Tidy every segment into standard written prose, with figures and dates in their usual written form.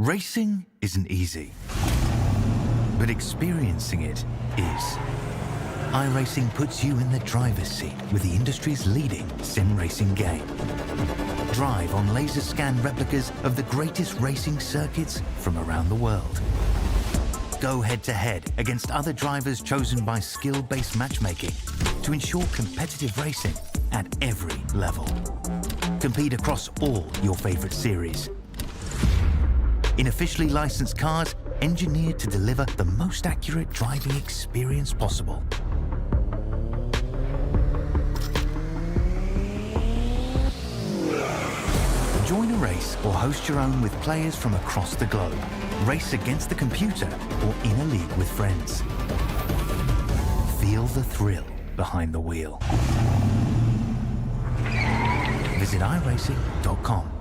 Racing isn't easy, but experiencing it is. iRacing puts you in the driver's seat with the industry's leading sim racing game. Drive on laser scan replicas of the greatest racing circuits from around the world. Go head-to-head against other drivers chosen by skill-based matchmaking to ensure competitive racing at every level. Compete across all your favorite series. In officially licensed cars, engineered to deliver the most accurate driving experience possible. Join a race or host your own with players from across the globe. Race against the computer or in a league with friends. Feel the thrill behind the wheel. Visit iRacing.com.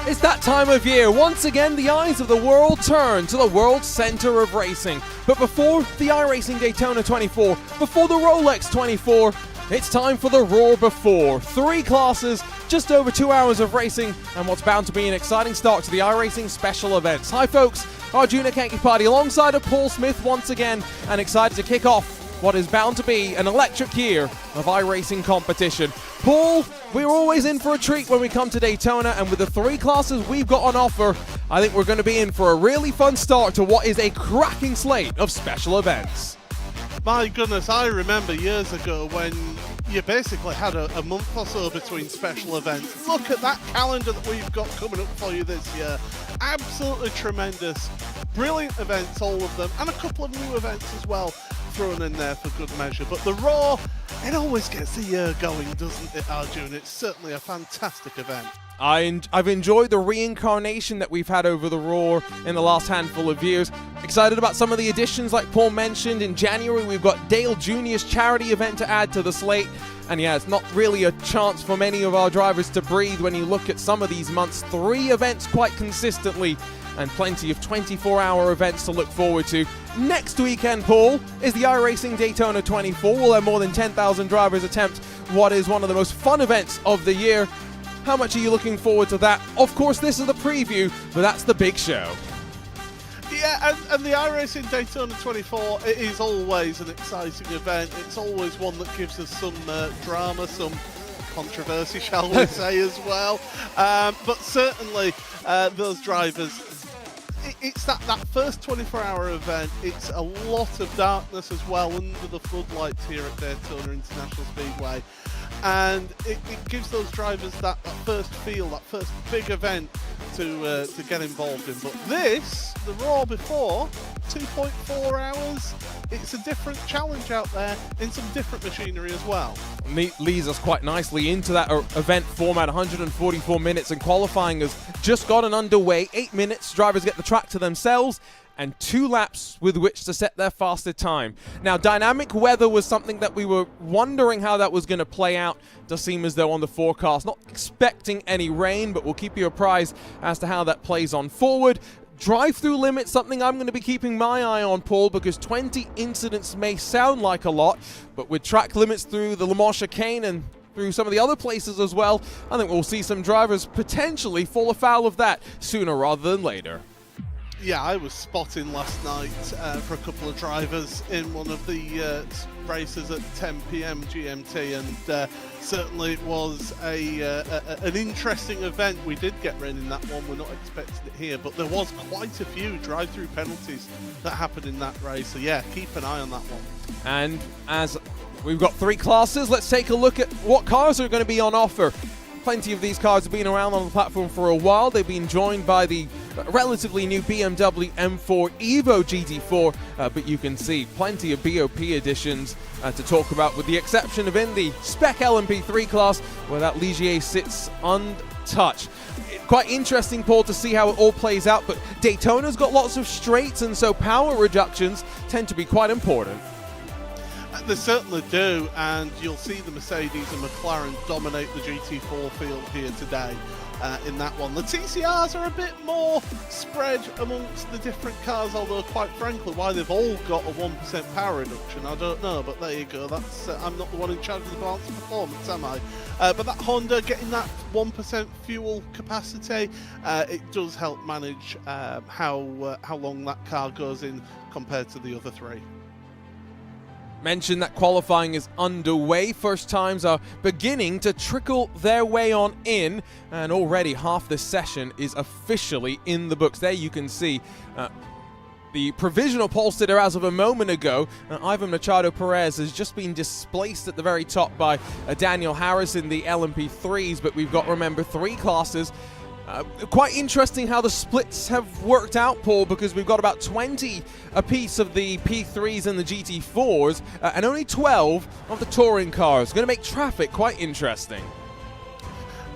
It's that time of year. Once again, the eyes of the world turn to the world center of racing. But before the iRacing Daytona 24, before the Rolex 24, it's time for the Roar Before. 3 classes, just over 2 hours of racing, and what's bound to be an exciting start to the iRacing special events. Hi folks, Arjuna Kanki Party alongside of Paul Smith once again, and excited to kick off what is bound to be an electric year of iRacing competition. Paul, we're always in for a treat when we come to Daytona, and with the 3 classes we've got on offer, I think we're going to be in for a really fun start to what is a cracking slate of special events. My goodness, I remember years ago when you basically had a month or so between special events. Look at that calendar that we've got coming up for you this year. Absolutely tremendous. Brilliant events, all of them, and a couple of new events as well thrown in there for good measure. But the Raw, it always gets the year going, doesn't it, Arjun? It's certainly a fantastic event. I've enjoyed the reincarnation that we've had over the Roar in the last handful of years. Excited about some of the additions like Paul mentioned. In January, we've got Dale Jr.'s charity event to add to the slate. And yeah, it's not really a chance for many of our drivers to breathe when you look at some of these months. 3 events quite consistently, and plenty of 24-hour events to look forward to. Next weekend, Paul, is the iRacing Daytona 24. We'll have more than 10,000 drivers attempt what is one of the most fun events of the year. How much are you looking forward to that? Of course, this is the preview, but that's the big show. Yeah, and the iRacing Daytona 24, it is always an exciting event. It's always one that gives us some drama, some controversy, shall we say, as well. But certainly, those drivers, it's that first 24-hour event. It's a lot of darkness as well under the floodlights here at Daytona International Speedway. And it gives those drivers that first feel, that first big event to get involved in. But this, the Roar Before, 2.4 hours, it's a different challenge out there in some different machinery as well. Leads us quite nicely into that event format. 144 minutes, and qualifying has just gotten underway. 8 minutes, drivers get the track to themselves, and 2 laps with which to set their fastest time. Now, dynamic weather was something that we were wondering how that was going to play out. Does seem as though on the forecast, not expecting any rain, but we'll keep you apprised as to how that plays on forward. Drive-through limit, something I'm going to be keeping my eye on, Paul, because 20 incidents may sound like a lot, but with track limits through the Le Mans chicane and through some of the other places as well, I think we'll see some drivers potentially fall afoul of that sooner rather than later. Yeah, I was spotting last night for a couple of drivers in one of the races at 10 p.m. GMT, and certainly it was an interesting event. We did get rain in that one, we're not expecting it here, but there was quite a few drive-through penalties that happened in that race, so yeah, keep an eye on that one. And as we've got 3 classes, let's take a look at what cars are going to be on offer. Plenty of these cars have been around on the platform for a while. They've been joined by the relatively new BMW M4 Evo GT4, but you can see plenty of BOP editions to talk about, with the exception of in the Spec LMP3 class, where that Ligier sits untouched. Quite interesting, Paul, to see how it all plays out, but Daytona's got lots of straights, and so power reductions tend to be quite important. They certainly do, and you'll see the Mercedes and McLaren dominate the GT4 field here today in that one. The TCRs are a bit more spread amongst the different cars, although quite frankly, why they've all got a 1% power reduction, I don't know, but there you go. That's I'm not the one in charge of the balance of performance, am I? But that Honda getting that 1% fuel capacity, it does help manage how long that car goes in compared to the other 3. Mentioned that qualifying is underway. First times are beginning to trickle their way on in, and already half the session is officially in the books. There you can see the provisional pole sitter as of a moment ago. Ivan Machado Perez has just been displaced at the very top by Daniel Harris in the LMP3s, but we've got, remember, 3 classes. Quite interesting how the splits have worked out, Paul, because we've got about 20 apiece of the P3s and the GT4s, and only 12 of the touring cars. Going to make traffic quite interesting.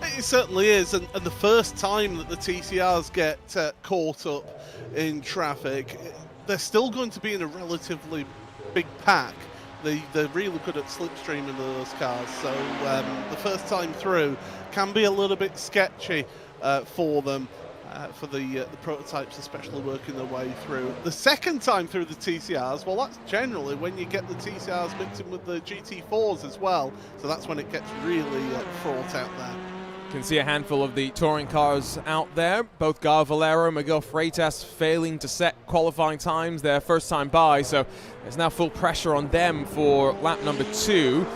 It certainly is, and the first time that the TCRs get caught up in traffic, they're still going to be in a relatively big pack. They're really good at slipstreaming those cars, so the first time through can be a little bit sketchy for them, for the prototypes especially working their way through. The second time through the TCRs, well, that's generally when you get the TCRs mixing with the GT4s as well, so that's when it gets really fraught out there. You can see a handful of the touring cars out there. Both Gar Valero and Miguel Freitas failing to set qualifying times their first time by, so there's now full pressure on them for lap number 2.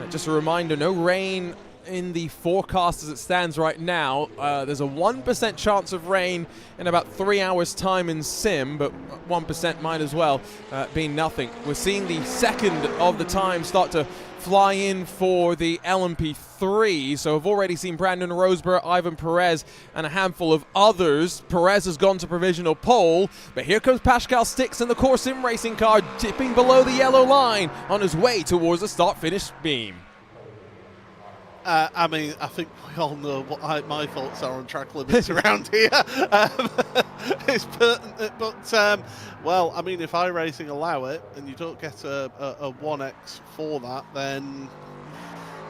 Just a reminder, no rain in the forecast as it stands right now. There's a 1% chance of rain in about 3 hours time in sim, but 1% might as well be nothing. We're seeing the second of the time start to fly in for the LMP3, so I've already seen Brandon Rosberg, Ivan Perez, and a handful of others. Perez has gone to provisional pole, but here comes Pascal Stix in the Core Sim Racing car, dipping below the yellow line on his way towards the start-finish beam. I mean, I think we all know what my thoughts are on track limits around here. It's pertinent, but, well, I mean, if iRacing allow it and you don't get a 1x for that, then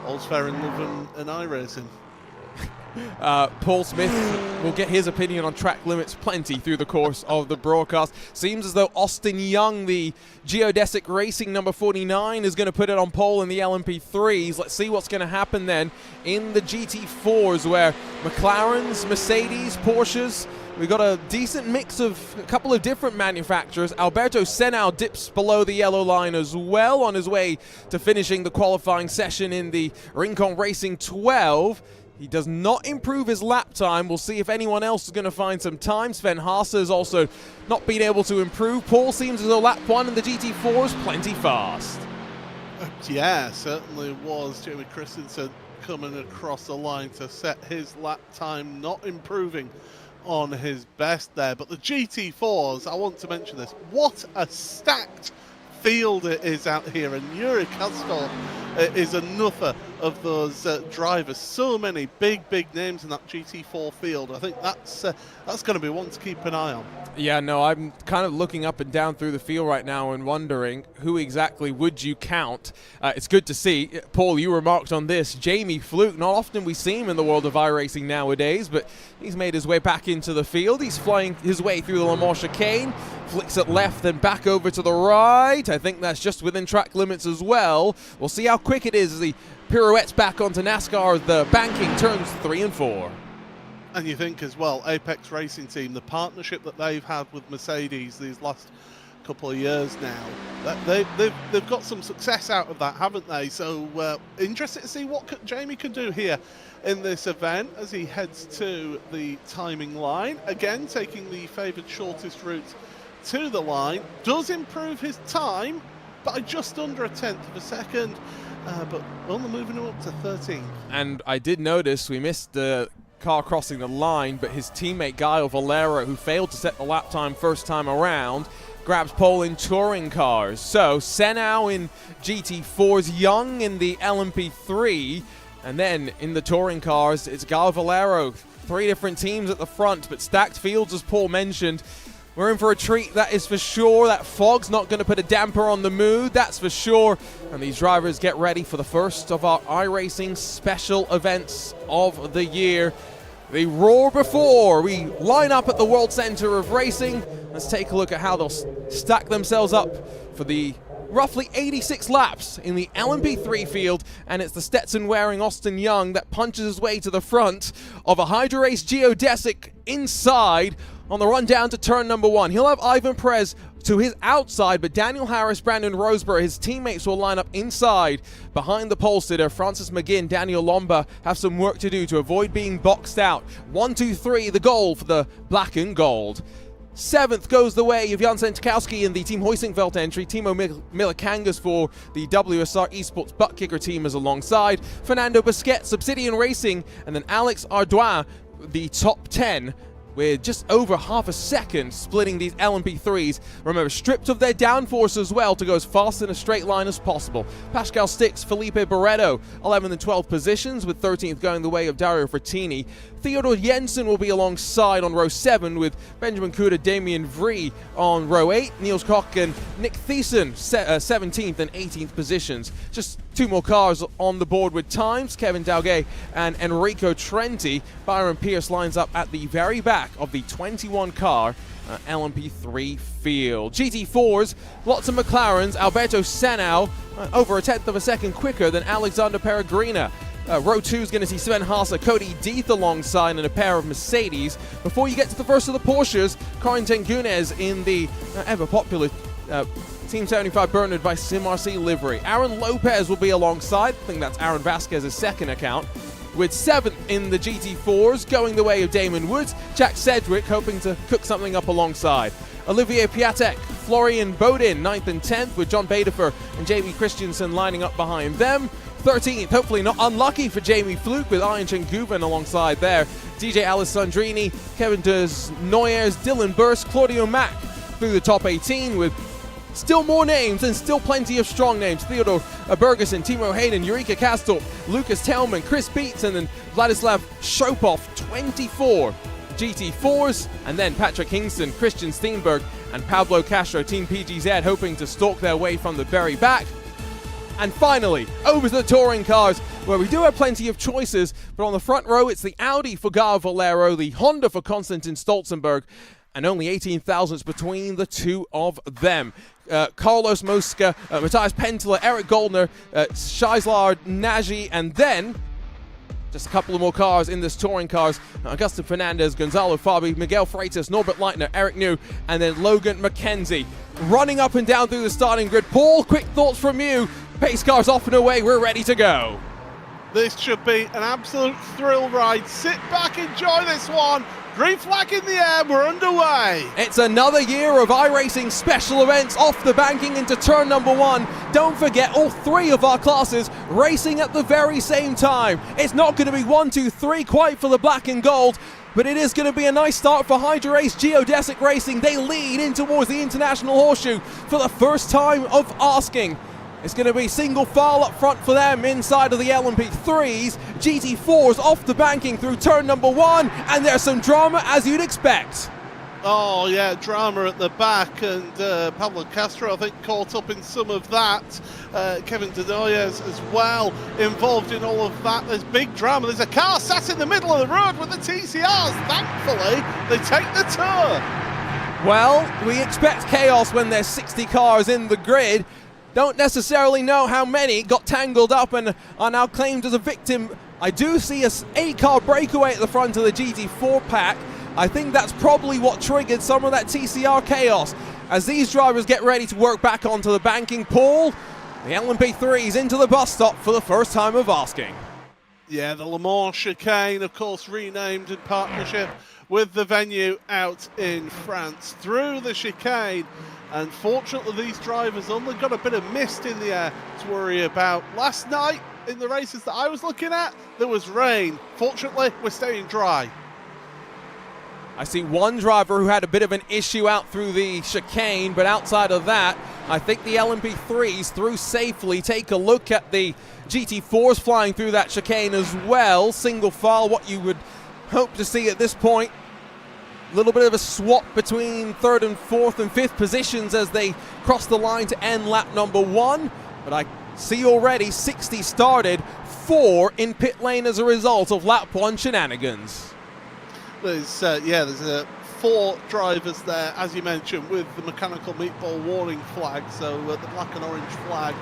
all's fair in love and iRacing. Paul Smith will get his opinion on track limits plenty through the course of the broadcast. Seems as though Austin Young, the Geodesic Racing number 49, is going to put it on pole in the LMP3s. Let's see what's going to happen then in the GT4s, where McLarens, Mercedes, Porsches, we've got a decent mix of a couple of different manufacturers. Alberto Senau dips below the yellow line as well on his way to finishing the qualifying session in the Rincon Racing 12. He does not improve his lap time. We'll see if anyone else is going to find some time. Sven Haase has also not been able to improve. Paul seems as though lap 1 in the GT4 is plenty fast. Yeah, certainly was. Jamie Christensen coming across the line to set his lap time, not improving on his best there. But the GT4s, I want to mention this, what a stacked field it is out here, and Yuri Kastor is another of those drivers. So many big names in that GT4 field. I think that's going to be one to keep an eye on. Yeah, no, I'm kind of looking up and down through the field right now and wondering who exactly would you count. It's good to see. Paul, you remarked on this. Jamie Fluke, not often we see him in the world of iRacing nowadays, but he's made his way back into the field. He's flying his way through the Le Mans chicane, flicks it left and back over to the right. I think that's just within track limits as well. We'll see how quick it is as he pirouettes back onto NASCAR. The banking turns 3 and 4. And you think as well, Apex Racing Team, the partnership that they've had with Mercedes these last couple of years now, they've got some success out of that, haven't they? So interested to see what Jamie can do here in this event as he heads to the timing line. Again, taking the favoured shortest route to the line. Does improve his time by just under a tenth of a second, but only moving him up to 13th. And I did notice we missed the car crossing the line, but his teammate Gaio Valero, who failed to set the lap time first time around, grabs pole in touring cars. So Senau in GT4s, Young in the LMP3, and then in the touring cars, it's Gaio Valero. 3 different teams at the front, but stacked fields, as Paul mentioned. We're in for a treat, that is for sure. That fog's not going to put a damper on the mood, that's for sure. And these drivers get ready for the first of our iRacing special events of the year. The Roar Before. We line up at the World Center of Racing. Let's take a look at how they'll stack themselves up for the roughly 86 laps in the LMP3 field, and it's the Stetson-wearing Austin Young that punches his way to the front of a Hydra Race Geodesic inside on the run down to turn number 1. He'll have Ivan Perez to his outside, but Daniel Harris, Brandon Roseborough, his teammates will line up inside behind the pole sitter. Francis McGinn, Daniel Lomba have some work to do to avoid being boxed out. 1, 2, 3, the goal for the black and gold. 7th goes the way of Jan Sentkowski in the Team Hoisingveld entry. Timo Milikangas for the WSR Esports butt kicker team is alongside. Fernando Busquets, Obsidian Racing, and then Alex Ardoin, the top 10. With just over half a second splitting these LMP3s. Remember, stripped of their downforce as well to go as fast in a straight line as possible. Pascal Stix, Felipe Barreto, 11th and 12th positions, with 13th going the way of Dario Frattini. Theodor Jensen will be alongside on row 7 with Benjamin Kuda, Damien Vrie on row 8. Niels Koch and Nick Thiessen, 17th and 18th positions. Just 2 more cars on the board with times. Kevin Dauguet and Enrico Trenti. Byron Pierce lines up at the very back of the 21-car LMP3 field. GT4s, lots of McLarens. Alberto Senau, over a tenth of a second quicker than Alexander Peregrina. Row 2 is going to see Sven Haase, Cody Deeth alongside, and a pair of Mercedes. Before you get to the first of the Porsches, Karin Tengunes in the ever-popular Team 75 Bernard by SimRC livery. Aaron Lopez will be alongside. I think that's Aaron Vasquez's second account. With 7th in the GT4s, going the way of Damon Woods. Jack Sedgwick hoping to cook something up alongside. Olivier Piatek, Florian Bodin, 9th and 10th, with John Badefer and Jamie Christensen lining up behind them. 13th, hopefully not unlucky for Jamie Fluke, with Ian Chenguven alongside there. DJ Alessandrini, Kevin Des Noyers, Dylan Burst, Claudio Mack through the top 18, with still more names and still plenty of strong names. Theodore Bergeson, Timo Hayden, Eureka Kastorp, Lucas Tellman, Chris Beats, and then Vladislav Shopov, 24 GT4s, and then Patrick Kingston, Christian Steenberg, and Pablo Castro, Team PGZ, hoping to stalk their way from the very back. And finally, over to the touring cars, where we do have plenty of choices, but on the front row, it's the Audi for Gaio Valero, the Honda for Konstantin Stolzenberg, and only 18 thousandths between the two of them. Carlos Mosca, Matthias Penteler, Eric Goldner, Scheisler Nagy, and then just a couple of more cars in this touring cars. Augusto Fernandez, Gonzalo Fabi, Miguel Freitas, Norbert Leitner, Eric New, and then Logan McKenzie. Running up and down through the starting grid. Paul, quick thoughts from you. Pace cars off and away, we're ready to go. This should be an absolute thrill ride. Sit back, enjoy this one. Green flag in the air, we're underway. It's another year of iRacing special events off the banking into turn number 1. Don't forget, all 3 of our classes racing at the very same time. It's not going to be 1, 2, 3 quite for the black and gold, but it is going to be a nice start for Hydra Race Geodesic Racing. They lead in towards the International Horseshoe for the first time of asking. It's going to be single file up front for them inside of the LMP3s. GT4s off the banking through turn number 1, and there's some drama as you'd expect. Oh yeah, drama at the back, and Pablo Castro I think caught up in some of that. Kevin Denoyes as well involved in all of that. There's big drama. There's a car sat in the middle of the road with the TCRs. Thankfully, they take the turn. Well, we expect chaos when there's 60 cars in the grid. Don't necessarily know how many got tangled up and are now claimed as a victim I do see a 8-car breakaway at the front of the GT4 pack. I think that's probably what triggered some of that TCR chaos. As these drivers get ready to work back onto the banking, Paul, the LMP3's into the bus stop for the first time of asking. Yeah, the Le Mans chicane, of course, renamed in partnership with the venue out in France. Through the chicane, and fortunately these drivers only got a bit of mist in the air to worry about. Last night, in the races that I was looking at, there was rain. Fortunately, we're staying dry. I see one driver who had a bit of an issue out through the chicane, but outside of that, I think the LMP3s through safely. Take a look at the GT4s flying through that chicane as well. Single file, what you would hope to see at this point. A little bit of a swap between 3rd and 4th and 5th positions as they cross the line to end lap number 1. But I see already 60 started, 4 in pit lane as a result of lap 1 shenanigans. There's 4 drivers there, as you mentioned, with the mechanical meatball warning flag, so the black and orange flag.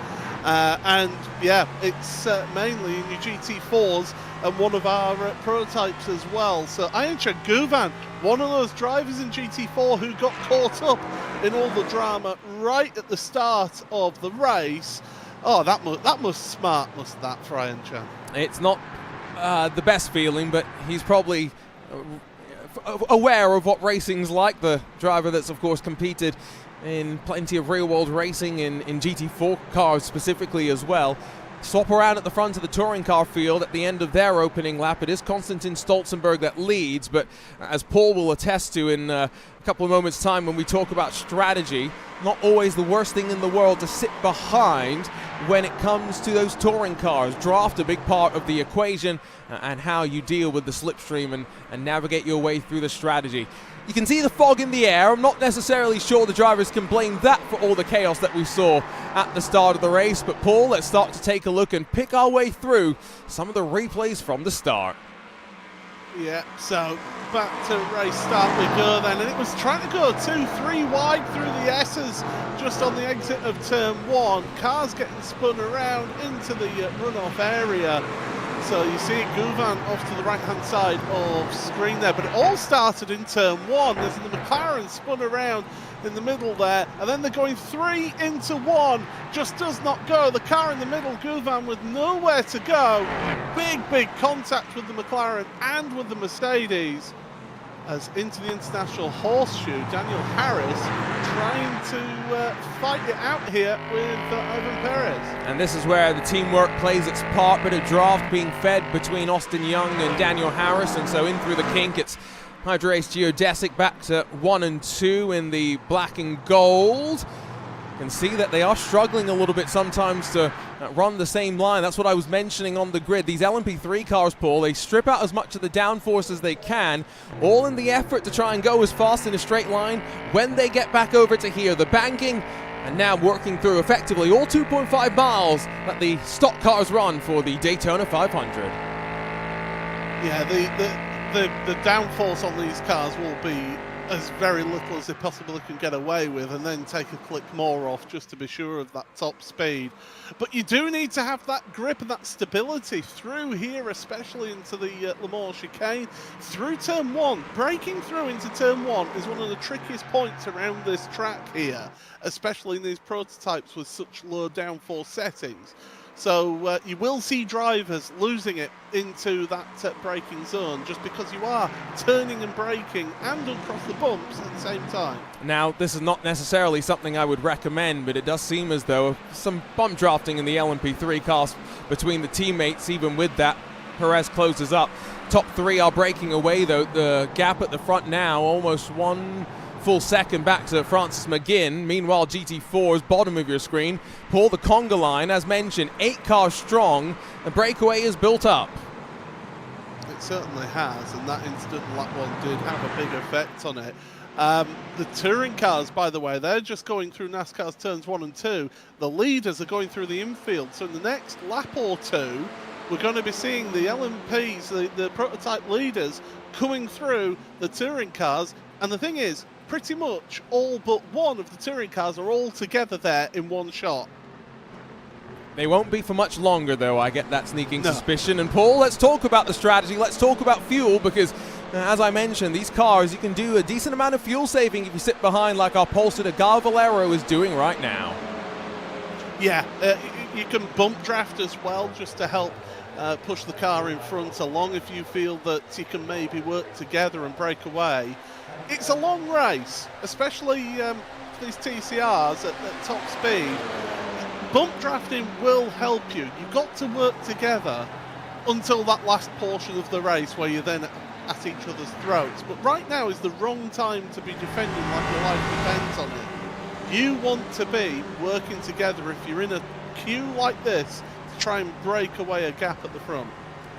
And yeah, it's mainly in your GT4s and one of our prototypes as well. So Ayhancan Guven, one of those drivers in GT4 who got caught up in all the drama right at the start of the race. Oh, that must smart, must that, for Ayhancan. It's not the best feeling, but he's probably aware of what racing's like. The driver that's, of course, competed in plenty of real-world racing in GT4 cars specifically as well. Swap around at the front of the touring car field at the end of their opening lap. It is Konstantin Stolzenberg that leads, but as Paul will attest to in a couple of moments' time when we talk about strategy, not always the worst thing in the world to sit behind when it comes to those touring cars. Draft a big part of the equation and how you deal with the slipstream and navigate your way through the strategy. You can see the fog in the air. I'm not necessarily sure the drivers can blame that for all the chaos that we saw at the start of the race. But Paul, let's start to take a look and pick our way through some of the replays from the start. Yeah, so back to race start we go then, and it was trying to go 2-3 wide through the S's just on the exit of turn 1. Cars getting spun around into the runoff area. So you see Guven off to the right-hand side of screen there, but it all started in turn 1. There's the McLaren spun around in the middle there, and then they're going 3 into 1. Just does not go. The car in the middle, Guven, with nowhere to go. Big contact with the McLaren and with the Mercedes. As into the international horseshoe, Daniel Harris trying to fight it out here with Ivan Perez. And this is where the teamwork plays its part. Bit of draft being fed between Austin Young and Daniel Harris, and so in through the kink, it's Hydrace Geodesic back to 1 and 2 in the black and gold. You can see that they are struggling a little bit sometimes to run the same line. That's what I was mentioning on the grid. These LMP3 cars, Paul, they strip out as much of the downforce as they can, all in the effort to try and go as fast in a straight line when they get back over to here. The banking, and now working through effectively all 2.5 miles that the stock cars run for the Daytona 500. Yeah, the downforce on these cars will be as very little as they possibly can get away with, and then take a click more off just to be sure of that top speed. But you do need to have that grip and that stability through here, especially into the Le Mans chicane, through turn 1. Breaking through into turn 1 is one of the trickiest points around this track here, especially in these prototypes with such low downforce settings. So you will see drivers losing it into that braking zone just because you are turning and braking and across the bumps at the same time. Now, this is not necessarily something I would recommend, but it does seem as though some bump drafting in the LMP3 cars between the teammates. Even with that, Perez closes up. Top 3 are breaking away, though. The gap at the front now, almost 1 full second back to Francis McGinn. Meanwhile, GT4 is bottom of your screen. Paul, the conga line, as mentioned, 8 cars strong. The breakaway is built up. It certainly has, and that incident in lap 1 did have a big effect on it. The touring cars, by the way, they're just going through NASCAR's turns 1 and 2. The leaders are going through the infield, so in the next lap or 2, we're going to be seeing the LMPs, the prototype leaders, coming through the touring cars. And the thing is, pretty much all but one of the touring cars are all together there in one shot. They won't be for much longer, though. I get that sneaking suspicion. And Paul, let's talk about the strategy. Let's talk about fuel, because as I mentioned, these cars, you can do a decent amount of fuel saving if you sit behind like our Pole sitter Gal Valero is doing right now. Yeah, you can bump draft as well, just to help push the car in front along if you feel that you can maybe work together and break away. It's a long race, especially these TCRs at top speed. Bump drafting will help you. You've got to work together until that last portion of the race where you're then at each other's throats. But right now is the wrong time to be defending like your life depends on it. You want to be working together if you're in a queue like this to try and break away a gap at the front.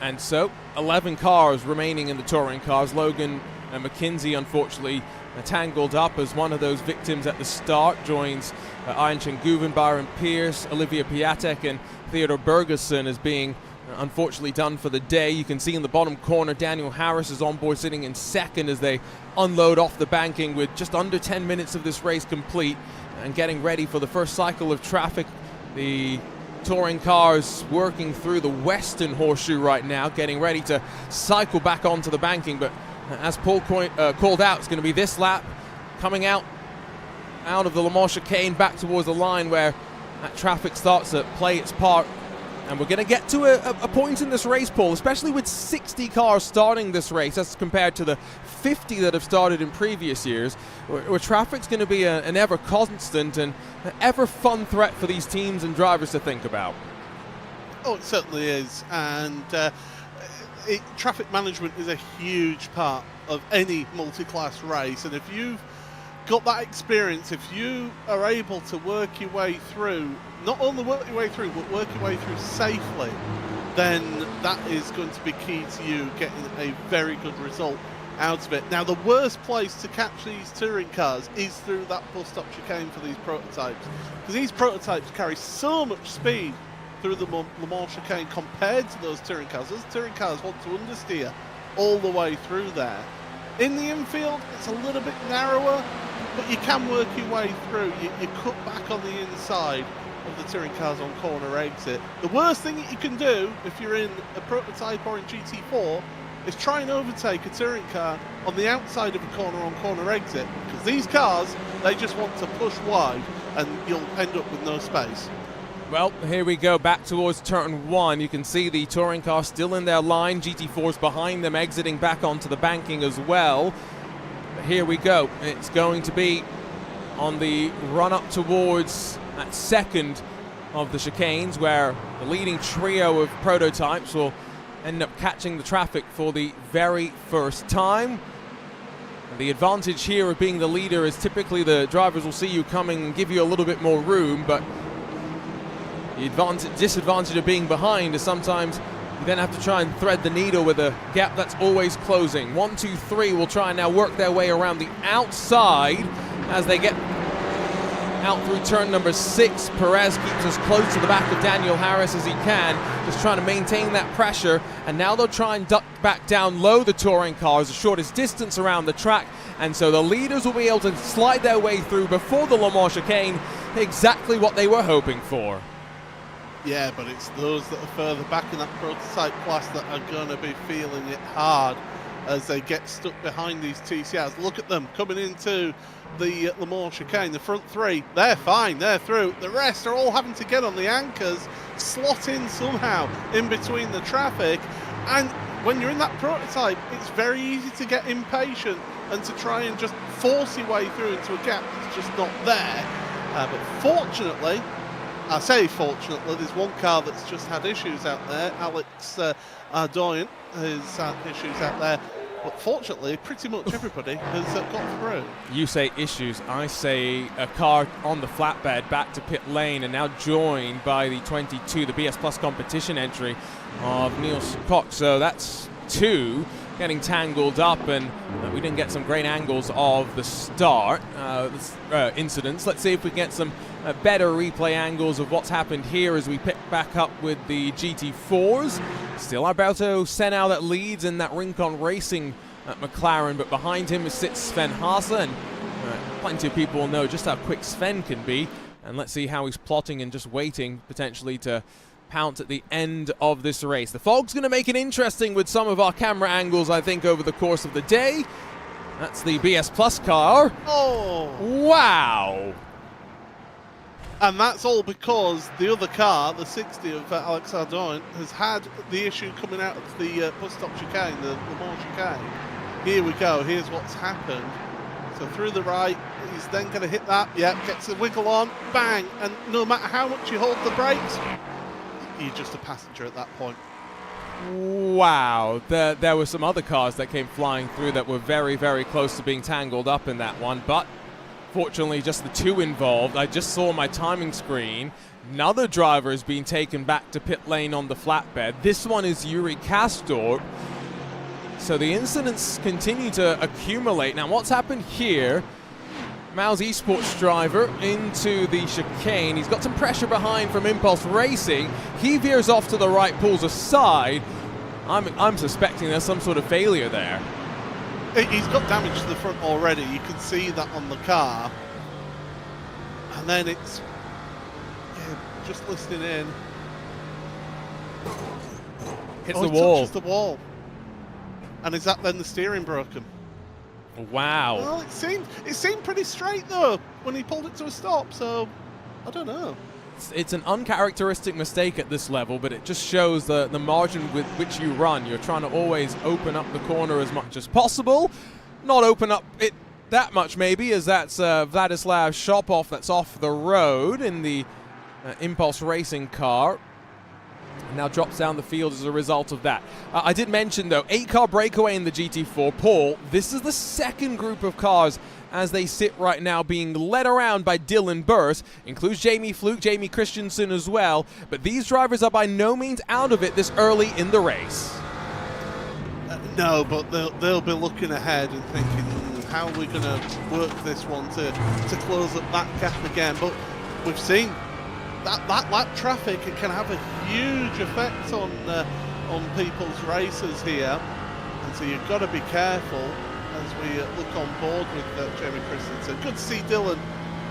And so 11 cars remaining in the touring cars. Logan and McKinsey, unfortunately, tangled up as one of those victims at the start. Joins Ian Chenguven, Byron Pierce, Olivia Piatek and Theodore Bergerson as being unfortunately done for the day. You can see in the bottom corner Daniel Harris is on board, sitting in second as they unload off the banking with just under 10 minutes of this race complete and getting ready for the first cycle of traffic. The touring cars working through the western horseshoe right now, getting ready to cycle back onto the banking. But as Paul called out, it's going to be this lap coming out of the Le Mans chicane back towards the line where that traffic starts to play its part. And we're going to get to a point in this race, Paul, especially with 60 cars starting this race as compared to the 50 that have started in previous years, where traffic's going to be an ever constant and an ever fun threat for these teams and drivers to think about. Oh, it certainly is. And traffic management is a huge part of any multi-class race. And if you've got that experience, if you are able to work your way through, not only work your way through, but work your way through safely, then that is going to be key to you getting a very good result out of it. Now, the worst place to catch these touring cars is through that bus stop chicane for these prototypes, because these prototypes carry so much speed through the Le Mans chicane compared to those touring cars. Those touring cars want to understeer all the way through there. In the infield, it's a little bit narrower, but you can work your way through. You cut back on the inside of the touring cars on corner exit. The worst thing that you can do if you're in a prototype or in GT4 is try and overtake a touring car on the outside of a corner on corner exit, because these cars, they just want to push wide and you'll end up with no space. Well, here we go back towards turn one. You can see the touring car still in their line. GT4's behind them, exiting back onto the banking as well. But here we go. It's going to be on the run up towards that second of the chicanes, where the leading trio of prototypes will end up catching the traffic for the very first time. And the advantage here of being the leader is typically the drivers will see you coming and give you a little bit more room, but the disadvantage of being behind is sometimes you then have to try and thread the needle with a gap that's always closing. 1, 2, 3 will try and now work their way around the outside as they get out through turn number 6. Perez keeps as close to the back of Daniel Harris as he can, just trying to maintain that pressure. And now they'll try and duck back down low the touring cars, the shortest distance around the track. And so the leaders will be able to slide their way through before the Le Mans chicane, exactly what they were hoping for. Yeah, but it's those that are further back in that prototype class that are going to be feeling it hard as they get stuck behind these TCRs. Look at them coming into the Le Mans chicane. The front three, they're fine, they're through. The rest are all having to get on the anchors, slot in somehow in between the traffic. And when you're in that prototype, it's very easy to get impatient and to try and just force your way through into a gap that's just not there. But fortunately, I say fortunately, there's one car that's just had issues out there. Alex Ardoyan has had issues out there. But fortunately, pretty much everybody has got through. You say issues, I say a car on the flatbed back to pit lane and now joined by the 22, the BS Plus competition entry of Niels Koch. So that's 2 getting tangled up, and we didn't get some great angles of the start incidents. Let's see if we can get some better replay angles of what's happened here as we pick back up with the GT4s. Still Alberto Senau that leads in that Rincon Racing McLaren, but behind him sits Sven Haase, and plenty of people know just how quick Sven can be. And let's see how he's plotting and just waiting potentially to pounce at the end of this race. The fog's going to make it interesting with some of our camera angles, I think, over the course of the day. That's the BS Plus car. Oh! Wow! And that's all because the other car, the 60 of Alex Ardouin, has had the issue coming out of the bus stop chicane, the Le Mans chicane. Here we go, here's what's happened. So through the right, he's then going to hit that, yeah, gets the wiggle on, bang, and no matter how much you hold the brakes, you're just a passenger at that point. Wow, there were some other cars that came flying through that were very, very close to being tangled up in that one, but fortunately just the two involved. I just saw my timing screen. Another driver has been taken back to pit lane on the flatbed. This one is Yuri Kastorp. So the incidents continue to accumulate. Now what's happened here, Mouse Esports driver into the chicane. He's got some pressure behind from Impulse Racing. He veers off to the right, pulls aside. I'm suspecting there's some sort of failure there. He's got damage to the front already. You can see that on the car. And then it's just listening in. Hits the wall. Touches the wall. And is that then the steering broken? Wow. Well, it seemed pretty straight though when he pulled it to a stop. So I don't know. It's an uncharacteristic mistake at this level, but it just shows the margin with which you run. You're trying to always open up the corner as much as possible. Not open up it that much maybe, as that's Vladislav Shopov that's off the road in the Impulse Racing car. Now drops down the field as a result of that. I did mention though, 8-car breakaway in the GT4. Paul, this is the second group of cars as they sit right now being led around by Dylan Burse. Includes Jamie Fluke, Jamie Christensen as well. But these drivers are by no means out of it this early in the race. No, but they'll be looking ahead and thinking, how are we going to work this one to close up that gap again? But we've seen that lap traffic, it can have a huge effect on people's races here, and so you've got to be careful as we look on board with Jamie Christensen. Good to see Dylan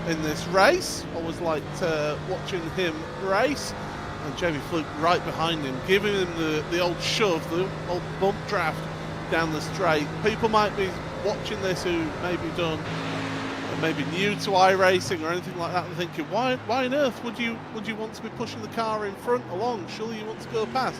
in this race. Always liked watching him race, and Jamie Fluke right behind him, giving him the old shove, the old bump draft down the straight. People might be watching this who maybe new to iRacing or anything like that, and thinking, why on earth would you want to be pushing the car in front along? Surely you want to go past.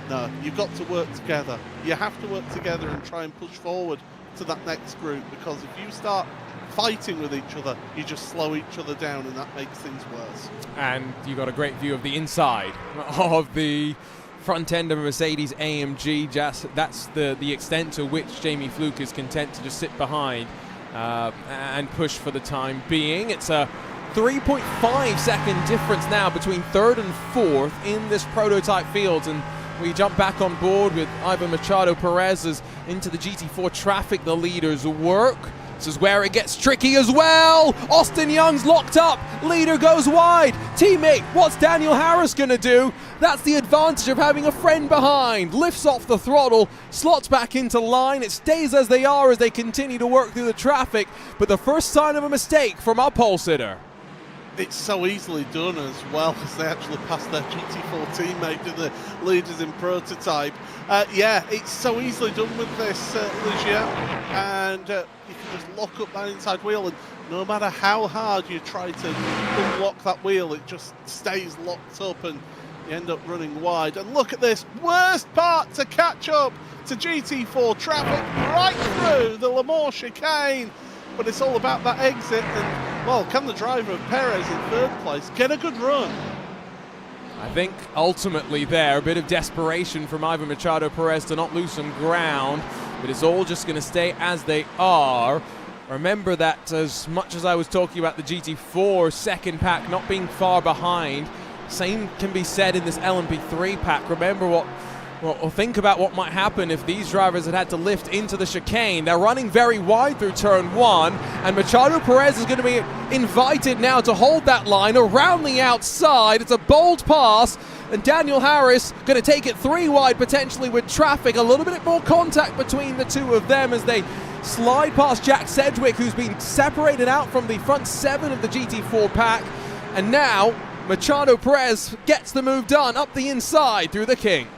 No, you've got to work together. You have to work together and try and push forward to that next group, because if you start fighting with each other, you just slow each other down, and that makes things worse. And you got a great view of the inside of the front end of a Mercedes AMG. That's the extent to which Jamie Fluke is content to just sit behind and push for the time being. It's a 3.5 second difference now between third and fourth in this prototype field, and we jump back on board with Ivan Machado Perez as into the GT4 traffic the leaders work. This is where it gets tricky as well. Austin Young's locked up. Leader goes wide. Teammate, what's Daniel Harris going to do? That's the advantage of having a friend behind. Lifts off the throttle, slots back into line. It stays as they are as they continue to work through the traffic. But the first sign of a mistake from our pole sitter. It's so easily done as well, as they actually pass their GT4 teammate to the leaders in prototype. Yeah, it's so easily done with this, Ligia, and you can just lock up that inside wheel, and no matter how hard you try to unlock that wheel, it just stays locked up and you end up running wide. And look at this, worst part to catch up to GT4 traffic right through the Le Mans chicane. But it's all about that exit, and, well, can the driver of Perez in third place get a good run? I think ultimately there, a bit of desperation from Ivan Machado Perez to not lose some ground, but it's all just going to stay as they are. Remember that as much as I was talking about the GT4 second pack not being far behind, same can be said in this LMP3 pack. Remember think about what might happen if these drivers had to lift into the chicane. They're running very wide through turn one, and Machado Perez is going to be invited now to hold that line around the outside. It's a bold pass, and Daniel Harris going to take it 3 wide potentially with traffic. A little bit more contact between the two of them as they slide past Jack Sedgwick, who's been separated out from the front 7 of the GT4 pack. And now Machado Perez gets the move done up the inside through the kink.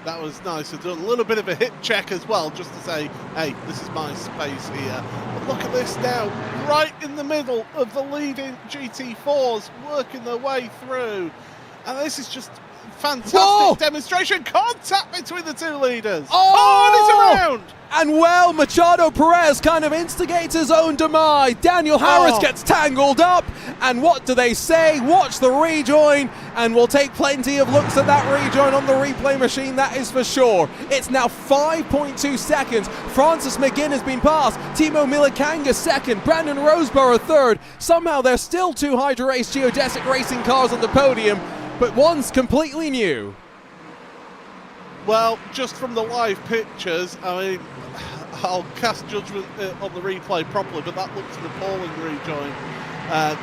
That was nice. I've done a little bit of a hip check as well, just to say, hey, this is my space here. But look at this now, right in the middle of the leading GT4s, working their way through. And this is just fantastic demonstration. Contact between the two leaders. And he's around. And well, Machado Perez kind of instigates his own demise. Daniel Harris gets tangled up. And what do they say? Watch the rejoin. And we'll take plenty of looks at that rejoin on the replay machine, that is for sure. It's now 5.2 seconds. Francis McGinn has been passed. Timo Milakanga second. Brandon Roseborough third. Somehow there's still two Hydra Race geodesic racing cars on the podium, but one's completely new. Well, just from the live pictures, I mean, I'll cast judgment on the replay properly, but that looks an appalling rejoin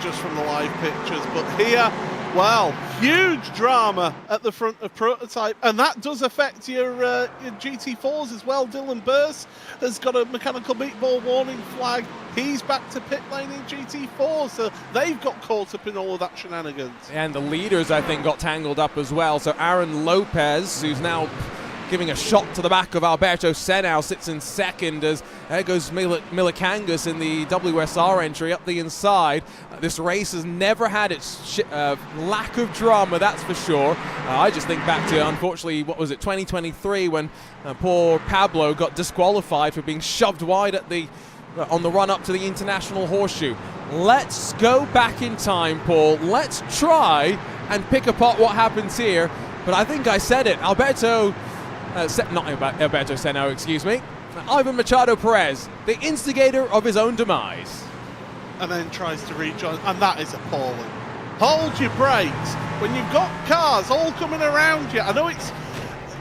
just from the live pictures. But here, well, huge drama at the front of Prototype, and that does affect your GT4s as well. Dylan Burse has got a mechanical meatball warning flag. He's back to pit lane in GT4, so they've got caught up in all of that shenanigans. And the leaders, I think, got tangled up as well. So Aaron Lopez, who's now giving a shot to the back of Alberto Senau, sits in second as there goes Milikangas in the WSR entry up the inside. This race has never had its lack of drama, that's for sure. I just think back to, unfortunately, what was it, 2023, when poor Pablo got disqualified for being shoved wide at the on the run up to the International Horseshoe. Let's go back in time, Paul. Let's try and pick apart what happens here. But I think I said it. not Alberto Senau, excuse me. Ivan Machado Perez, the instigator of his own demise. And then tries to rejoin, and that is appalling. Hold your brakes when you've got cars all coming around you. I know it's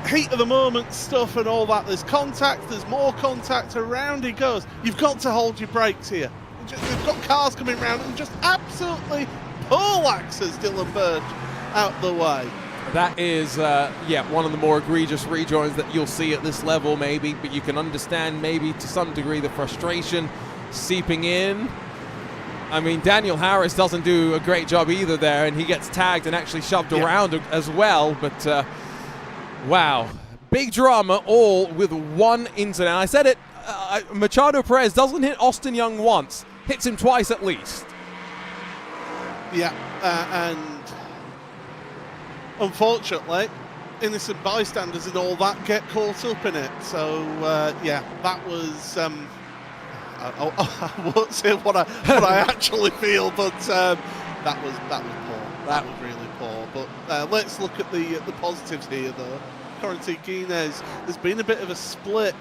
heat of the moment stuff and all that. There's contact, there's more contact, around he goes. You've got to hold your brakes here. You've got cars coming around and just absolutely poleaxes Dylan Birch out the way. That is, one of the more egregious rejoins that you'll see at this level, maybe, but you can understand maybe to some degree the frustration seeping in. I mean, Daniel Harris doesn't do a great job either there, and he gets tagged and actually shoved around as well, but wow. Big drama, all with one incident. I said it, Machado Perez doesn't hit Austin Young once, hits him twice at least. Yeah, and unfortunately, innocent bystanders and all that get caught up in it. So, that was... I won't say what I actually feel, but that was poor. That was really poor. But let's look at the positives here, though. Corentin Guinness, there's been a bit of a split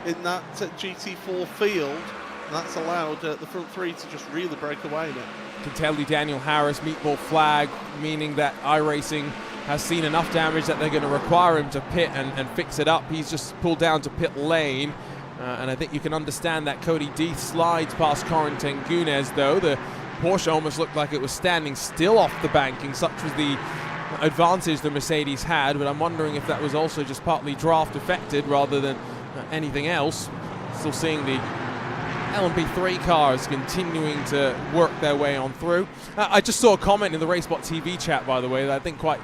in that GT4 field, and that's allowed the front three to just really break away in it. Can tell you Daniel Harris meatball flag, meaning that iRacing has seen enough damage that they're going to require him to pit and fix it up. He's just pulled down to pit lane. And I think you can understand that Cody Deeth slides past Corentin Guinness, though. The Porsche almost looked like it was standing still off the banking. Such was the advantage the Mercedes had, but I'm wondering if that was also just partly draft affected rather than anything else. Still seeing the LMP3 cars continuing to work their way on through. I just saw a comment in the RaceSpotTV chat, by the way, that I think quite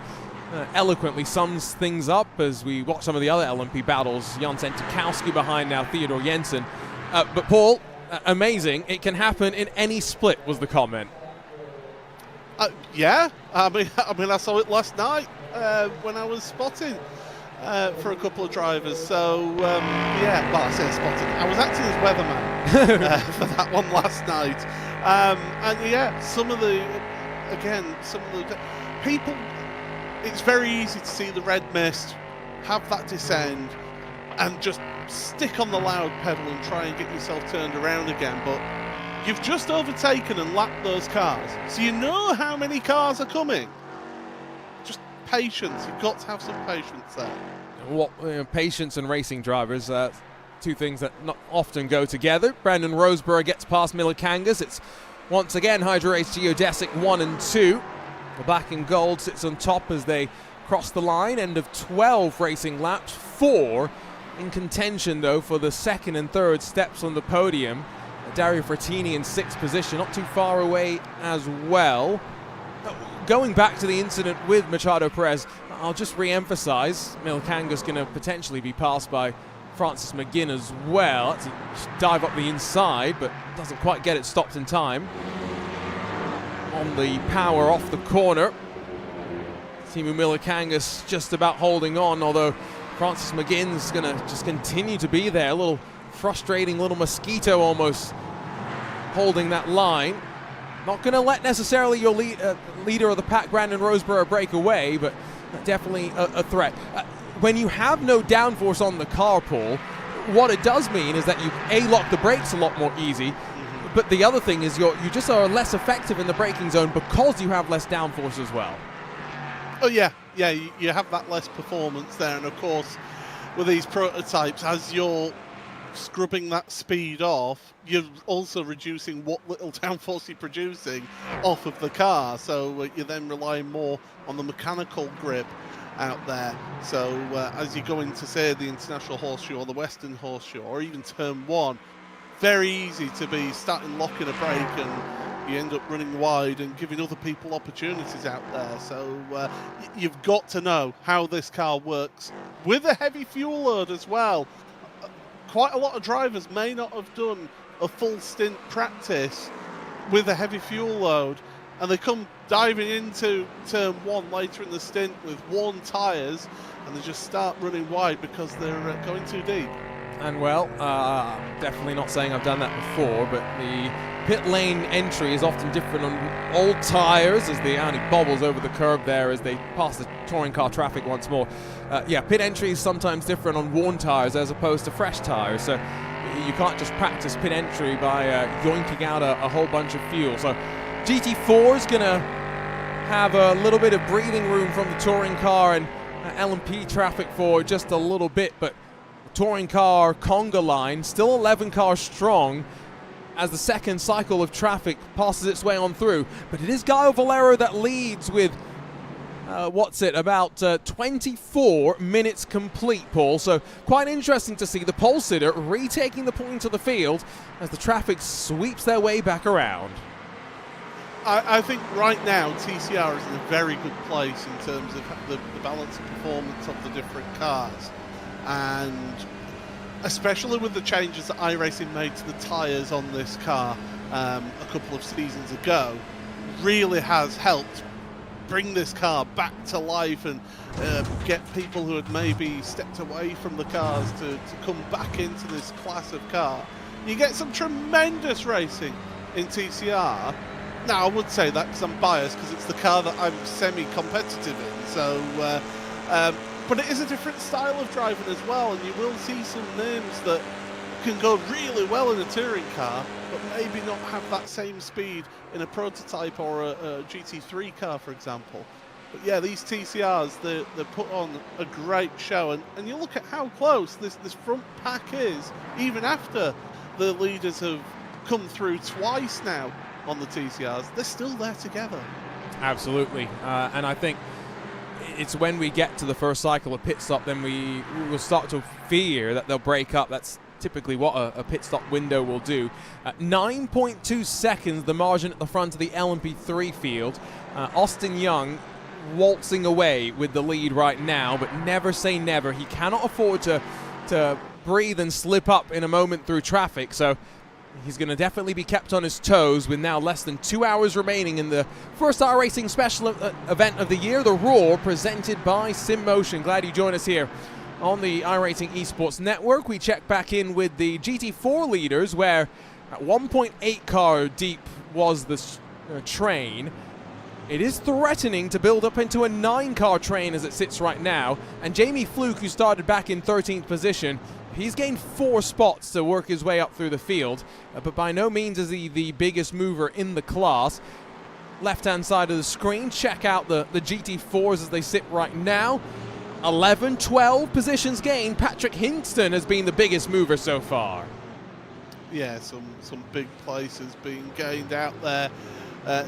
eloquently sums things up as we watch some of the other LMP battles. Jan Sentikowski behind now, Theodore Jensen. But Paul, amazing. It can happen in any split, was the comment. Yeah, I mean, I saw it last night when I was spotting for a couple of drivers. So well, I say spotting. I was acting as weatherman for that one last night. Some of the people. It's very easy to see the red mist, have that descend, and just stick on the loud pedal and try and get yourself turned around again. But you've just overtaken and lapped those cars, so you know how many cars are coming. Just patience. You've got to have some patience there. Patience and racing drivers, two things that not often go together. Brandon Roseborough gets past Milikangas. It's once again Hydra Race Geodesic 1 and 2. The black and gold sits on top as they cross the line. End of 12 racing laps. 4 in contention, though, for the second and third steps on the podium. Dario Frattini in 6th position, not too far away as well. Going back to the incident with Machado Perez, I'll just re-emphasize Milkanga's going to potentially be passed by Francis McGinn as well. That's a dive up the inside, but doesn't quite get it stopped in time. On the power off the corner, Timu Milkanga's just about holding on, although Francis McGinn's going to just continue to be there. A little frustrating little mosquito almost holding that line. Not going to let necessarily your leader of the pack, Brandon Roseborough, break away, but definitely a threat. When you have no downforce on the car, Paul, what it does mean is that you lock the brakes a lot more easy, but the other thing is you just are less effective in the braking zone because you have less downforce as well. Oh yeah, you have that less performance there, and of course with these prototypes, as you're scrubbing that speed off, you're also reducing what little downforce you're producing off of the car, so you're then relying more on the mechanical grip out there. So as you go into, say, the International Horseshoe or the Western Horseshoe or even Turn 1, very easy to be starting locking a brake and you end up running wide and giving other people opportunities out there. So you've got to know how this car works with a heavy fuel load as well. Quite a lot of drivers may not have done a full stint practice with a heavy fuel load, and they come diving into Turn 1 later in the stint with worn tyres, and they just start running wide because they're going too deep. And well, definitely not saying I've done that before, but the pit lane entry is often different on old tyres as the Audi bobbles over the curb there as they pass the touring car traffic once more. Yeah, pit entry is sometimes different on worn tyres as opposed to fresh tyres, so you can't just practice pit entry by yoinking out a whole bunch of fuel. So GT4 is going to have a little bit of breathing room from the touring car and LMP traffic for just a little bit, but the touring car conga line still 11 cars strong as the second cycle of traffic passes its way on through. But it is Gaio Valero that leads with about 24 minutes complete, Paul. So quite interesting to see the pole sitter retaking the point of the field as the traffic sweeps their way back around. I think right now TCR is in a very good place in terms of the balance of performance of the different cars, and especially with the changes that iRacing made to the tyres on this car a couple of seasons ago, really has helped bring this car back to life and get people who had maybe stepped away from the cars to come back into this class of car. You get some tremendous racing in TCR. Now, I would say that because I'm biased, because it's the car that I'm semi-competitive in. So, but it is a different style of driving as well, and you will see some names that can go really well in a touring car, but maybe not have that same speed in a prototype or a GT3 car, for example. But yeah, these TCRs, they put on a great show, and you look at how close this front pack is, even after the leaders have come through twice now on the TCRs, they're still there together. Absolutely, and I think it's when we get to the first cycle of pit stop, then we will start to fear that they'll break up. That's typically what a pit stop window will do. 9.2 seconds, the margin at the front of the LMP3 field. Austin Young waltzing away with the lead right now, but never say never. He cannot afford to breathe and slip up in a moment through traffic, so he's going to definitely be kept on his toes with now less than 2 hours remaining in the first iRacing special event of the year, the Roar, presented by SimMotion. Glad you joined us here on the iRacing Esports Network. We check back in with the GT4 leaders, where at 1.8 car deep was the train. It is threatening to build up into a 9-car train as it sits right now, and Jamie Fluke, who started back in 13th position, he's gained 4 spots to work his way up through the field, but by no means is he the biggest mover in the class. Left-hand side of the screen, check out the GT4s as they sit right now. 11, 12 positions gained. Patrick Hingston has been the biggest mover so far. Yeah, some big places being gained out there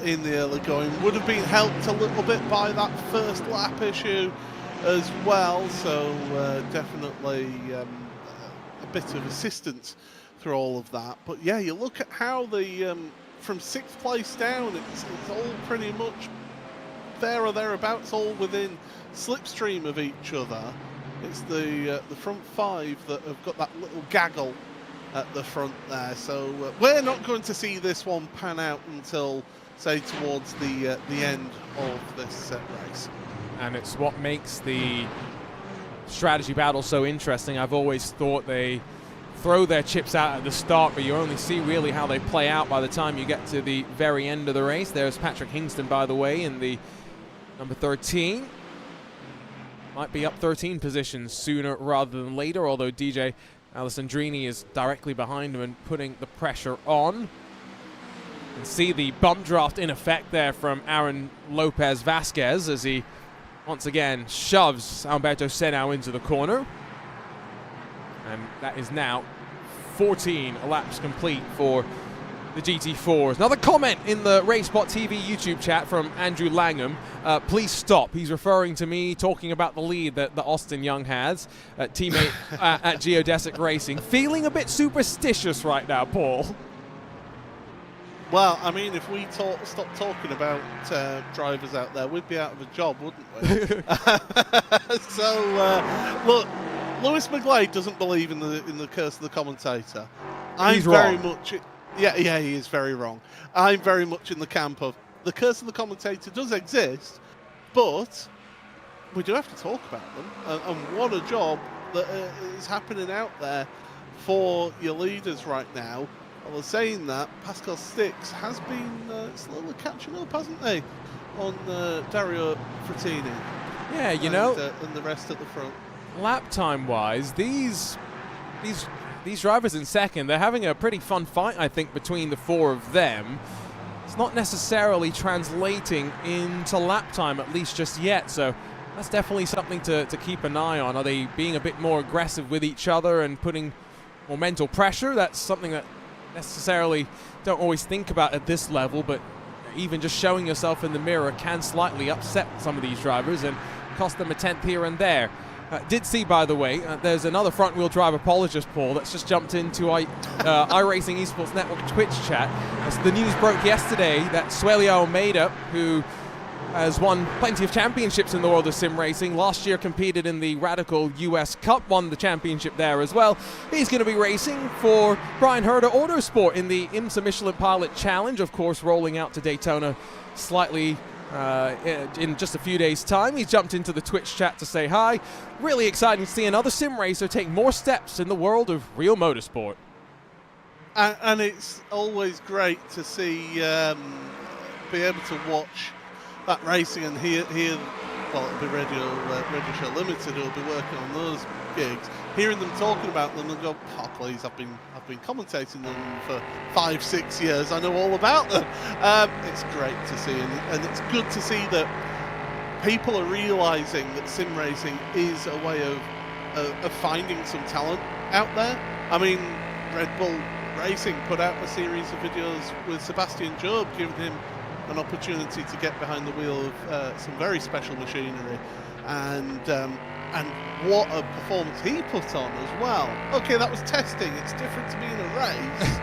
in the early going. Would have been helped a little bit by that first lap issue as well, so definitely a bit of assistance through all of that. But yeah, you look at how the from 6th place down, it's all pretty much there or thereabouts, all within slipstream of each other. It's the front 5 that have got that little gaggle at the front there. So we're not going to see this one pan out until, say, towards the end of this race. And it's what makes the strategy battle so interesting. I've always thought they throw their chips out at the start, but you only see really how they play out by the time you get to the very end of the race. There's Patrick Hingston, by the way, in the number 13. Might be up 13 positions sooner rather than later, although DJ Alessandrini is directly behind him and putting the pressure on. And see the bump draft in effect there from Aaron Lopez Vasquez as he once again shoves Alberto Senao into the corner. And that is now 14 laps complete for the GT4s. Another comment in the RaceSpotTV YouTube chat from Andrew Langham. Please stop. He's referring to me talking about the lead that Austin Young has, teammate at Geodesic Racing. Feeling a bit superstitious right now, Paul. Well, I mean, if we stopped talking about drivers out there, we'd be out of a job, wouldn't we? So, look, Lewis McGlade doesn't believe in the curse of the commentator. He's wrong. Yeah, he is very wrong. I'm very much in the camp of the curse of the commentator does exist, but we do have to talk about them. And what a job that is happening out there for your leaders right now. I was saying that Pascal Stix has been slowly catching up, hasn't he, on Dario Frattini? Yeah, you and, know, and the rest at the front. Lap time wise, these drivers in second, they're having a pretty fun fight, I think, between the 4 of them. It's not necessarily translating into lap time, at least just yet, so that's definitely something to keep an eye on. Are they being a bit more aggressive with each other and putting more mental pressure? That's something that necessarily don't always think about at this level, but even just showing yourself in the mirror can slightly upset some of these drivers and cost them a 10th here and there. Did see, by the way, there's another front-wheel drive apologist, Paul, that's just jumped into iRacing Esports Network Twitch chat. As the news broke yesterday that Suelia Almeida, who has won plenty of championships in the world of sim racing, last year competed in the Radical US Cup, won the championship there as well. He's going to be racing for Brian Herder Autosport in the IMSA Michelin Pilot Challenge, of course, rolling out to Daytona slightly in just a few days' time. He's jumped into the Twitch chat to say hi. Really exciting to see another sim racer take more steps in the world of real motorsport. And it's always great to see, be able to watch that racing and hear well, it'll be Radio Show Limited who'll be working on those gigs, hearing them talking about them and go, oh please, I've been commentating them for 5-6 years, I know all about them. It's great to see, and it's good to see that people are realising that sim racing is a way of finding some talent out there. I mean, Red Bull Racing put out a series of videos with Sebastian Job, giving him an opportunity to get behind the wheel of some very special machinery, and what a performance he put on as well. Okay, that was testing, it's different to being a race,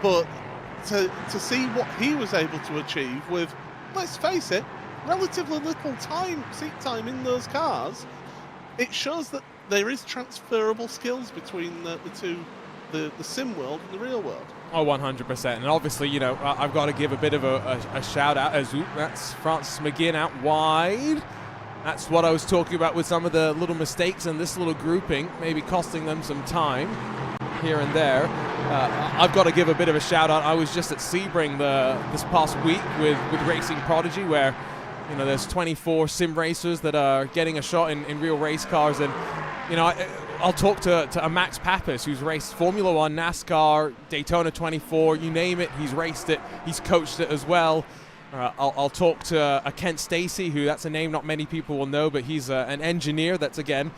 but to see what he was able to achieve with, let's face it, relatively little seat time in those cars, it shows that there is transferable skills between the two, the sim world and the real world. Oh, 100%. And obviously, you know, I've got to give a bit of a shout out as that's Francis McGinn out wide. That's what I was talking about with some of the little mistakes in this little grouping, maybe costing them some time here and there. I've got to give a bit of a shout out. I was just at Sebring this past week with Racing Prodigy, where, you know, there's 24 sim racers that are getting a shot in real race cars. And, you know, I'll talk to a Max Pappas, who's raced Formula One, NASCAR, Daytona 24, you name it, he's raced it, he's coached it as well. I'll talk to a Kent Stacy, who, that's a name not many people will know, but he's an engineer that's, again,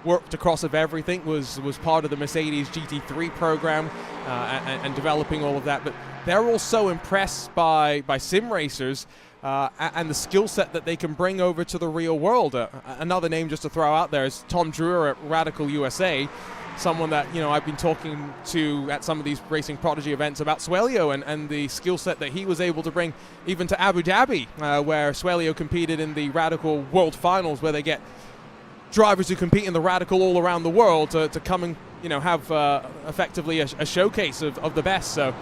worked across of everything, was part of the Mercedes GT3 program and developing all of that. But they're all so impressed by sim racers and the skill set that they can bring over to the real world. Another name just to throw out there is Tom Drewer at Radical USA, someone that, you know, I've been talking to at some of these Racing Prodigy events about Suelio and the skill set that he was able to bring even to Abu Dhabi, where Suelio competed in the Radical World Finals, where they get drivers who compete in the Radical all around the world to come and, you know, have effectively a showcase of the best. So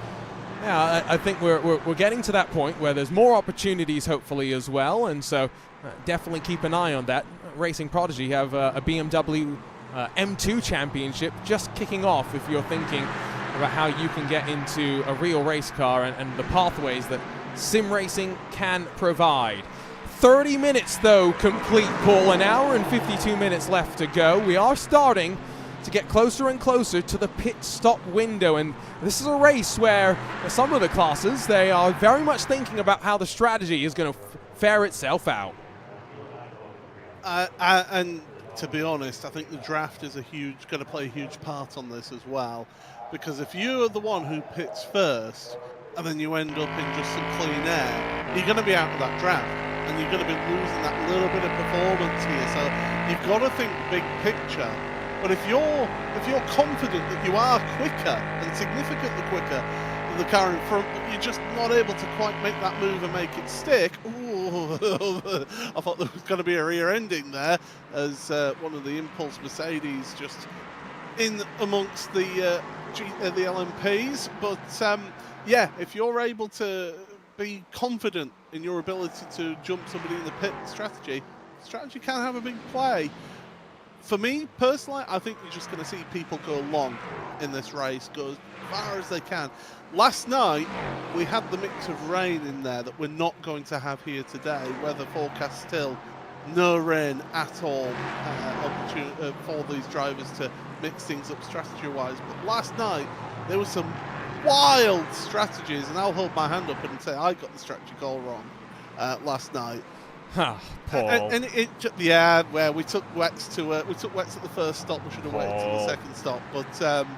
yeah, I think we're getting to that point where there's more opportunities, hopefully, as well, and so definitely keep an eye on that. Racing Prodigy have a BMW M2 championship just kicking off if you're thinking about how you can get into a real race car and the pathways that sim racing can provide. 30 minutes, though, complete, Paul. An hour and 52 minutes left to go. We are starting to get closer and closer to the pit stop window, and this is a race where some of the classes, they are very much thinking about how the strategy is going to fare itself out. And to be honest, I think the draft is going to play a huge part on this as well, because if you're the one who pits first and then you end up in just some clean air, you're going to be out of that draft and you're going to be losing that little bit of performance here. So you've got to think big picture. But if you're confident that you are quicker and significantly quicker than the car in front, but you're just not able to quite make that move and make it stick, ooh, I thought there was going to be a rear ending there, as one of the Impulse Mercedes just in amongst the LMPs. But yeah, if you're able to be confident in your ability to jump somebody in the pit, strategy can have a big play. For me, personally, I think you're just going to see people go long in this race, go as far as they can. Last night, we had the mix of rain in there that we're not going to have here today. Weather forecast still no rain at all, for these drivers to mix things up strategy-wise. But last night, there were some wild strategies, and I'll hold my hand up and say I got the strategy call wrong last night. Paul. And yeah, where we took wets to at the first stop. We should have waited till the second stop. But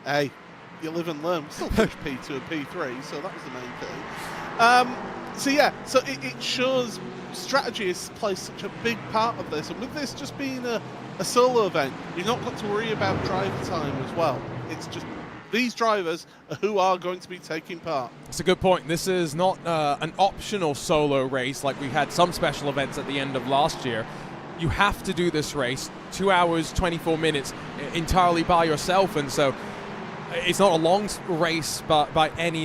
hey, you live and learn. We still pushed P2 and P3, so that was the main thing. So yeah, so it shows strategy has played such a big part of this, and with this just being a solo event, you've not got to worry about driver time as well. It's just these drivers who are going to be taking part. It's a good point. This is not an optional solo race like we had some special events at the end of last year. You have to do this race 2 hours, 24 minutes entirely by yourself, and so it's not a long race by any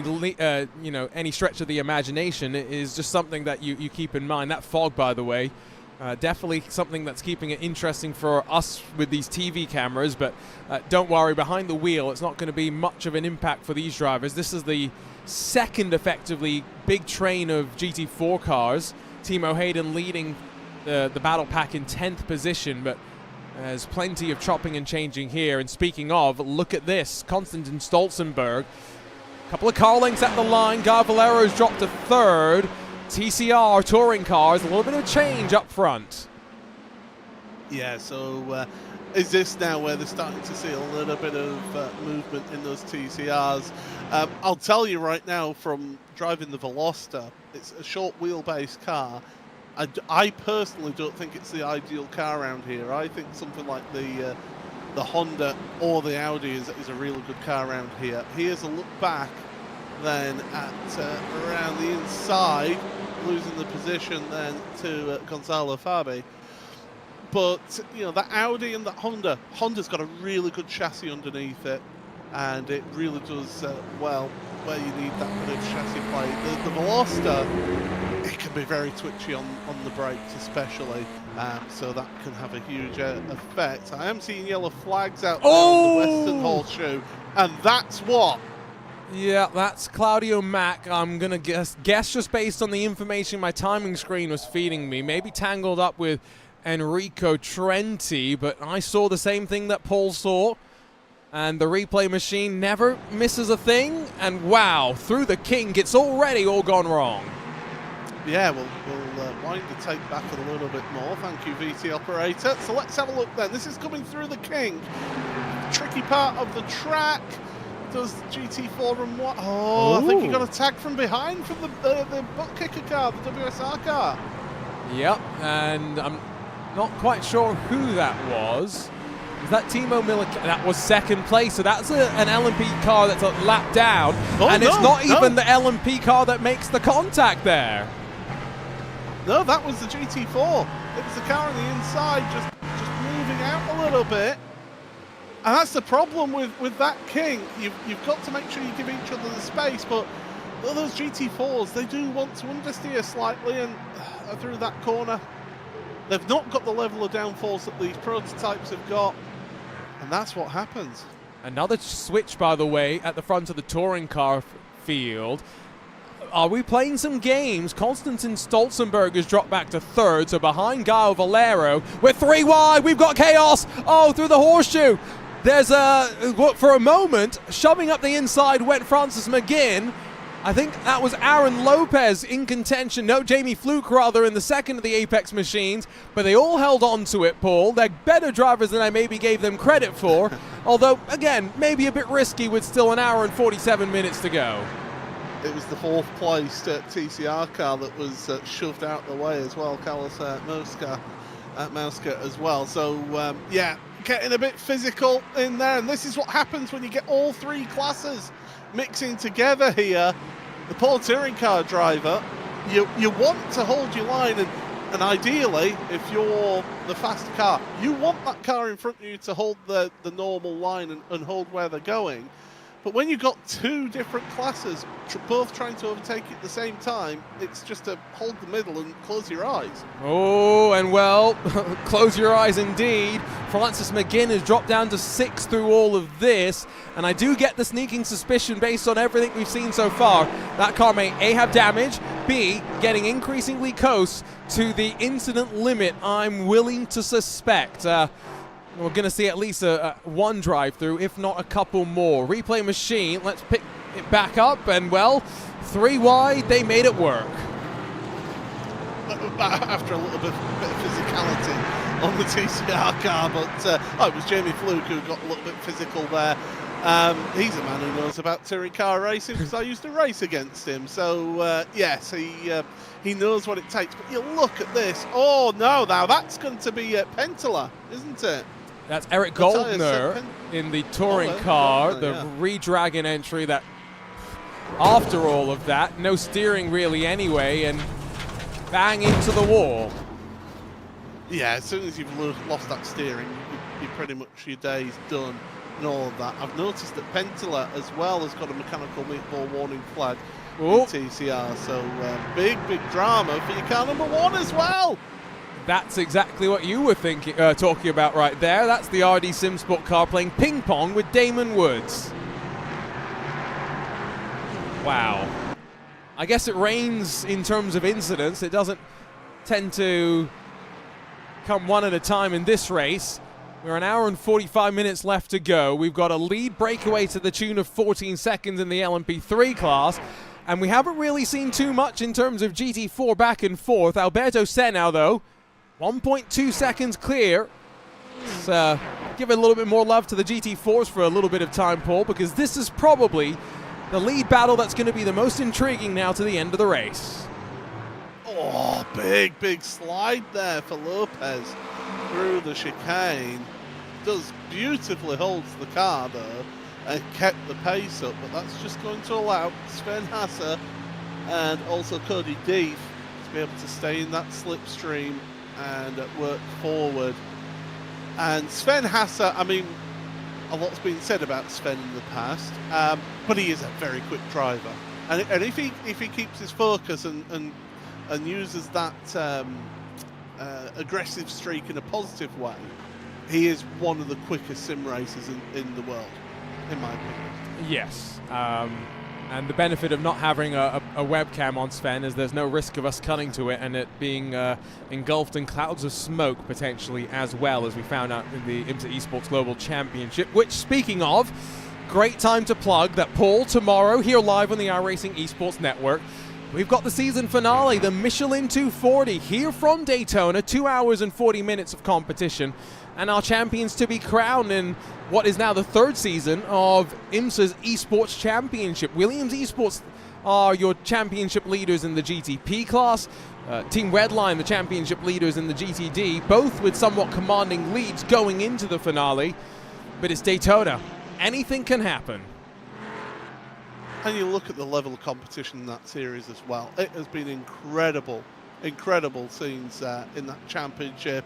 any stretch of the imagination. It is just something that you keep in mind. That fog, by the way, definitely something that's keeping it interesting for us with these TV cameras, but don't worry, behind the wheel it's not going to be much of an impact for these drivers. This is the second effectively big train of GT4 cars. Timo Hayden leading the battle pack in 10th position, but there's plenty of chopping and changing here. And speaking of, look at this, Konstantin Stolzenberg, a couple of car lengths at the line. Guy Valero's dropped to third. TCR touring cars, a little bit of change up front. Yeah, so is this now where they're starting to see a little bit of movement in those TCRs? I'll tell you right now, from driving the Veloster, it's a short wheelbase car. I personally don't think it's the ideal car around here. I think something like the Honda or the Audi is a really good car around here. Here's a look back then at around the inside, losing the position then to Gonzalo Fabi. But you know, that Audi and that Honda's got a really good chassis underneath it, and it really does well where you need that bit of chassis play. The Veloster, it can be very twitchy on the brakes especially, so that can have a huge effect. I am seeing yellow flags out there on the Western Horseshoe, and that's what. Yeah, that's Claudio Mack. I'm going to guess just based on the information my timing screen was feeding me. Maybe tangled up with Enrico Trenti, but I saw the same thing that Paul saw. And the replay machine never misses a thing. And wow, through the kink, it's already all gone wrong. Yeah, we'll wind the tape back a little bit more. Thank you, VT operator. So let's have a look then. This is coming through the kink. Tricky part of the track. does GT4 and what? Oh, I think he got a tag from behind from the butt kicker car, the WSR car. Yep, and I'm not quite sure who that was. Was that Timo Miller? That was second place, so that's an LMP car that's a lap down, and it's not even the LMP car that makes the contact there. No, that was the GT4. It was the car on the inside, just moving out a little bit. And that's the problem with that King. You've got to make sure you give each other the space, but those GT4s, they do want to understeer slightly and through that corner. They've not got the level of downforce that these prototypes have got, and that's what happens. Another switch, by the way, at the front of the touring car field. Are we playing some games? Konstantin Stolzenberg has dropped back to third, so behind Gaio Valero. We're 3 wide, we've got chaos! Oh, through the horseshoe! There's for a moment, shoving up the inside went Francis McGinn. I think that was Aaron Lopez in contention. No, Jamie Fluke rather in the second of the Apex machines, but they all held on to it, Paul. They're better drivers than I maybe gave them credit for, although, again, maybe a bit risky with still 1 hour and 47 minutes to go. It was the 4th placed TCR car that was shoved out the way as well, Carlos Mauska as well. So, yeah, getting a bit physical in there, and this is what happens when you get all 3 classes mixing together here. The Paul touring car driver, you want to hold your line, and ideally, if you're the faster car, you want that car in front of you to hold the normal line and hold where they're going. But when you've got 2 different classes both trying to overtake you at the same time, it's just to hold the middle and close your eyes. Oh, and well, close your eyes indeed. Francis McGinn has dropped down to 6th through all of this, and I do get the sneaking suspicion based on everything we've seen so far. That car may A, have damage, B, getting increasingly close to the incident limit I'm willing to suspect. We're going to see at least one drive-through, if not a couple more. Replay machine, let's pick it back up, and well, 3 wide, they made it work. After a little bit of physicality on the TCR car, but it was Jamie Fluke who got a little bit physical there. He's a man who knows about touring car racing because I used to race against him. So, yes, he knows what it takes. But you look at this. Oh, no, now that's going to be Pentala, isn't it? That's Eric Goldner in the touring car, the re-dragon entry that, after all of that, no steering really anyway, and bang into the wall. Yeah, as soon as you've lost that steering, you pretty much, your day's done and all of that. I've noticed that Pentala as well has got a mechanical meatball warning flag in TCR, so big drama for your car number 1 as well. That's exactly what you were talking about right there. That's the RD SimSport car playing ping pong with Damon Woods. Wow. I guess it reigns in terms of incidents. It doesn't tend to come one at a time in this race. We're 1 hour and 45 minutes left to go. We've got a lead breakaway to the tune of 14 seconds in the LMP3 class. And we haven't really seen too much in terms of GT4 back and forth. Alberto Senau, though, 1.2 seconds clear. Let's give a little bit more love to the GT4s for a little bit of time, Paul, because this is probably the lead battle that's going to be the most intriguing now to the end of the race. Oh, big slide there for Lopez through the chicane. Does beautifully, holds the car though, and kept the pace up, but that's just going to allow Sven Hasse and also Cody Deef to be able to stay in that slipstream and work forward. And Sven Hasse, I mean, a lot's been said about Sven in the past, but he is a very quick driver, and if he keeps his focus and uses that aggressive streak in a positive way, he is one of the quickest sim racers in the world, in my opinion. Yes, and the benefit of not having a webcam on Sven is there's no risk of us cutting to it and it being engulfed in clouds of smoke potentially, as well, as we found out in the IMSA Esports Global Championship, which, speaking of, great time to plug that, Paul, tomorrow here live on the iRacing Esports Network, We've got the season finale, the Michelin 240, here from Daytona, 2 hours and 40 minutes of competition, and our champions to be crowned in what is now the third season of IMSA's Esports Championship. Williams Esports are your championship leaders in the GTP class. Team Redline, the championship leaders in the GTD, both with somewhat commanding leads going into the finale. But it's Daytona. Anything can happen. And you look at the level of competition in that series as well. It has been incredible scenes in that championship.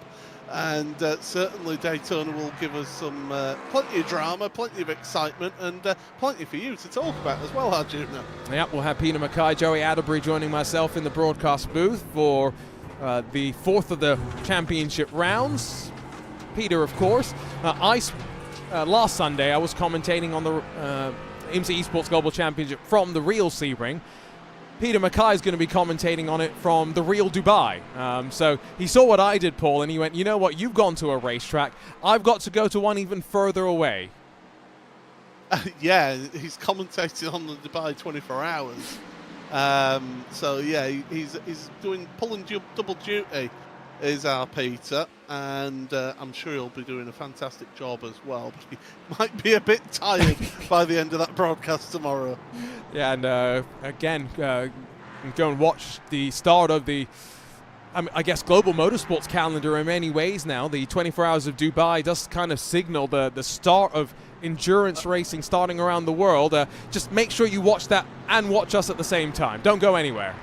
And certainly Daytona will give us some plenty of drama, plenty of excitement, and plenty for you to talk about as well, Arjuna. Yep, we'll have Peter Mackay, Joey Atterbury joining myself in the broadcast booth for the fourth of the championship rounds. Peter, of course. Last Sunday, I was commentating on the IMSA Esports Global Championship from the real Sebring. Peter Mackay is going to be commentating on it from the real Dubai. So he saw what I did, Paul, and he went, you know what, you've gone to a racetrack. I've got to go to one even further away. Yeah, he's commentating on the Dubai 24 hours. So yeah, he's pulling double duty, is our Peter, and I'm sure he'll be doing a fantastic job as well. But he might be a bit tired by the end of that broadcast tomorrow. Yeah, and again, go and watch the start of the, I guess, global motorsports calendar in many ways now. The 24 Hours of Dubai does kind of signal the start of endurance racing starting around the world. Just make sure you watch that and watch us at the same time. Don't go anywhere.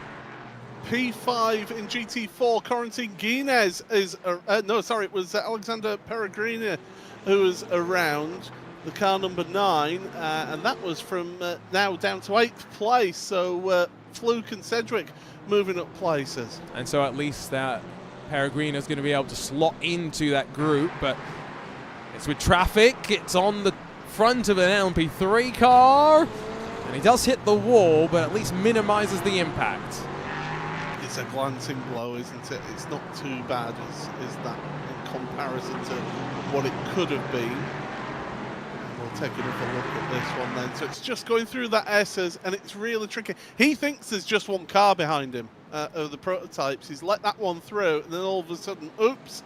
P5 in GT4, Corentin Guinness is, it was Alexander Peregrina who was around the car number 9, and that was from now down to 8th place, so Fluke and Sedgwick moving up places. And so at least that Peregrina is going to be able to slot into that group, but it's with traffic, it's on the front of an LMP3 car, and he does hit the wall, but at least minimizes the impact. It's a glancing blow, isn't it? It's not too bad, is that, in comparison to what it could have been. We'll take another look at this one then. So it's just going through that S's, and it's really tricky. He thinks there's just one car behind him of the prototypes. He's let that one through, and then all of a sudden, oops,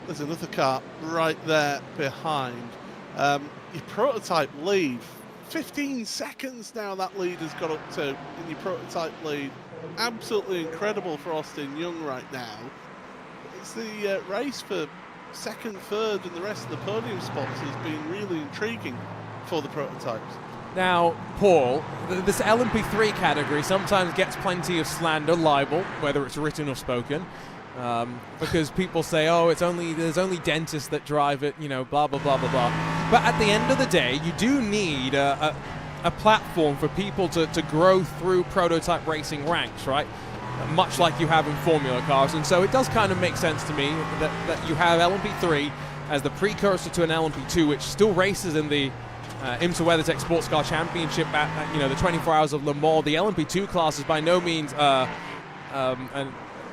there's another car right there behind. Your prototype lead, 15 seconds now that lead has got up to in your prototype lead. Absolutely incredible for Austin Young right now. It's the race for second, third, and the rest of the podium spots has been really intriguing for the prototypes. Now, Paul, this LMP3 category sometimes gets plenty of slander, libel, whether it's written or spoken, because people say, oh, there's only dentists that drive it, you know, blah, blah, blah, blah, blah. But at the end of the day, you do need a platform for people to grow through prototype racing ranks, right? Much like you have in Formula cars. And so it does kind of make sense to me that you have LMP3 as the precursor to an LMP2, which still races in the IMSA WeatherTech Sports Car Championship at the 24 Hours of Le Mans. The LMP2 class is by no means a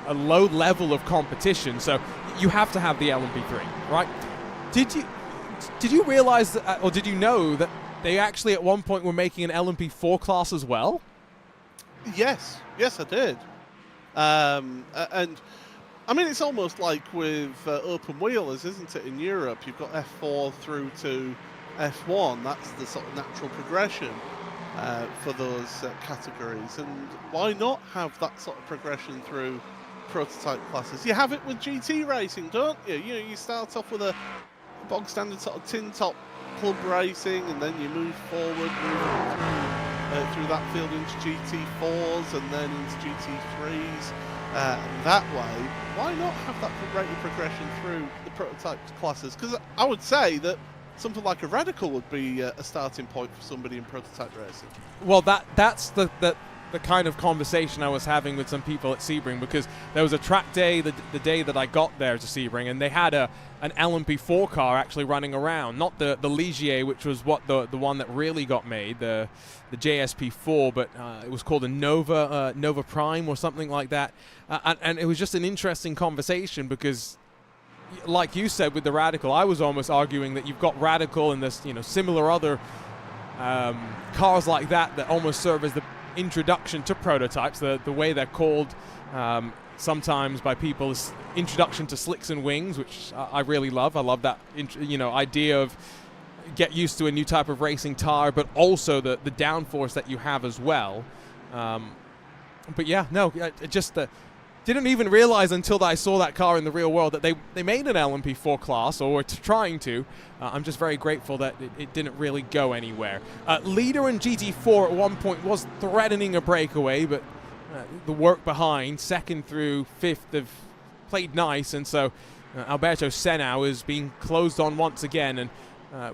low level of competition, so you have to have the LMP3, right? Did you realize that, or did you know that they actually at one point were making an LMP4 class as well? Yes, I did. And I mean, it's almost like with open wheelers, isn't it? In Europe, you've got F4 through to F1. That's the sort of natural progression for those categories. And why not have that sort of progression through prototype classes? You have it with GT racing, don't you? You start off with a bog standard sort of tin top club racing, and then you move forward, through that field into GT4s and then into GT3s. And that way, why not have that rate of progression through the prototype classes? Because I would say that something like a Radical would be a starting point for somebody in prototype racing. Well, that's the kind of conversation I was having with some people at Sebring, because there was a track day the day that I got there to Sebring, and they had an LMP4 car actually running around, not the Ligier, which was what the one that really got made, the JSP4, but it was called a Nova Prime or something like that, and it was just an interesting conversation because, like you said with the Radical, I was almost arguing that you've got Radical and this similar other cars like that almost serve as the introduction to prototypes, the way they're called sometimes by people is introduction to slicks and wings, which I really love. I love that idea of get used to a new type of racing tire, but also the downforce that you have as well. But yeah, no, I just didn't even realize until I saw that car in the real world that they made an LMP4 class, or were trying to. I'm just very grateful that it didn't really go anywhere. Leader in GT4 at one point was threatening a breakaway, but the work behind, second through fifth, have played nice, and so Alberto Senna is being closed on once again, and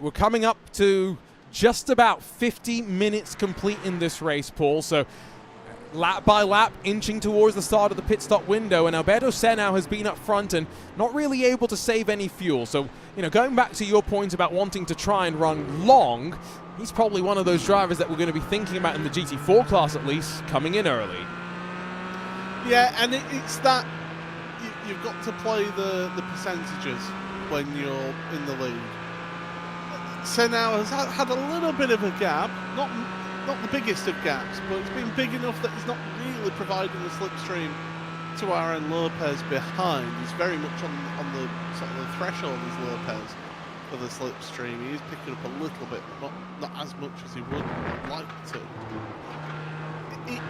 we're coming up to just about 50 minutes complete in this race, Paul, so lap by lap, inching towards the start of the pit stop window, and Alberto Senna has been up front and not really able to save any fuel. So, going back to your point about wanting to try and run long, he's probably one of those drivers that we're going to be thinking about in the GT4 class at least, coming in early. Yeah, and it's that you've got to play the percentages when you're in the lead. Senna has had a little bit of a gap, not the biggest of gaps, but it's been big enough that he's not really providing the slipstream to Aaron Lopez behind. He's very much on the sort of the threshold as Lopez for the slipstream. He is picking up a little bit, but not as much as he would like to.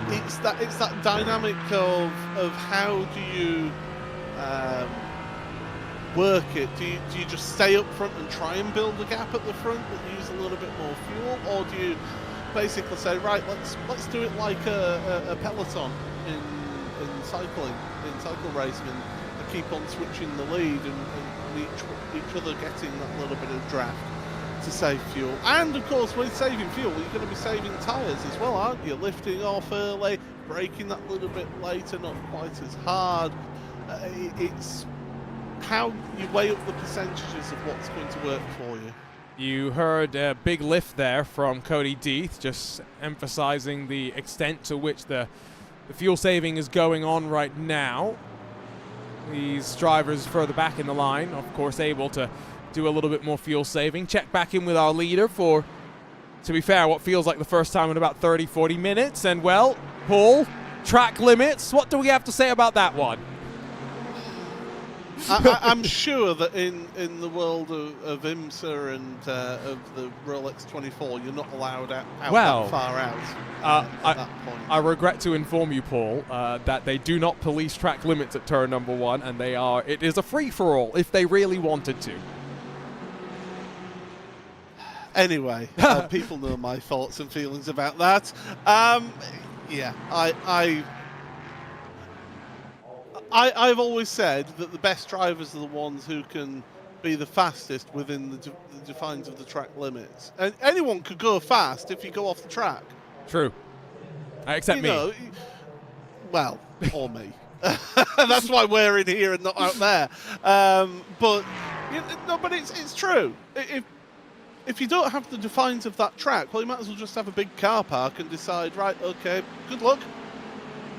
It's that dynamic of how do you work it? Do you just stay up front and try and build a gap at the front but use a little bit more fuel, or do you basically say, right, let's do it like a peloton in cycling, in cycle racing, and keep on switching the lead and each other getting that little bit of draft to save fuel. And of course, with saving fuel, you're going to be saving tyres as well, aren't you? Lifting off early, braking that little bit later, not quite as hard. It's how you weigh up the percentages of what's going to work for you. You heard a big lift there from Cody Deeth, just emphasizing the extent to which the fuel saving is going on right now. These drivers further back in the line, of course, able to do a little bit more fuel saving. Check back in with our leader for, to be fair, what feels like the first time in about 30-40 minutes. And, well, Paul, track limits, what do we have to say about that one? I'm sure that in the world of IMSA and of the Rolex 24, you're not allowed out that far out at that point. I regret to inform you, Paul, that they do not police track limits at turn number 1, and it is a free-for-all if they really wanted to. Anyway, people know my thoughts and feelings about that. Yeah, I've always said that the best drivers are the ones who can be the fastest within the defines of the track limits. And anyone could go fast if you go off the track. True. Except me. Well, or me. That's why we're in here and not out there. But it's true. If you don't have the defines of that track, well, you might as well just have a big car park and decide, right, okay, good luck.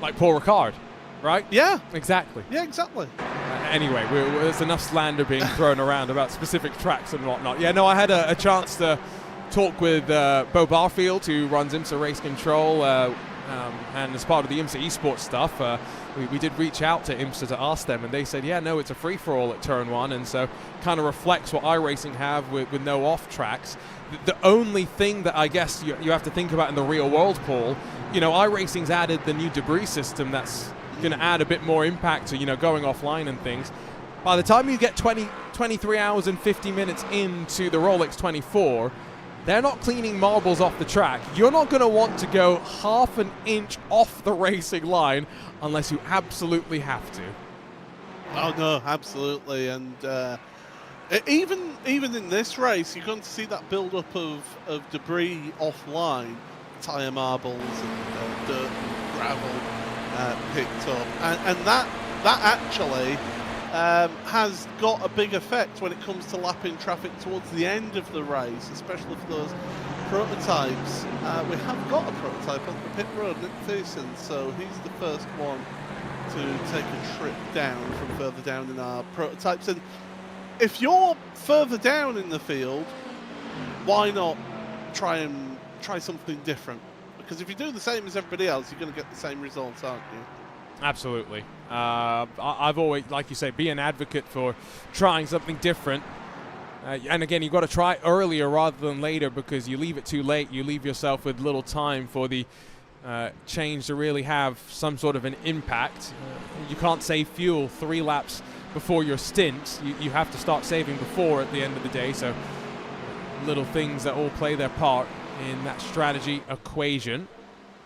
Like Paul Ricard. Right? Yeah. Exactly. Yeah, exactly. Anyway, there's enough slander being thrown around about specific tracks and whatnot. Yeah, no, I had a chance to talk with Bo Barfield, who runs IMSA Race Control, and as part of the IMSA esports stuff, we did reach out to IMSA to ask them, and they said, yeah, no, it's a free-for-all at turn 1, and so kind of reflects what iRacing have with no off tracks. The only thing that I guess you have to think about in the real world, Paul, iRacing's added the new debris system that's going to add a bit more impact to, going offline and things. By the time you get 23 hours and 50 minutes into the Rolex 24, they're not cleaning marbles off the track. You're not going to want to go half an inch off the racing line unless you absolutely have to. Oh, no, absolutely. And even in this race, you're going to see that build-up of debris offline, tyre marbles and dirt and gravel picked up, and that actually has got a big effect when it comes to lapping traffic towards the end of the race, especially for those prototypes. We have got a prototype on the pit road, Nick Thiessen, so he's the first one to take a trip down from further down in our prototypes. And if you're further down in the field, why not try something different? because if you do the same as everybody else, you're going to get the same results, aren't you? Absolutely. I've always, like you say, be an advocate for trying something different. And again, you've got to try it earlier rather than later, because you leave it too late, you leave yourself with little time for the change to really have some sort of an impact. You can't save fuel 3 laps before your stint. You have to start saving before at the end of the day. So little things that all play their part in that strategy equation.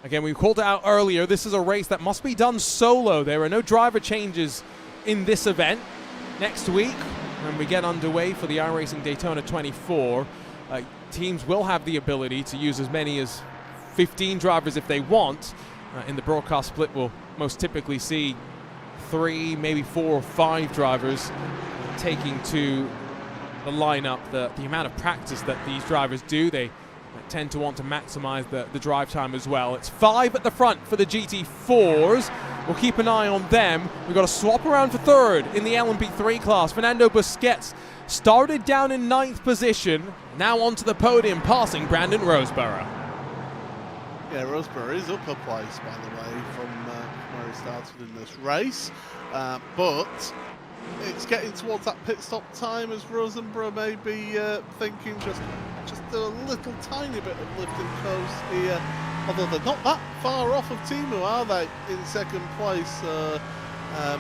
Again, we called it out earlier. This is a race that must be done solo. There are no driver changes in this event. Next week, when we get underway for the iRacing Daytona 24, teams will have the ability to use as many as 15 drivers if they want. In the broadcast split, we'll most typically see 3, maybe 4 or 5 drivers taking to the lineup. The amount of practice that these drivers do, they tend to want to maximize the drive time as well. It's 5 at the front for the GT4s. We'll keep an eye on them. We've got a swap around for 3rd in the LMP3 class. Fernando Busquets started down in 9th position, now onto the podium, passing Brandon Roseborough. Yeah, Roseborough is up a place, by the way, from where he started in this race. But it's getting towards that pit stop time, as Roseborough may be thinking just a little tiny bit of lift and coast here. Although they're not that far off of Timu, are they, in 2nd place?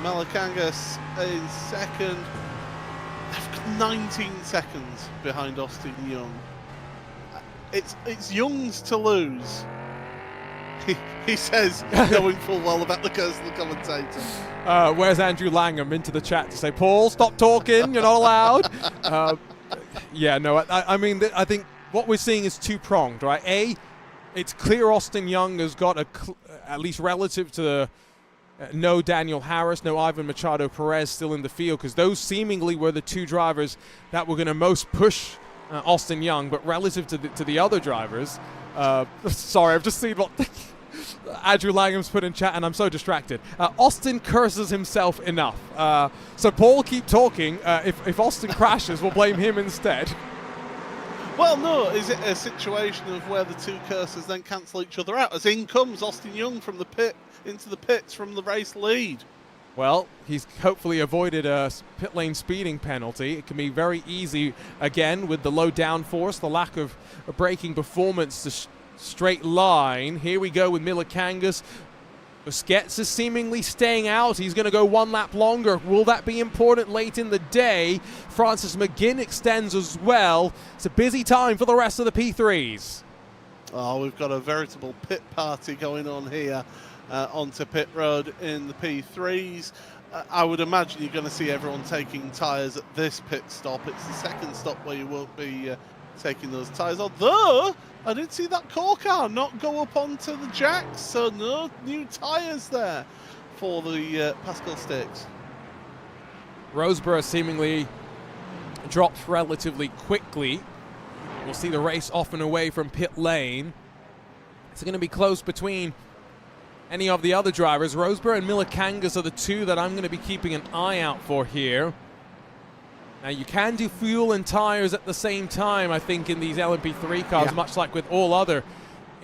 Malacangas in 2nd. They've got 19 seconds behind Austin Young. It's Young's to lose. He says, knowing full well about the curse of the commentator. Where's Andrew Langham into the chat to say, Paul, stop talking, you're not allowed. Yeah, no, I mean, I think what we're seeing is two-pronged, right? A, it's clear Austin Young has got at least relative to the no Daniel Harris, no Ivan Machado Perez still in the field, because those seemingly were the 2 drivers that were going to most push Austin Young, but relative to the other drivers, sorry, I've just seen what Andrew Langham's put in chat, and I'm so distracted. Austin curses himself enough. So Paul, keep talking. If Austin crashes, we'll blame him instead. Well, no, is it a situation of where the 2 curses then cancel each other out, as in comes Austin Young from the pit into the pits from the race lead? Well, he's hopefully avoided a pit lane speeding penalty. It can be very easy, again, with the low downforce, the lack of braking performance to straight line. Here we go with Milikangas. Busquets is seemingly staying out. He's going to go 1 lap longer. Will that be important late in the day? Francis McGinn extends as well. It's a busy time for the rest of the P3s. Oh, we've got a veritable pit party going on here onto pit road in the P3s. I would imagine you're going to see everyone taking tyres at this pit stop. It's the 2nd stop where you won't be taking those tyres. Although, I did see that core car not go up onto the jacks, so no new tyres there for the Pascal Stakes. Roseborough seemingly dropped relatively quickly. We'll see the race off and away from pit lane. It's going to be close between any of the other drivers. Roseborough and Milikangas are the 2 that I'm going to be keeping an eye out for here. Now, you can do fuel and tires at the same time, I think, in these LMP3 cars, much like with all other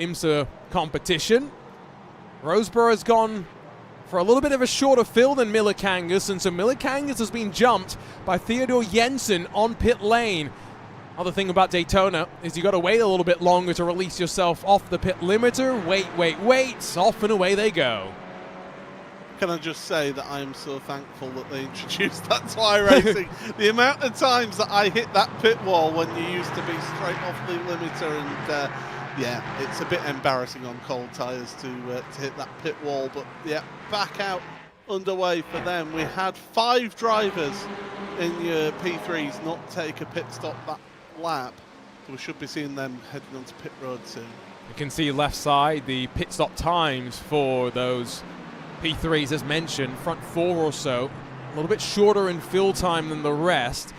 IMSA competition. Roseborough has gone for a little bit of a shorter fill than Milikangas, and so Milikangas has been jumped by Theodore Jensen on pit lane. Other thing about Daytona is you got to wait a little bit longer to release yourself off the pit limiter. Wait, off and away they go. Can I just say that I am so thankful that they introduced that to iRacing. The amount of times that I hit that pit wall when you used to be straight off the limiter, and yeah, it's a bit embarrassing on cold tyres to hit that pit wall. But yeah, back out underway for them. We had 5 drivers in your P3s not take a pit stop that lap. So we should be seeing them heading onto pit road soon. You can see left side the pit stop times for those P3s as mentioned, front 4 or so, a little bit shorter in fill time than the rest.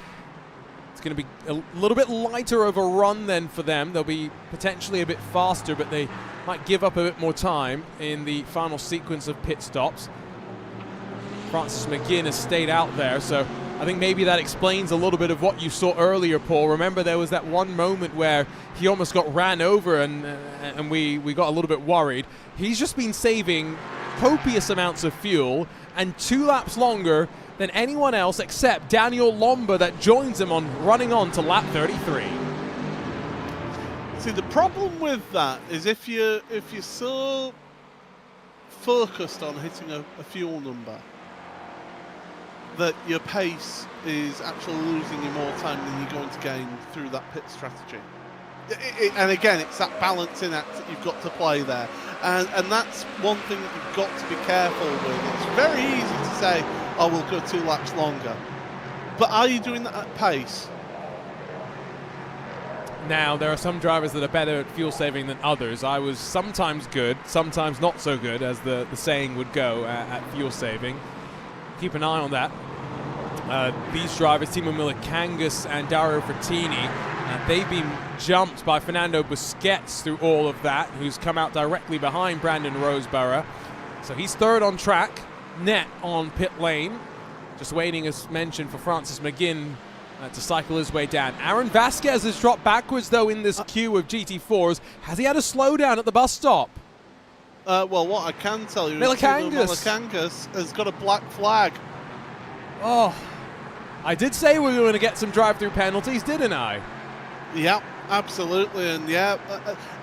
It's going to be a little bit lighter of a run then for them. They'll be potentially a bit faster, but they might give up a bit more time in the final sequence of pit stops. Francis McGinn has stayed out there, so I think maybe that explains a little bit of what you saw earlier, Paul. Remember, there was that one moment where he almost got ran over, and we got a little bit worried. He's just been saving copious amounts of fuel and 2 laps longer than anyone else except Daniel Lomba that joins him on running on to lap 33. See, the problem with that is if you're so focused on hitting a fuel number that your pace is actually losing you more time than you're going to gain through that pit strategy. And again, it's that balancing act that you've got to play there. And that's one thing that you've got to be careful with. It's very easy to say, oh, we'll go 2 laps longer. But are you doing that at pace? Now, there are some drivers that are better at fuel saving than others. I was sometimes good, sometimes not so good, as the saying would go, at fuel saving. Keep an eye on that. These drivers, Timo Milikangas and Dario Frattini, they've been jumped by Fernando Busquets through all of that, who's come out directly behind Brandon Roseborough. So he's third on track, net on pit lane. Just waiting, as mentioned, for Francis McGinn to cycle his way down. Aaron Vasquez has dropped backwards, though, in this queue of GT4s. Has he had a slowdown at the bus stop? Well, what I can tell you is Milikangas has got a black flag. Oh, I did say we were going to get some drive-through penalties, didn't I? Yeah, absolutely. And yeah,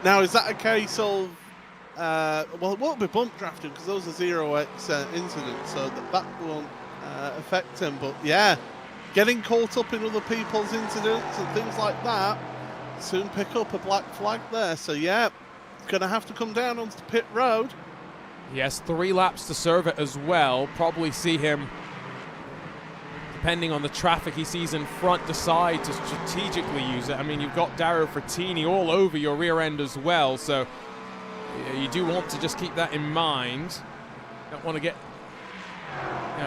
now is that a case of, well, it won't be bump drafting because those are 0x incidents, so that won't affect him. But yeah, getting caught up in other people's incidents and things like that, soon pick up a black flag there. So yeah, going to have to come down onto the pit road. Yes, 3 laps to serve it as well. Probably see him, depending on the traffic he sees in front, decide to strategically use it. I mean, you've got Dario Frattini all over your rear end as well, so you do want to just keep that in mind. Don't want to get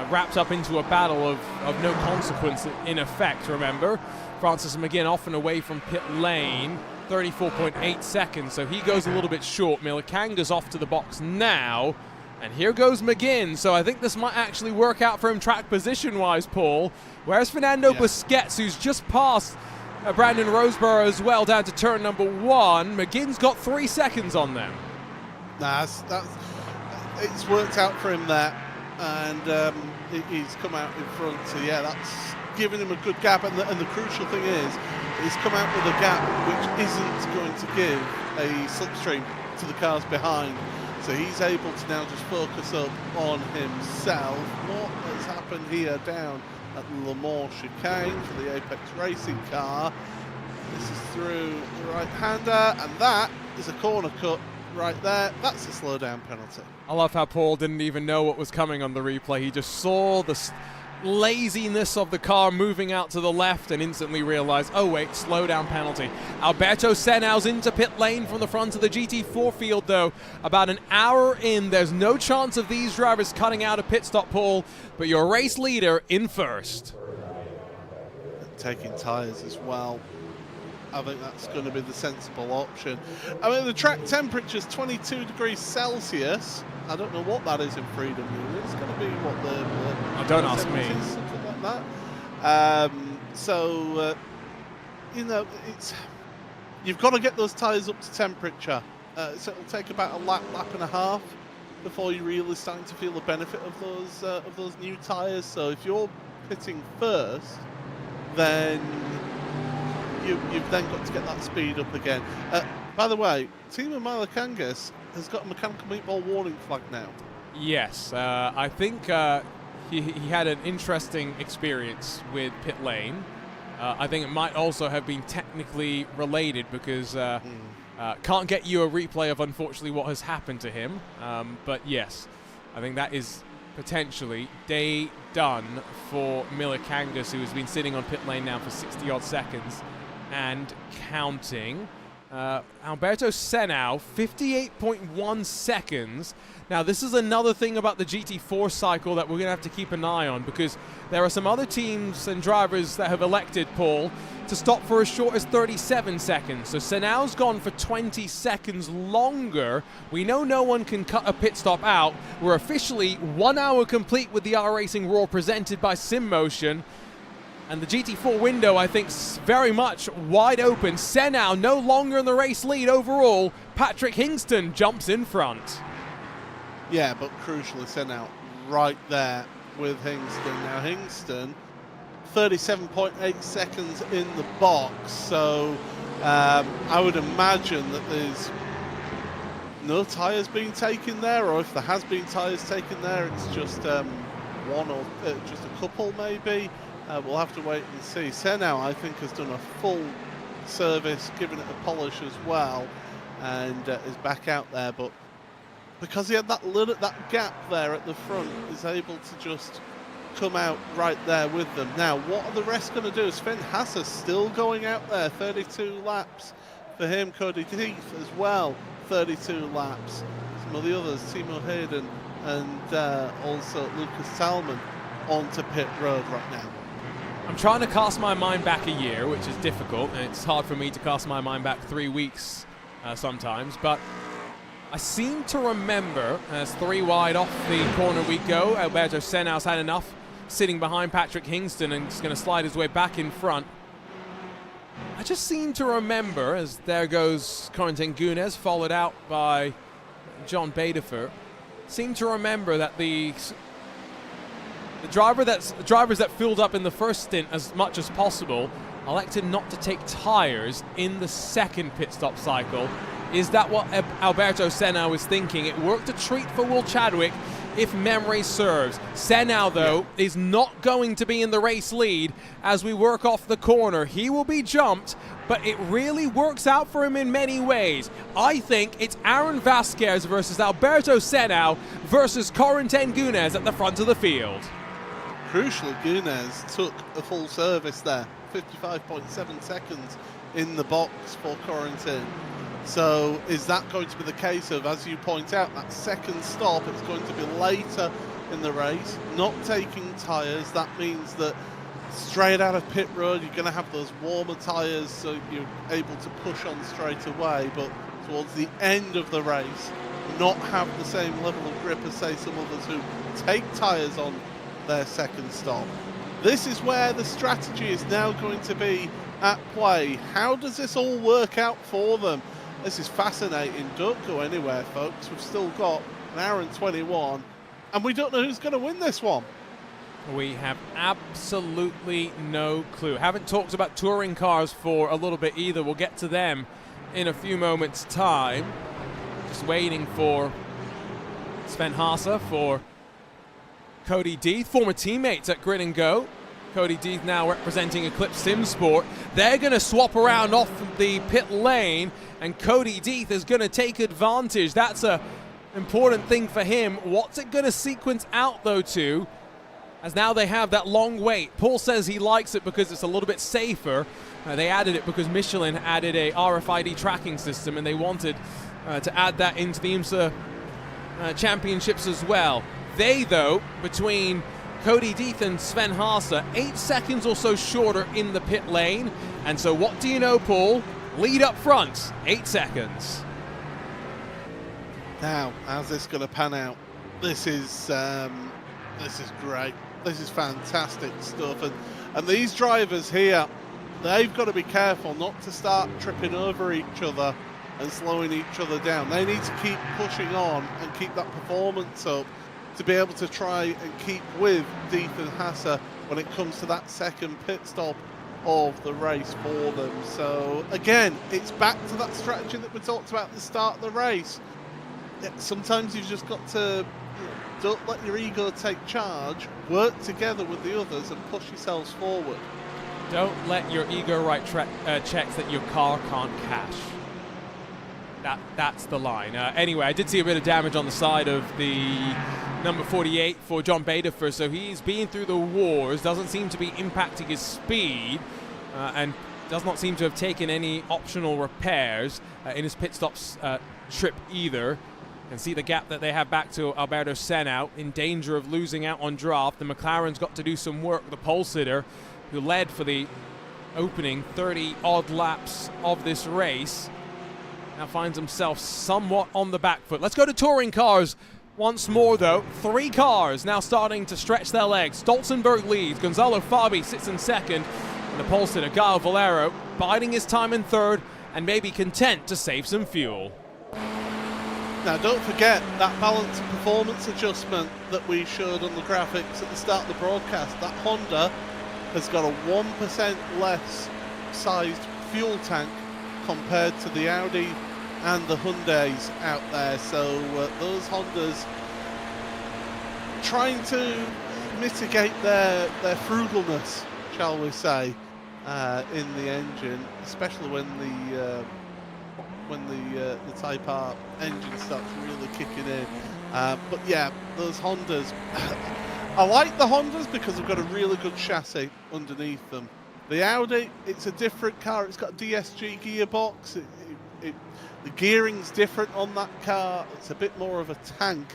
wrapped up into a battle of no consequence in effect, remember. Francis McGinn off and away from pit lane, 34.8 seconds, so he goes a little bit short. Milikanga's off to the box now, and here goes McGinn, so I think this might actually work out for him track position-wise, Paul. Whereas Fernando Busquets, who's just passed Brandon Roseborough as well down to turn number 1, McGinn's got 3 seconds on them. It's worked out for him there, and he's come out in front, so yeah, that's giving him a good gap, and the crucial thing is, he's come out with a gap which isn't going to give a slipstream to the cars behind. So he's able to now just focus up on himself. What has happened here down at the Le Mans chicane for the Apex Racing car? This is through the right-hander, and that is a corner cut right there. That's a slowdown penalty. I love how Paul didn't even know what was coming on the replay. He just saw the laziness of the car moving out to the left and instantly realized, oh wait, slowdown penalty. Alberto Senau's into pit lane from the front of the GT4 field, though. About an hour in, there's no chance of these drivers cutting out a pit stop, Paul, but your race leader in first. Taking tyres as well. I think that's going to be the sensible option. I mean, the track temperature is 22 degrees Celsius. I don't know what that is in freedom units. It's going to be what the don't ask me. Something like that. You know, you've got to get those tyres up to temperature. So it'll take about a lap and a half before you're really starting to feel the benefit of those new tyres. So if you're pitting first, then you've then got to get that speed up again. By the way, Timo Milikangas has got a mechanical meatball warning flag now. Yes, I think he had an interesting experience with pit lane. I think it might also have been technically related because can't get you a replay of, unfortunately, what has happened to him. But yes, I think that is potentially day done for Milikangas, who has been sitting on pit lane now for 60-odd seconds and counting. Alberto Senau, 58.1 seconds. Now, this is another thing about the GT4 cycle that we're going to have to keep an eye on, because there are some other teams and drivers that have elected, Paul, to stop for as short as 37 seconds. So Senau's gone for 20 seconds longer. We know no one can cut a pit stop out. We're officially 1 hour complete with the iRacing Roar presented by SimMotion. And the GT4 window, I think, very much wide open. Senau no longer in the race lead overall. Patrick Hingston jumps in front. Yeah, but crucially, Senau right there with Hingston. Now, Hingston, 37.8 seconds in the box. So I would imagine that there's no tyres being taken there, or if there has been tyres taken there, it's just one or just a couple maybe. We'll have to wait and see. Senau, I think, has done a full service, given it a polish as well, and is back out there. But because he had that gap there at the front, is able to just come out right there with them. Now, what are the rest going to do? Sven Hasse still going out there, 32 laps for him. Cody Deeth as well, 32 laps. Some of the others, Timo Hayden and also Lucas Salmon, onto pit road right now. I'm trying to cast my mind back a year, which is difficult, and it's hard for me to cast my mind back 3 weeks sometimes, but I seem to remember, as 3 wide off the corner we go, Alberto Senau's had enough, sitting behind Patrick Hingston, and he's going to slide his way back in front. I just seem to remember, as there goes Corentin Gunes, followed out by John Badefer, seem to remember that the drivers that filled up in the first stint as much as possible elected not to take tires in the second pit stop cycle. Is that what Alberto Senau is thinking? It worked a treat for Will Chadwick, if memory serves. Senau, though, is not going to be in the race lead as we work off the corner. He will be jumped, but it really works out for him in many ways. I think it's Aaron Vasquez versus Alberto Senau versus Corentin Gunes at the front of the field. Crucially, Gunes took a full service there, 55.7 seconds in the box for Corentin. So is that going to be the case of, as you point out, that second stop, it's going to be later in the race, not taking tyres. That means that straight out of pit road, you're going to have those warmer tyres, so you're able to push on straight away, but towards the end of the race, not have the same level of grip as, say, some others who take tyres on their second stop. This is where the strategy is now going to be at play. How does this all work out for them? This is fascinating. Don't go anywhere, folks. We've still got an hour and 21, and we don't know who's going to win this one. We have absolutely no clue. Haven't talked about touring cars for a little bit either. We'll get to them in a few moments' time. Just waiting for Sven Hasse, for Cody Deeth, former teammates at Grid and Go. Cody Deeth now representing Eclipse Sim Sport. They're going to swap around off the pit lane, and Cody Deeth is going to take advantage. That's an important thing for him. What's it going to sequence out, though, to? As now they have that long wait. Paul says he likes it because it's a little bit safer. They added it because Michelin added a RFID tracking system, and they wanted to add that into the IMSA championships as well. They, though, between Cody Deeth and Sven Hasse, 8 seconds or so shorter in the pit lane. And so what do you know, Paul? Lead up front, 8 seconds. Now, how's this going to pan out? This is great. This is fantastic stuff. And these drivers here, they've got to be careful not to start tripping over each other and slowing each other down. They need to keep pushing on and keep that performance up to be able to try and keep with Deeth and Hasse when it comes to that second pit stop of the race for them. So again, it's back to that strategy that we talked about at the start of the race. Sometimes you've just got to, don't let your ego take charge, work together with the others and push yourselves forward. Don't let your ego write checks that your car can't cash. That's the line. Anyway, I did see a bit of damage on the side of the number 48 for John Badefer, so he's been through the wars, doesn't seem to be impacting his speed, and does not seem to have taken any optional repairs in his pit stops trip either. You can see the gap that they have back to Alberto Senau, in danger of losing out on draft. The McLaren's got to do some work. The pole sitter, who led for the opening 30-odd laps of this race, now finds himself somewhat on the back foot. Let's go to touring cars Once more, though, 3 cars now starting to stretch their legs. Stolzenberg leads, Gonzalo Fabi sits in second, and the pole sitter Gaio Valero biding his time in third and maybe content to save some fuel. Now, don't forget that balance and performance adjustment that we showed on the graphics at the start of the broadcast. That Honda has got a 1% less sized fuel tank compared to the Audi and the Hyundais out there. So those Hondas trying to mitigate their frugalness, shall we say, in the engine, especially when the Type R engine starts really kicking in. But yeah, those Hondas, I like the Hondas because they've got a really good chassis underneath them. The Audi, it's a different car. It's got a DSG gearbox. The gearing's different on that car. It's a bit more of a tank,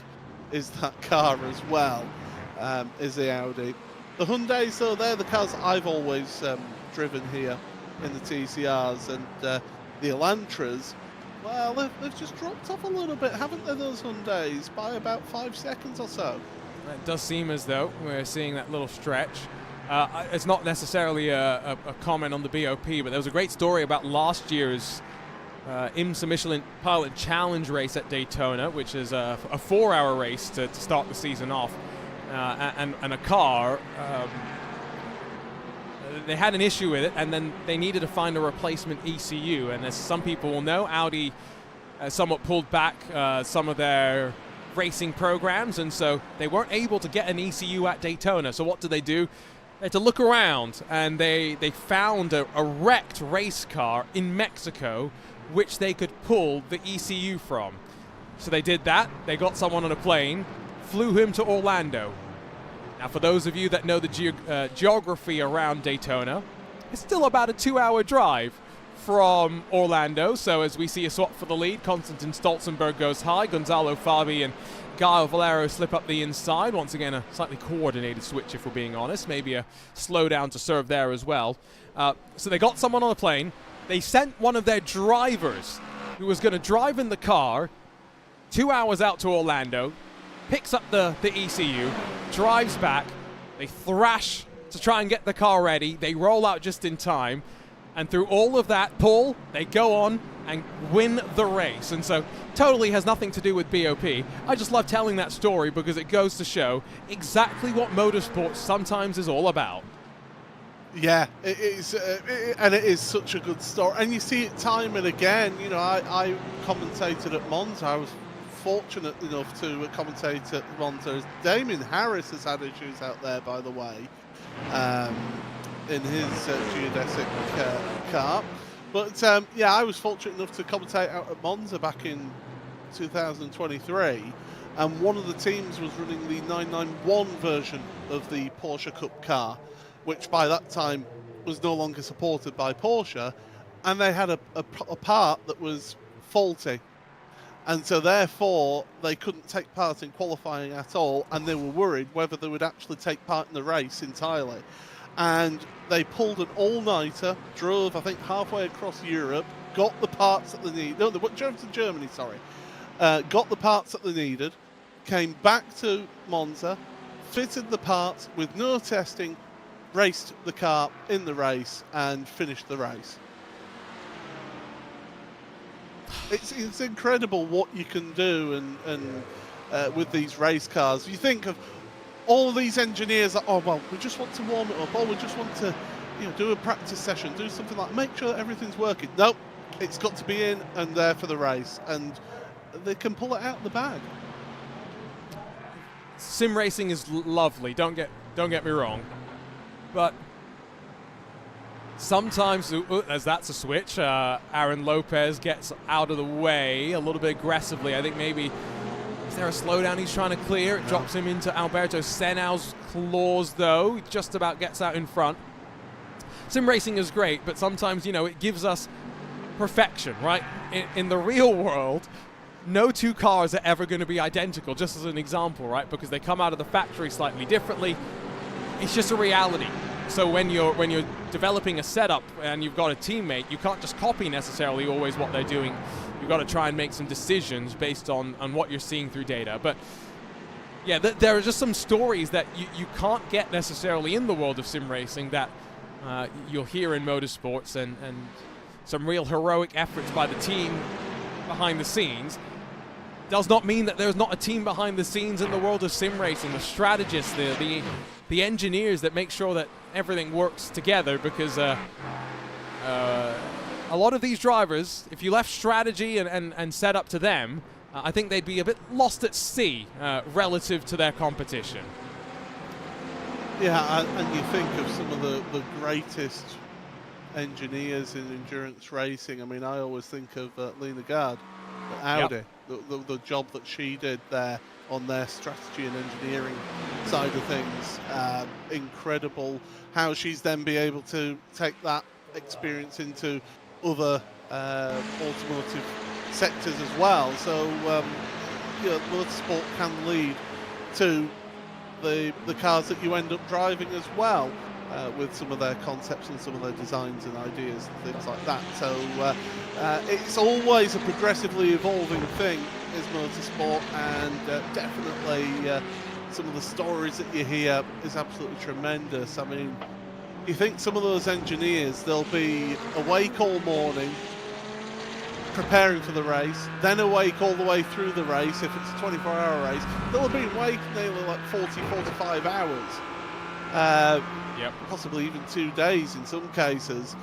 is that car as well, is the Audi. The Hyundais, though, they're the cars I've always driven here in the TCRs, and the Elantras, well, they've just dropped off a little bit, haven't they, those Hyundais, by about 5 seconds or so. It does seem as though we're seeing that little stretch. It's not necessarily a comment on the BOP, but there was a great story about last year's IMSA Michelin Pilot Challenge race at Daytona, which is a 4-hour race to start the season off, and a car, they had an issue with it, and then they needed to find a replacement ECU, and as some people will know, Audi somewhat pulled back some of their racing programs, and so they weren't able to get an ECU at Daytona. So what did they do? They had to look around, and they found a wrecked race car in Mexico which they could pull the ECU from. So they did that. They got someone on a plane, flew him to Orlando. Now, for those of you that know the geography around Daytona, it's still about a 2-hour drive from Orlando. So as we see a swap for the lead, Konstantin Stolzenberg goes high, Gonzalo Fabi and Gaio Valero slip up the inside. Once again, a slightly coordinated switch, if we're being honest. Maybe a slowdown to serve there as well. So they got someone on a plane. They sent one of their drivers who was going to drive in the car 2 hours out to Orlando, picks up the ECU, drives back. They thrash to try and get the car ready. They roll out just in time. And through all of that pull, they go on and win the race. And so totally has nothing to do with BOP. I just love telling that story because it goes to show exactly what motorsport sometimes is all about. Yeah, it is, and it is such a good story. And you see it time and again. You know, I commentated at Monza. I was fortunate enough to commentate at Monza. Damien Harris has had issues out there, by the way, in his geodesic car. But yeah, I was fortunate enough to commentate out at Monza back in 2023, and one of the teams was running the 991 version of the Porsche Cup car, which by that time was no longer supported by Porsche, and they had a part that was faulty. And so therefore they couldn't take part in qualifying at all, and they were worried whether they would actually take part in the race entirely. And they pulled an all-nighter, drove I think halfway across Europe, got the parts that they needed. No, they drove to Germany, sorry. Got the parts that they needed, came back to Monza, fitted the parts with no testing, raced the car in the race and finished the race. It's incredible what you can do and with these race cars. You think of all these engineers that, oh well, we just want to warm it up, or we just want to do a practice session, do something like make sure that everything's working. Nope, it's got to be in and there for the race, and they can pull it out of the bag. Sim racing is lovely, don't get me wrong. But sometimes, as that's a switch, Aaron Lopez gets out of the way a little bit aggressively. I think maybe, is there a slowdown he's trying to clear? It drops him into Alberto Senau's claws, though. He just about gets out in front. Sim racing is great, but sometimes, it gives us perfection, right? In the real world, no two cars are ever going to be identical, just as an example, right? Because they come out of the factory slightly differently. It's just a reality. So when you're developing a setup and you've got a teammate, you can't just copy necessarily always what they're doing. You've got to try and make some decisions based on what you're seeing through data. But Yeah, there are just some stories that you can't get necessarily in the world of sim racing that you'll hear in motorsports, and some real heroic efforts by the team behind the scenes. Does not mean that there's not a team behind the scenes in the world of sim racing, the strategists, the engineers that make sure that everything works together, because a lot of these drivers, if you left strategy and set up to them, I think they'd be a bit lost at sea relative to their competition. Yeah, and you think of some of the greatest engineers in endurance racing. I mean, I always think of Lena Gard at Audi. Yep. The job that she did there on their strategy and engineering side of things, incredible. How she's then be able to take that experience into other automotive sectors as well. So you know, motorsport can lead to the cars that you end up driving as well, with some of their concepts and some of their designs and ideas and things like that. So it's always a progressively evolving thing, is motorsport, and definitely some of the stories that you hear is absolutely tremendous. I mean, you think some of those engineers, they'll be awake all morning preparing for the race, then awake all the way through the race. If it's a 24-hour race, they'll have been awake nearly like 45 hours. Yep. Possibly even 2 days in some cases,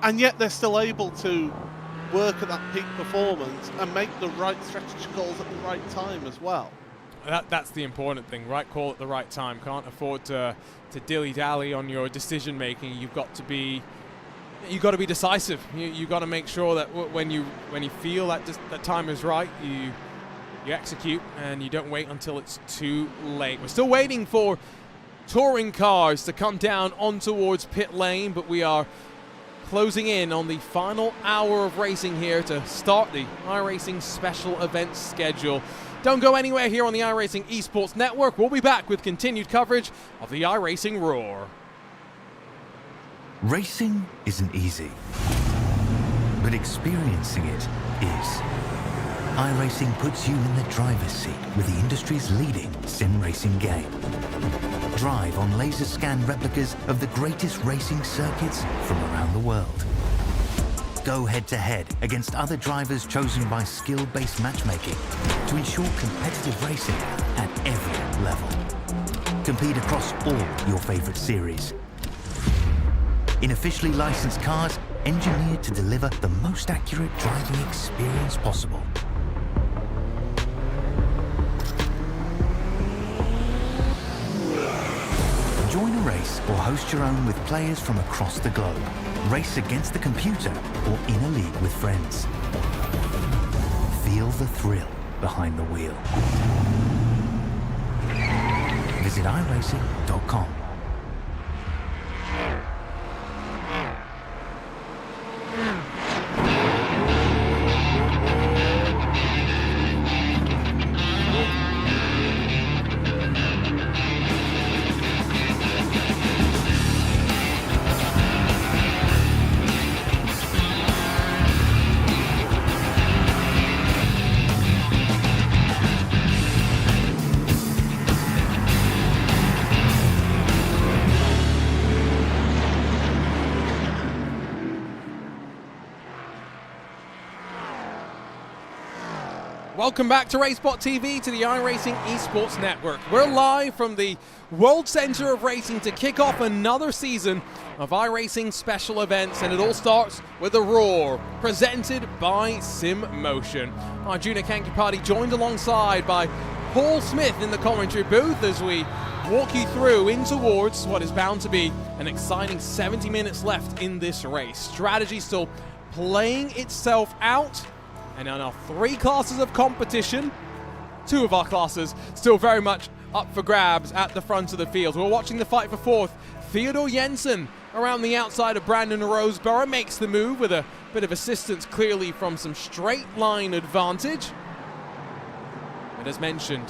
and yet they're still able to work at that peak performance and make the right strategy calls at the right time as well. That's the important thing, right call at the right time. Can't afford to dilly-dally on your decision making. You've got to be decisive. You've got to make sure that when you feel that that time is right, you execute, and you don't wait until it's too late. We're still waiting for touring cars to come down on towards pit lane, but we are closing in on the final hour of racing here to start the iRacing special events schedule. Don't go anywhere here on the iRacing Esports Network. We'll be back with continued coverage of the iRacing Roar. Racing isn't easy, but experiencing it is. iRacing puts you in the driver's seat with the industry's leading sim racing game. Drive on laser scan replicas of the greatest racing circuits from around the world. Go head-to-head against other drivers chosen by skill-based matchmaking to ensure competitive racing at every level. Compete across all your favorite series. In officially licensed cars, engineered to deliver the most accurate driving experience possible. Join a race or host your own with players from across the globe. Race against the computer or in a league with friends. Feel the thrill behind the wheel. Visit iRacing.com. Welcome back to RaceSpotTV, to the iRacing Esports Network. We're live from the World Center of Racing to kick off another season of iRacing special events, and it all starts with the Roar, presented by SimMotion. Arjuna Kankipati joined alongside by Paul Smith in the commentary booth as we walk you through in towards what is bound to be an exciting 70 minutes left in this race. Strategy still playing itself out. And in our 3 classes of competition, 2 of our classes still very much up for grabs at the front of the field. We're watching the fight for 4th. Theodor Jensen around the outside of Brandon Roseborough makes the move with a bit of assistance clearly from some straight line advantage. And as mentioned,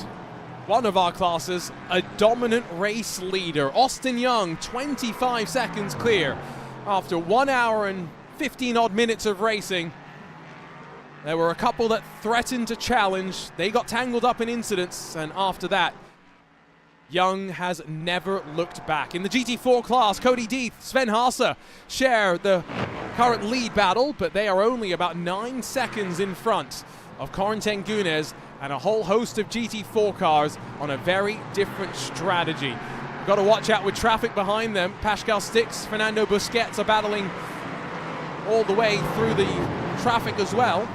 one of our classes, a dominant race leader. Austin Young, 25 seconds clear after 1 hour and 15 odd minutes of racing. There were a couple that threatened to challenge. They got tangled up in incidents, and after that, Young has never looked back. In the GT4 class, Cody Deeth, Sven Haase share the current lead battle, but they are only about 9 seconds in front of Corentin Gunes and a whole host of GT4 cars on a very different strategy. Got to watch out with traffic behind them. Pascal Stix, Fernando Busquets are battling all the way through the traffic as well.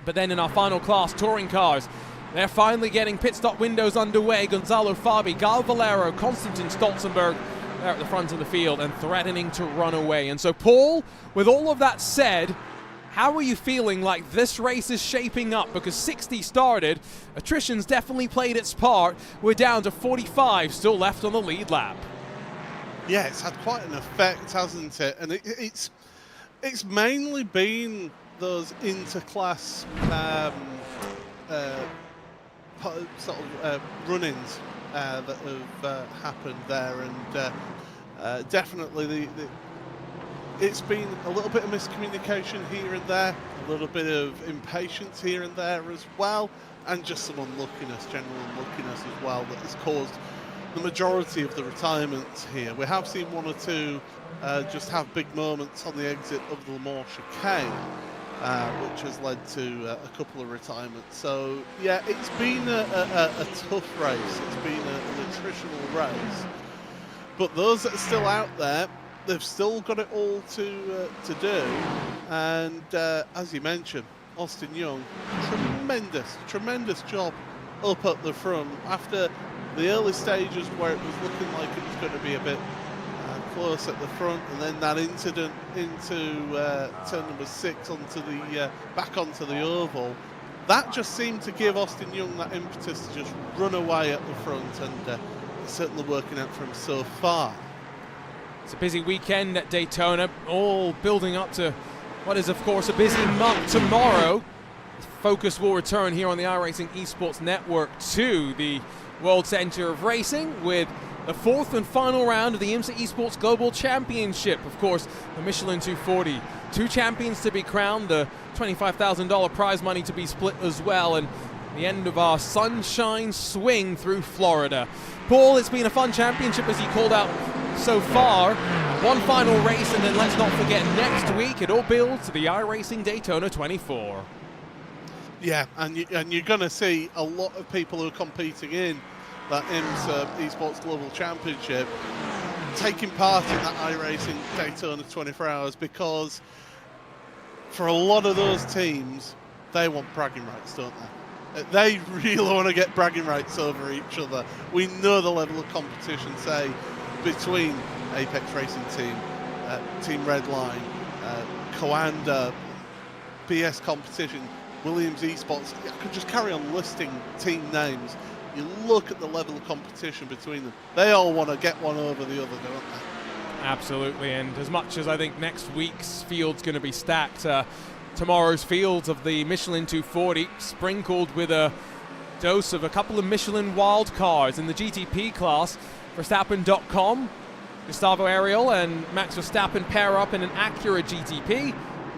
But then in our final class, touring cars, they're finally getting pit stop windows underway. Gonzalo Fabi, Gal Valero, Konstantin Stolzenberg, they're at the front of the field and threatening to run away. And so, Paul, with all of that said, how are you feeling like this race is shaping up? Because 60 started, attrition's definitely played its part. We're down to 45 still left on the lead lap. Yeah, it's had quite an effect, hasn't it? And it's mainly been those interclass sort of run-ins that have happened there, and definitely it's been a little bit of miscommunication here and there, a little bit of impatience here and there as well, and just some unluckiness, general unluckiness as well, that has caused the majority of the retirements here. We have seen one or two just have big moments on the exit of the Le Mans chicane, which has led to a couple of retirements. So yeah, it's been a tough race. It's been an attritional race. But those that are still out there, they've still got it all to do. And as you mentioned, Austin Young, tremendous job up at the front. After the early stages where it was looking like it was going to be a bit close at the front, and then that incident into turn number 6 onto the back onto the oval, that just seemed to give Austin Young that impetus to just run away at the front, and it's certainly working out for him so far. It's a busy weekend at Daytona, all building up to what is of course a busy month tomorrow. Focus will return here on the iRacing Esports Network to the World Center of Racing with the 4th and final round of the IMSA Esports Global Championship. Of course, the Michelin 240. 2 champions to be crowned, the $25,000 prize money to be split as well, and the end of our sunshine swing through Florida. Paul, it's been a fun championship as you called out so far. One final race, and then let's not forget next week it all builds to the iRacing Daytona 24. Yeah, and you're going to see a lot of people who are competing in that IMSA Esports Global Championship taking part in that iRacing Daytona 24 Hours, because for a lot of those teams, they want bragging rights, don't they? They really want to get bragging rights over each other. We know the level of competition, say, between Apex Racing Team, Team Redline, Coanda, BS Competition, Williams Esports. I could just carry on listing team names. You look at the level of competition between them. They all want to get one over the other, don't they? Absolutely, and as much as I think next week's field's going to be stacked, tomorrow's fields of the Michelin 240 sprinkled with a dose of a couple of Michelin wild cards. In the GTP class, Verstappen.com, Gustavo Ariel and Max Verstappen pair up in an Acura GTP.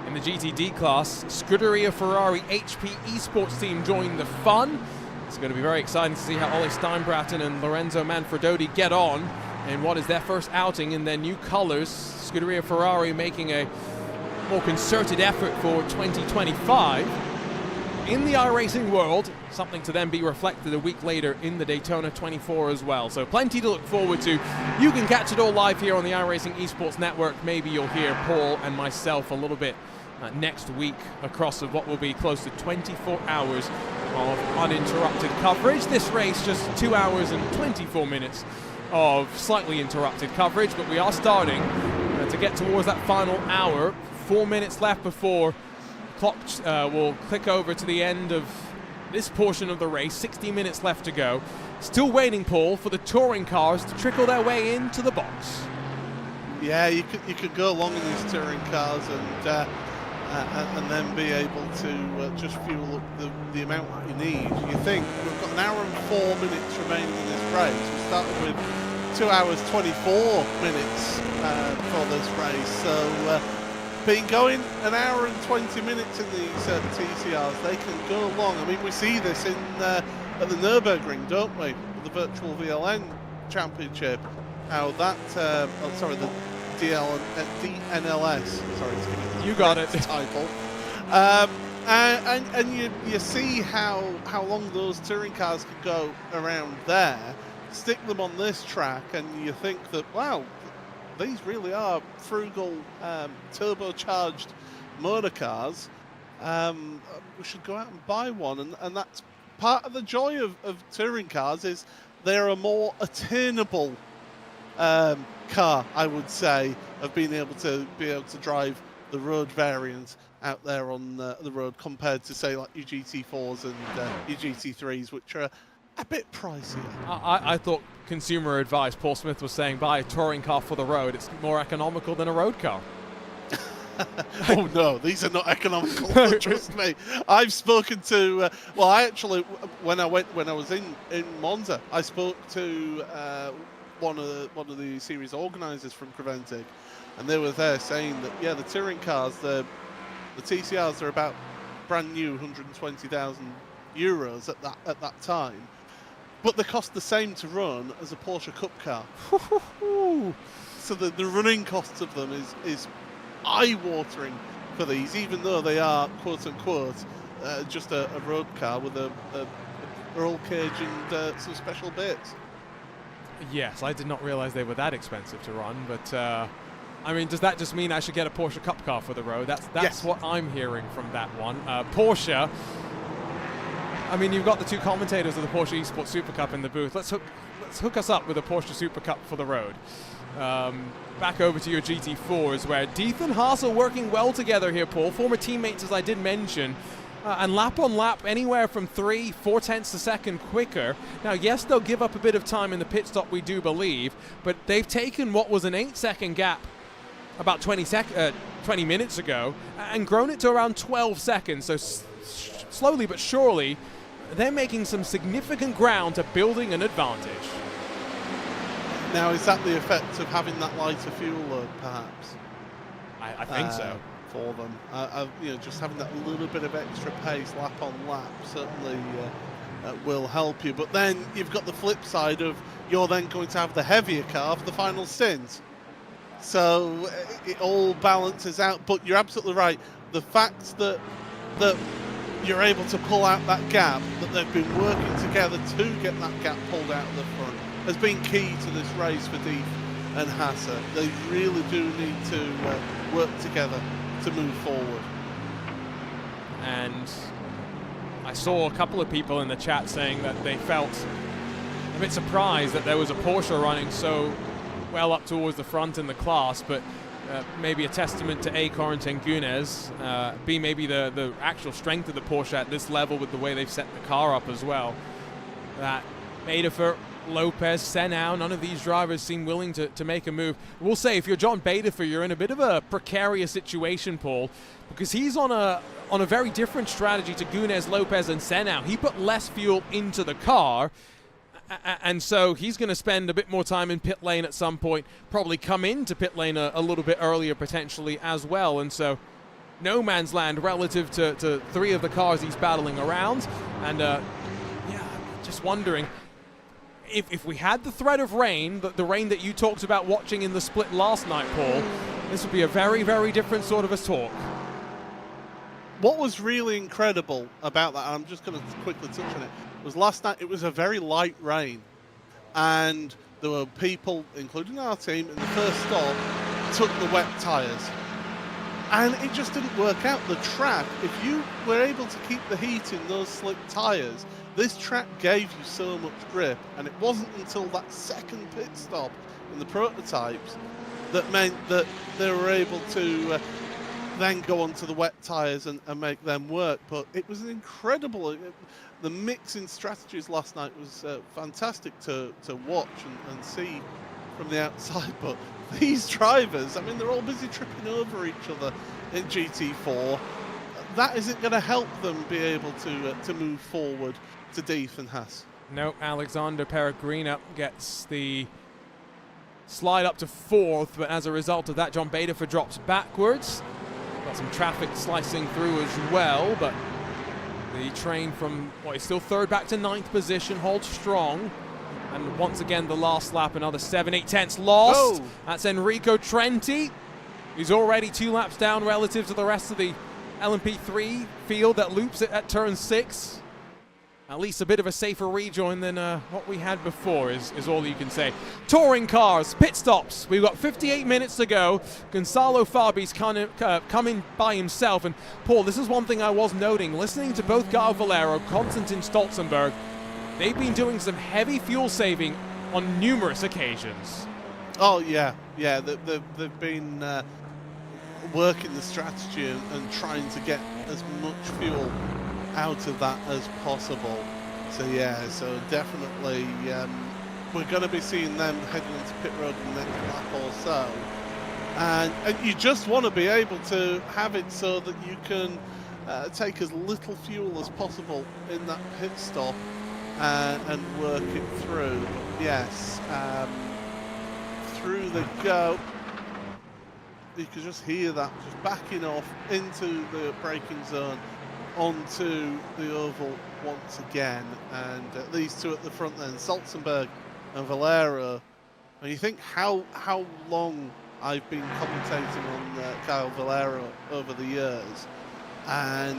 In the GTD class, Scuderia Ferrari HP Esports team join the fun. It's going to be very exciting to see how Ollie Steinbraten and Lorenzo Manfredotti get on in what is their first outing in their new colors. Scuderia Ferrari making a more concerted effort for 2025. In the iRacing world, something to then be reflected a week later in the Daytona 24 as well. So plenty to look forward to. You can catch it all live here on the iRacing Esports Network. Maybe you'll hear Paul and myself a little bit next week across of what will be close to 24 hours of uninterrupted coverage. This race just 2 hours and 24 minutes of slightly interrupted coverage, but we are starting to get towards that final hour. 4 minutes left before the clock will click over to the end of this portion of the race. 60 minutes left to go. Still waiting, Paul, for the touring cars to trickle their way into the box. Yeah, you could go along in these touring cars and then be able to just fuel up the amount that you need. You think we've got an hour and 4 minutes remaining in this race. We started with 2 hours 24 minutes for this race. So been going an hour and 20 minutes in these TCRs. They can go long. I mean, we see this in at the Nürburgring, don't we? the virtual VLN championship, how that, the DNLS, sorry, to give it the you got it. title. And you see how long those touring cars can go around there, stick them on this track, and you think that, wow, these really are frugal, turbocharged motor cars. We should go out and buy one, and that's part of the joy of touring cars, is they're a more attainable car, I would say, of being able to drive the road variants out there on the road, compared to, say, like your GT4s and your GT3s, which are a bit pricier. I thought consumer advice, Paul Smith was saying, buy a touring car for the road. It's more economical than a road car. Oh no, these are not economical. Trust me. I've spoken to. Well, I actually, when I was in Monza, I spoke to one of the series organisers from Creventic, and they were there saying that, yeah, the touring cars, the TCRs, are about brand new, 120,000 euros at that time, but they cost the same to run as a Porsche Cup car. So the running costs of them is eye-watering for these, even though they are quote-unquote just a road car with a roll cage and some special bits. Yes, I did not realize they were that expensive to run, but I mean, does that just mean I should get a Porsche Cup car for the road? That's yes. What I'm hearing from that one. Porsche, I mean, you've got the two commentators of the Porsche Esports Super Cup in the booth. Let's hook us up with a Porsche Super Cup for the road. Back over to your GT4s, where Deeth and Haas are working well together here, Paul. Former teammates, as I did mention. And lap on lap, anywhere from 3-4 tenths a second quicker. Now, yes, they'll give up a bit of time in the pit stop, we do believe, but they've taken what was an 8-second gap about 20 minutes ago and grown it to around 12 seconds. So slowly but surely, they're making some significant ground to building an advantage. Now, is that the effect of having that lighter fuel load, perhaps? I think so. For them, just having that little bit of extra pace, lap on lap, certainly will help you. But then you've got the flip side of, you're then going to have the heavier car for the final stint. So it all balances out. But you're absolutely right. The fact that you're able to pull out that gap, that they've been working together to get that gap pulled out of the front, has been key to this race for Deeth and Hasser. They really do need to work together to move forward. And I saw a couple of people in the chat saying that they felt a bit surprised that there was a Porsche running so well up towards the front in the class, but maybe a testament to A. Corentin Gunes, B, maybe the actual strength of the Porsche at this level with the way they've set the car up as well. That Baderfer, Lopez, Senau, none of these drivers seem willing to make a move. We'll say, if you're John Baderfer, you're in a bit of a precarious situation, Paul, because he's on a very different strategy to Gunes, Lopez, and Senau. He put less fuel into the car, and so he's going to spend a bit more time in pit lane at some point, probably come into pit lane a little bit earlier potentially as well, and so no man's land relative to three of the cars he's battling around. And just wondering, if we had the threat of rain, the rain that you talked about watching in the split last night, Paul, this would be a very, very different sort of a talk. What was really incredible about that, and I'm just going to quickly touch on it, was last night it was a very light rain. And there were people, including our team, in the first stop, took the wet tyres. And it just didn't work out. The track, if you were able to keep the heat in those slick tyres, this track gave you so much grip, and it wasn't until that second pit stop in the prototypes that meant that they were able to then go onto the wet tyres and make them work. But it was an incredible, the mixing strategies last night was fantastic to watch and see from the outside. But these drivers, I mean, they're all busy tripping over each other in GT4. That isn't going to help them be able to move forward to Deeth and Haas. No, Alexander Peregrina gets the slide up to fourth, but as a result of that, John Baderfer drops backwards. Got some traffic slicing through as well, but the train from what is still third back to ninth position holds strong. And once again, the last lap, another 7/8 tenths lost. Whoa. That's Enrico Trenti. He's already 2 laps down relative to the rest of the LMP3 field that loops it at turn 6. At least a bit of a safer rejoin than what we had before is all you can say. Touring cars, pit stops. We've got 58 minutes to go. Gonzalo Fabi's coming by himself. And Paul, this is one thing I was noting. Listening to both Gao Valero, Konstantin Stolzenberg, they've been doing some heavy fuel saving on numerous occasions. Oh, yeah. They've been working the strategy and trying to get as much fuel out of that as possible. So yeah, so definitely we're going to be seeing them heading into pit road in the next lap or so. And you just want to be able to have it so that you can take as little fuel as possible in that pit stop and work it through. But yes, through they go. You can just hear that just backing off into the braking zone, onto the oval once again, and these two at the front then, Stolzenberg and Valero. And you think how long I've been commentating on Kyle Valero over the years, and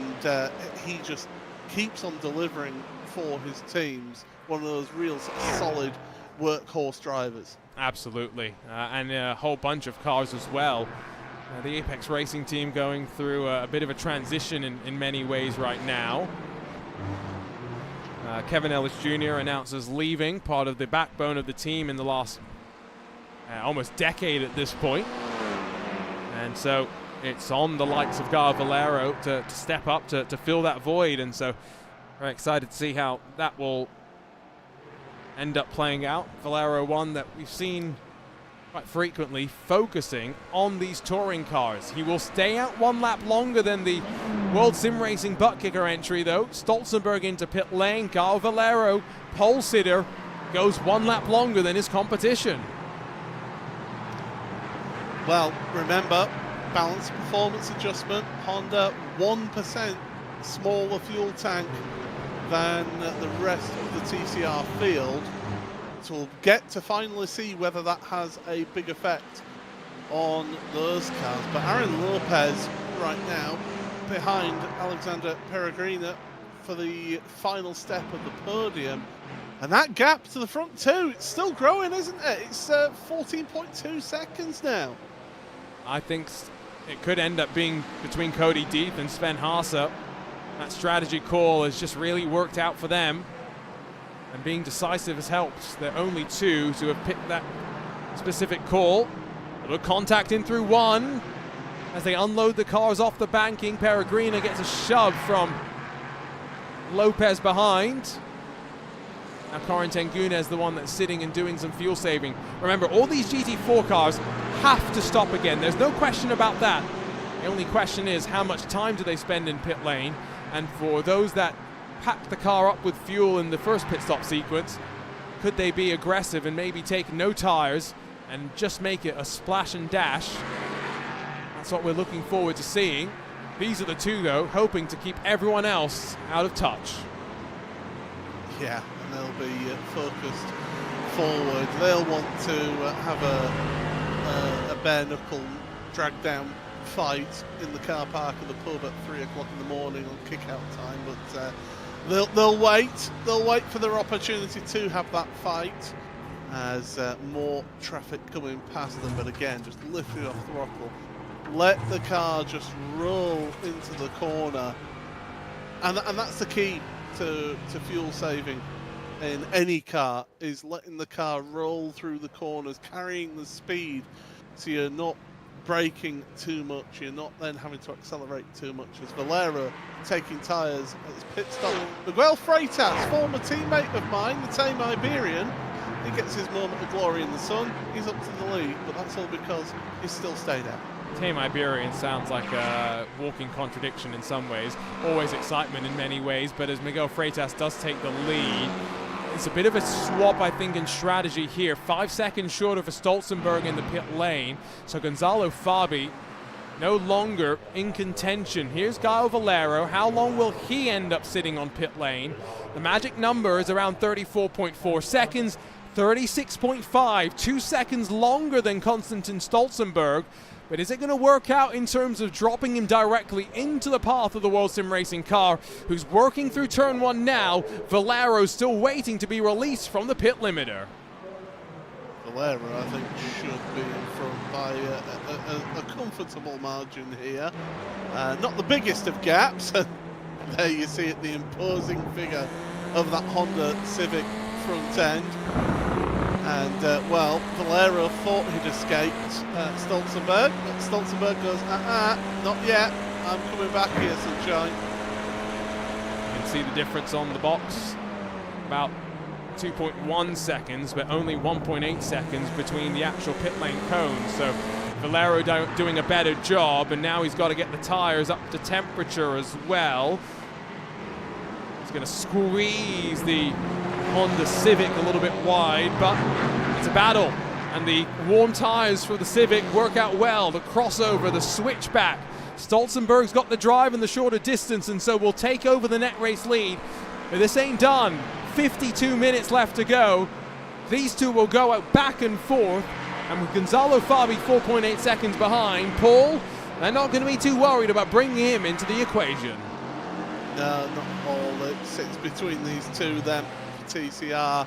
he just keeps on delivering for his teams. One of those real solid workhorse drivers. Absolutely, and a whole bunch of cars as well. The Apex Racing team going through a bit of a transition in many ways right now. Kevin Ellis Jr. announces leaving, part of the backbone of the team in the last almost decade at this point. And so it's on the likes of Gar Valero to step up to fill that void. And so very excited to see how that will end up playing out. Valero, one that we've seen quite frequently focusing on these touring cars. He will stay out 1 lap longer than the World Sim Racing butt kicker entry though. Stolzenberg into pit lane. Gao Valero, pole sitter, goes 1 lap longer than his competition. Well, remember, balance performance adjustment, Honda 1% smaller fuel tank than the rest of the TCR field. So we'll get to finally see whether that has a big effect on those cars. But Aaron Lopez right now behind Alexander Peregrina for the final step of the podium. And that gap to the front two, it's still growing, isn't it? It's 14.2 seconds now. I think it could end up being between Cody Deeth and Sven Haase. That strategy call has just really worked out for them. And being decisive has helped. They're only two to have picked that specific call. A little contact in through one. As they unload the cars off the banking, Peregrina gets a shove from Lopez behind. Now Corin Tengun is the one that's sitting and doing some fuel saving. Remember, all these GT4 cars have to stop again. There's no question about that. The only question is how much time do they spend in pit lane? And for those that pack the car up with fuel in the first pit stop sequence, could they be aggressive and maybe take no tires and just make it a splash and dash? That's what we're looking forward to seeing. These are the two, though, hoping to keep everyone else out of touch. Yeah, and they'll be focused forward. They'll want to have a bare knuckle drag down fight in the car park of the pub at 3 o'clock in the morning on kick-out time, but they'll wait. They'll wait for their opportunity to have that fight as more traffic coming past them. But again, just lifting off throttle, let the car just roll into the corner, and that's the key to fuel saving in any car, is letting the car roll through the corners, carrying the speed, so you're not braking too much, you're not then having to accelerate too much. As Valero taking tyres at his pit stop. Miguel Freitas, former teammate of mine, the Tame Iberian, he gets his moment of glory in the sun. He's up to the lead, but that's all because he's still stayed out. Tame Iberian sounds like a walking contradiction in some ways. Always excitement in many ways, but as Miguel Freitas does take the lead, it's a bit of a swap, I think, in strategy here. 5 seconds short of a Stolzenberg in the pit lane. So Gonzalo Fabi no longer in contention. Here's Gao Valero. How long will he end up sitting on pit lane? The magic number is around 34.4 seconds. 36.5, 2 seconds longer than Konstantin Stolzenberg. But is it going to work out in terms of dropping him directly into the path of the World Sim Racing car, who's working through turn 1 now? Valero's still waiting to be released from the pit limiter. Valero, I think, should be in front by a comfortable margin here. Not the biggest of gaps. There you see it, the imposing figure of that Honda Civic front end. And, well, Valero thought he'd escaped Stolzenberg, but Stolzenberg goes, not yet. I'm coming back here, sunshine. You can see the difference on the box. About 2.1 seconds, but only 1.8 seconds between the actual pit lane cones. So Valero doing a better job, and now he's got to get the tires up to temperature as well. He's going to squeeze the Honda Civic a little bit wide, but it's a battle, and the warm tires for the Civic work out well. The crossover, the switchback. Stolzenberg's got the drive and the shorter distance, and so will take over the net race lead. But this ain't done. 52 minutes left to go. These two will go out back and forth, and with Gonzalo Fabi 4.8 seconds behind, Paul, they're not going to be too worried about bringing him into the equation. No, not Paul. It sits between these two, then TCR.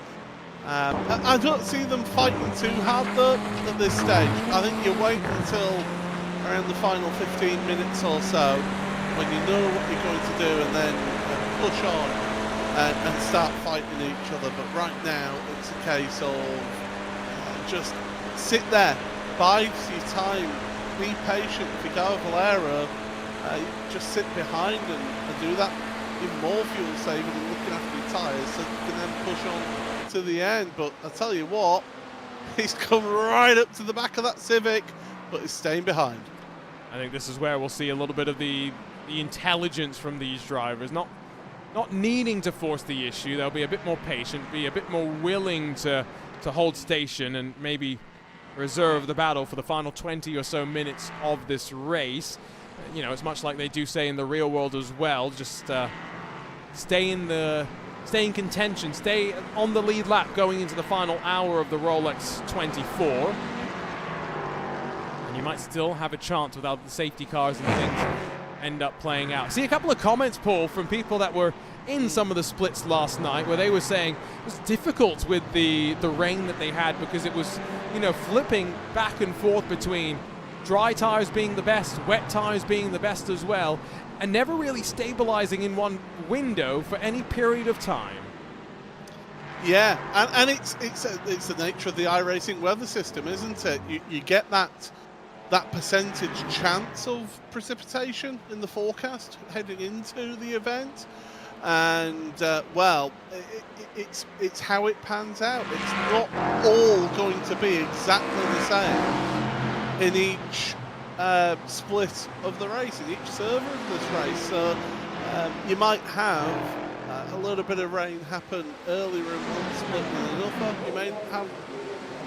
I don't see them fighting too hard though at this stage. I think you wait until around the final 15 minutes or so when you know what you're going to do, and then push on and start fighting each other. But right now it's a case of just sit there, bide your time, be patient. If you go Valero, just sit behind and do that. Even more fuel saving and looking after your tyres, so you can then push on to the end. But I tell you what, he's come right up to the back of that Civic, but he's staying behind. I think this is where we'll see a little bit of the intelligence from these drivers, not needing to force the issue. They'll be a bit more patient, be a bit more willing to hold station, and maybe reserve the battle for the final 20 or so minutes of this race. You know, it's much like they do say in the real world as well. Just stay in contention, stay on the lead lap going into the final hour of the Rolex 24. And you might still have a chance without the safety cars and things end up playing out. See a couple of comments, Paul, from people that were in some of the splits last night, where they were saying it was difficult with the rain that they had, because it was, you know, flipping back and forth between dry tires being the best, wet tires being the best as well, and never really stabilizing in one window for any period of time. Yeah, and it's the nature of the iRacing weather system, isn't it? You get that percentage chance of precipitation in the forecast heading into the event, and well, it's how it pans out. It's not all going to be exactly the same in each split of the race, in each server of this race. So you might have a little bit of rain happen earlier in one split than another. You may have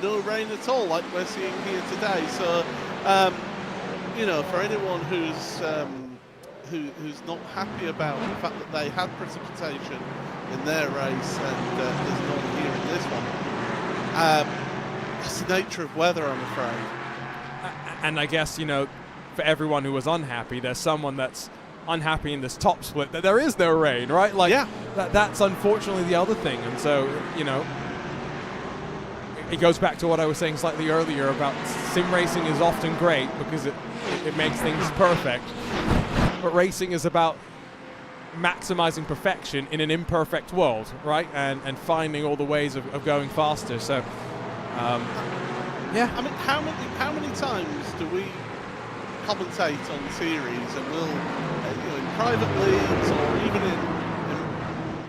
no rain at all, like we're seeing here today. So you know, for anyone who's not happy about the fact that they had precipitation in their race and there's none here in this one, that's the nature of weather, I'm afraid. And I guess, you know, for everyone who was unhappy, there's someone that's unhappy in this top split that there is no rain, right? Like, yeah, that's unfortunately the other thing. And so, you know, it goes back to what I was saying slightly earlier about sim racing is often great because it makes things perfect. But racing is about maximizing perfection in an imperfect world, right? And finding all the ways of going faster. So, yeah. I mean, how many times do we commentate on series, and we'll, you know, in private leagues or even in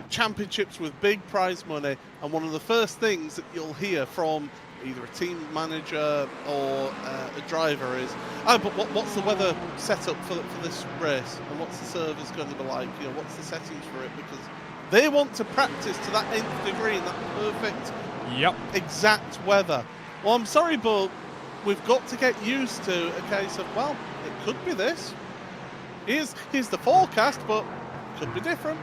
championships with big prize money, and one of the first things that you'll hear from either a team manager or a driver is, oh, but what's the weather setup for this race, and what's the servers going to be like? You know, what's the settings for it? Because they want to practice to that nth degree in that perfect, exact weather. Well, I'm sorry, but we've got to get used to a case of, well, it could be this. Here's the forecast, but it could be different.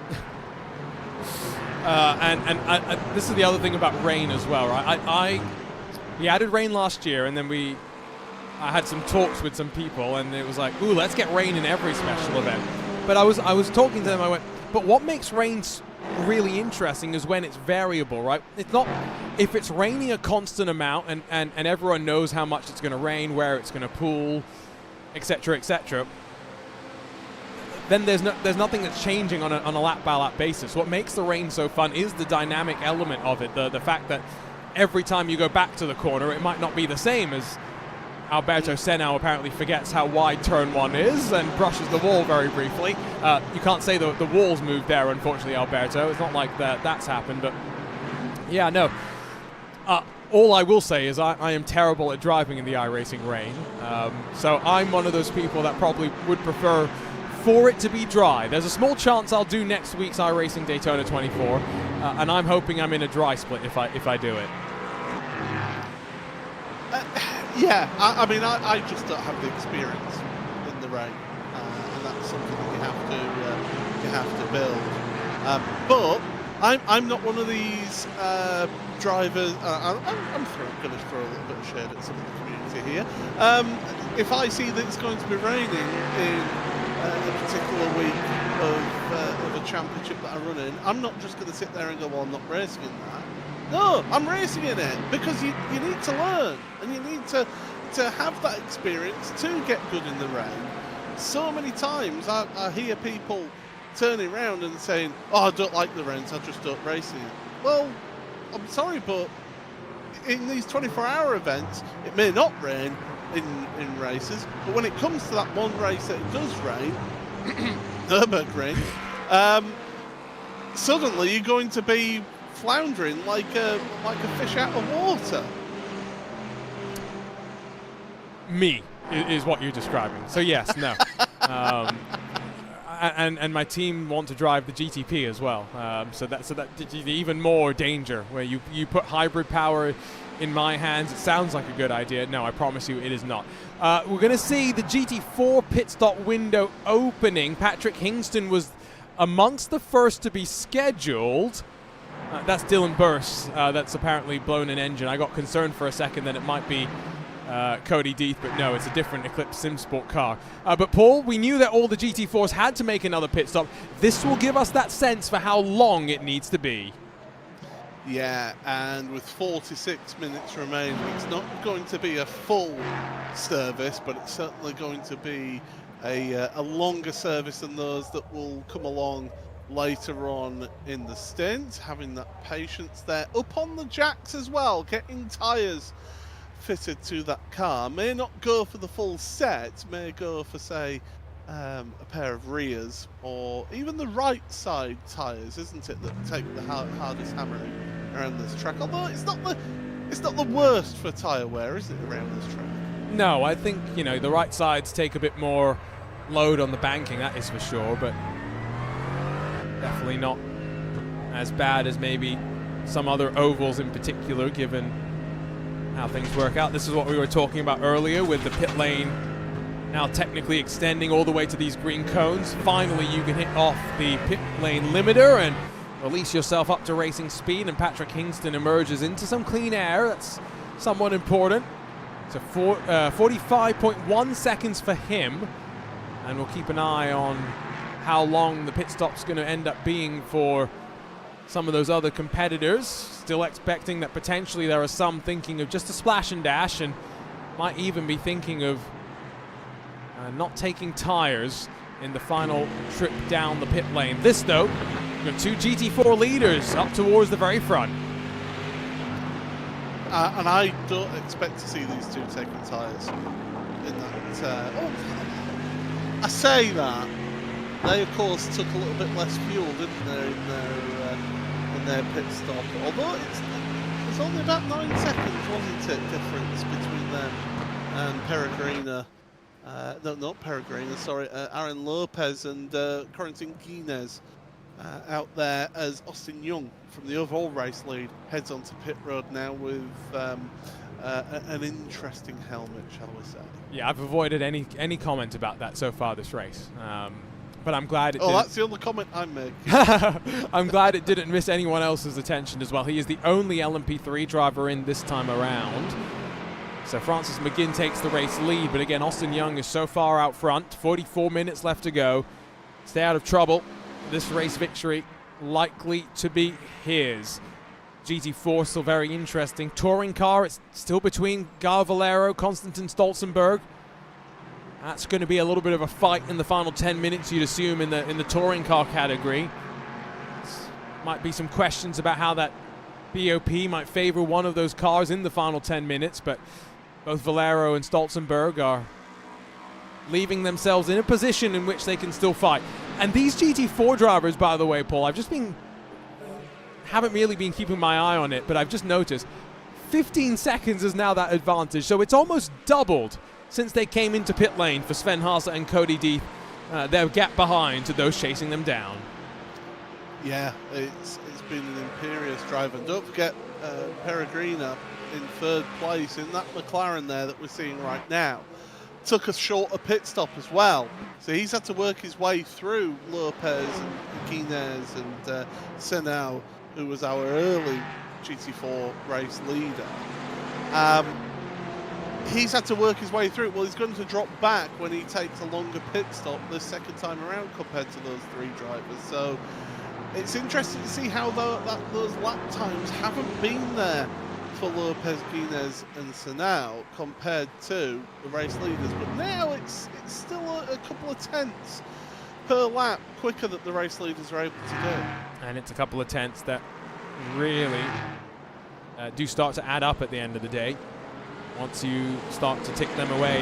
This is the other thing about rain as well, right? We added rain last year, and then I had some talks with some people, and it was like, ooh, let's get rain in every special event. But I was talking to them, I went, but what makes rain really interesting is when it's variable, right? It's not, if it's raining a constant amount and everyone knows how much it's going to rain, where it's going to pool, etc., etc., then there's nothing that's changing on a lap-by-lap basis. What makes the rain so fun is the dynamic element of it, the fact that every time you go back to the corner, it might not be the same, as Alberto Senna apparently forgets how wide turn 1 is and brushes the wall very briefly. You can't say the walls moved there, unfortunately, Alberto. It's not like that's happened, but yeah, no. All I will say is I am terrible at driving in the iRacing rain, so I'm one of those people that probably would prefer for it to be dry. There's a small chance I'll do next week's iRacing Daytona 24, and I'm hoping I'm in a dry split if I do it. Yeah, I mean, I just don't have the experience in the rain, and that's something that you have to build. But I'm not one of these drivers. I'm going to throw a little bit of shade at some of the community here. If I see that it's going to be raining in a particular week of a championship that I run in, I'm not just going to sit there and go, well, I'm not racing in that. No, I'm racing in it, because you need to learn, and you need to have that experience to get good in the rain. So many times I hear people turning around and saying, oh, I don't like the rain, so I just don't race in it. Well, I'm sorry, but in these 24-hour events, it may not rain in races, but when it comes to that one race that it does rain, Nürburgring, suddenly you're going to be floundering like a fish out of water. Me is what you're describing. So yes, no. And my team want to drive the GTP as well. So that even more danger, where you put hybrid power in my hands. It sounds like a good idea. No, I promise you it is not. We're going to see the GT4 pit stop window opening. Patrick Hingston was amongst the first to be scheduled. That's Dylan Burse. That's apparently blown an engine. I got concerned for a second that it might be Cody Deeth, but no, it's a different Eclipse SimSport car. But Paul, we knew that all the GT4s had to make another pit stop. This will give us that sense for how long it needs to be. Yeah, and with 46 minutes remaining, it's not going to be a full service, but it's certainly going to be a longer service than those that will come along later on in the stint. Having that patience there. Up on the jacks as well, getting tyres fitted to that car. May not go for the full set, may go for, say, a pair of rears, or even the right side tyres, isn't it, that take the hardest hammering around this track. Although it's not the worst for tyre wear, is it, around this track? No, I think, the right sides take a bit more load on the banking, that is for sure, but definitely not as bad as maybe some other ovals in particular, given how things work out. This is what we were talking about earlier with the pit lane now technically extending all the way to these green cones. Finally, you can hit off the pit lane limiter and release yourself up to racing speed, and Patrick Hingston emerges into some clean air. That's somewhat important. So 45.1 seconds for him, and we'll keep an eye on how long the pit stop's going to end up being for some of those other competitors. Still expecting that potentially there are some thinking of just a splash and dash, and might even be thinking of not taking tires in the final trip down the pit lane. This, though, we've got two GT4 leaders up towards the very front. And I don't expect to see these two taking tyres in that. I say that. They, of course, took a little bit less fuel, didn't they, in their pit stop. Although it's only about 9 seconds, wasn't it, difference between them and Peregrina. No, not Peregrina, sorry, Aaron Lopez and Corentin Guinness out there, as Austin Young from the overall race lead heads onto pit road now with an interesting helmet, shall we say. Yeah, I've avoided any comment about that so far this race. but I'm glad it Oh, didn't. that's the only comment I'm making. I'm glad it didn't miss anyone else's attention as well. He is the only LMP3 driver in this time around. So Francis McGinn takes the race lead, but again, Austin Young is so far out front. 44 minutes left to go. Stay out of trouble. This race victory likely to be his. GT4 still very interesting. Touring car, it's still between Gar Valero, Konstantin Stolzenberg. That's going to be a little bit of a fight in the final 10 minutes, you'd assume, in the touring car category. Might be some questions about how that BOP might favor one of those cars in the final 10 minutes, but both Valero and Stolzenberg are leaving themselves in a position in which they can still fight. And these GT4 drivers, by the way, Paul, haven't really been keeping my eye on it, but I've just noticed 15 seconds is now that advantage, so it's almost doubled since they came into pit lane for Sven Haase and Cody Deeth, their gap behind to those chasing them down. Yeah, it's been an imperious drive, and don't forget Peregrina in third place in that McLaren there that we're seeing right now. Took a shorter pit stop as well, so he's had to work his way through Lopez and Guinness and Senau, who was our early GT4 race leader. He's had to work his way through it. Well, he's going to drop back when he takes a longer pit stop the second time around compared to those three drivers. So it's interesting to see how those lap times haven't been there for Lopez, Guinness and Senau compared to the race leaders. But now it's still a couple of tenths per lap quicker that the race leaders are able to do. And it's a couple of tenths that really do start to add up at the end of the day once you start to tick them away.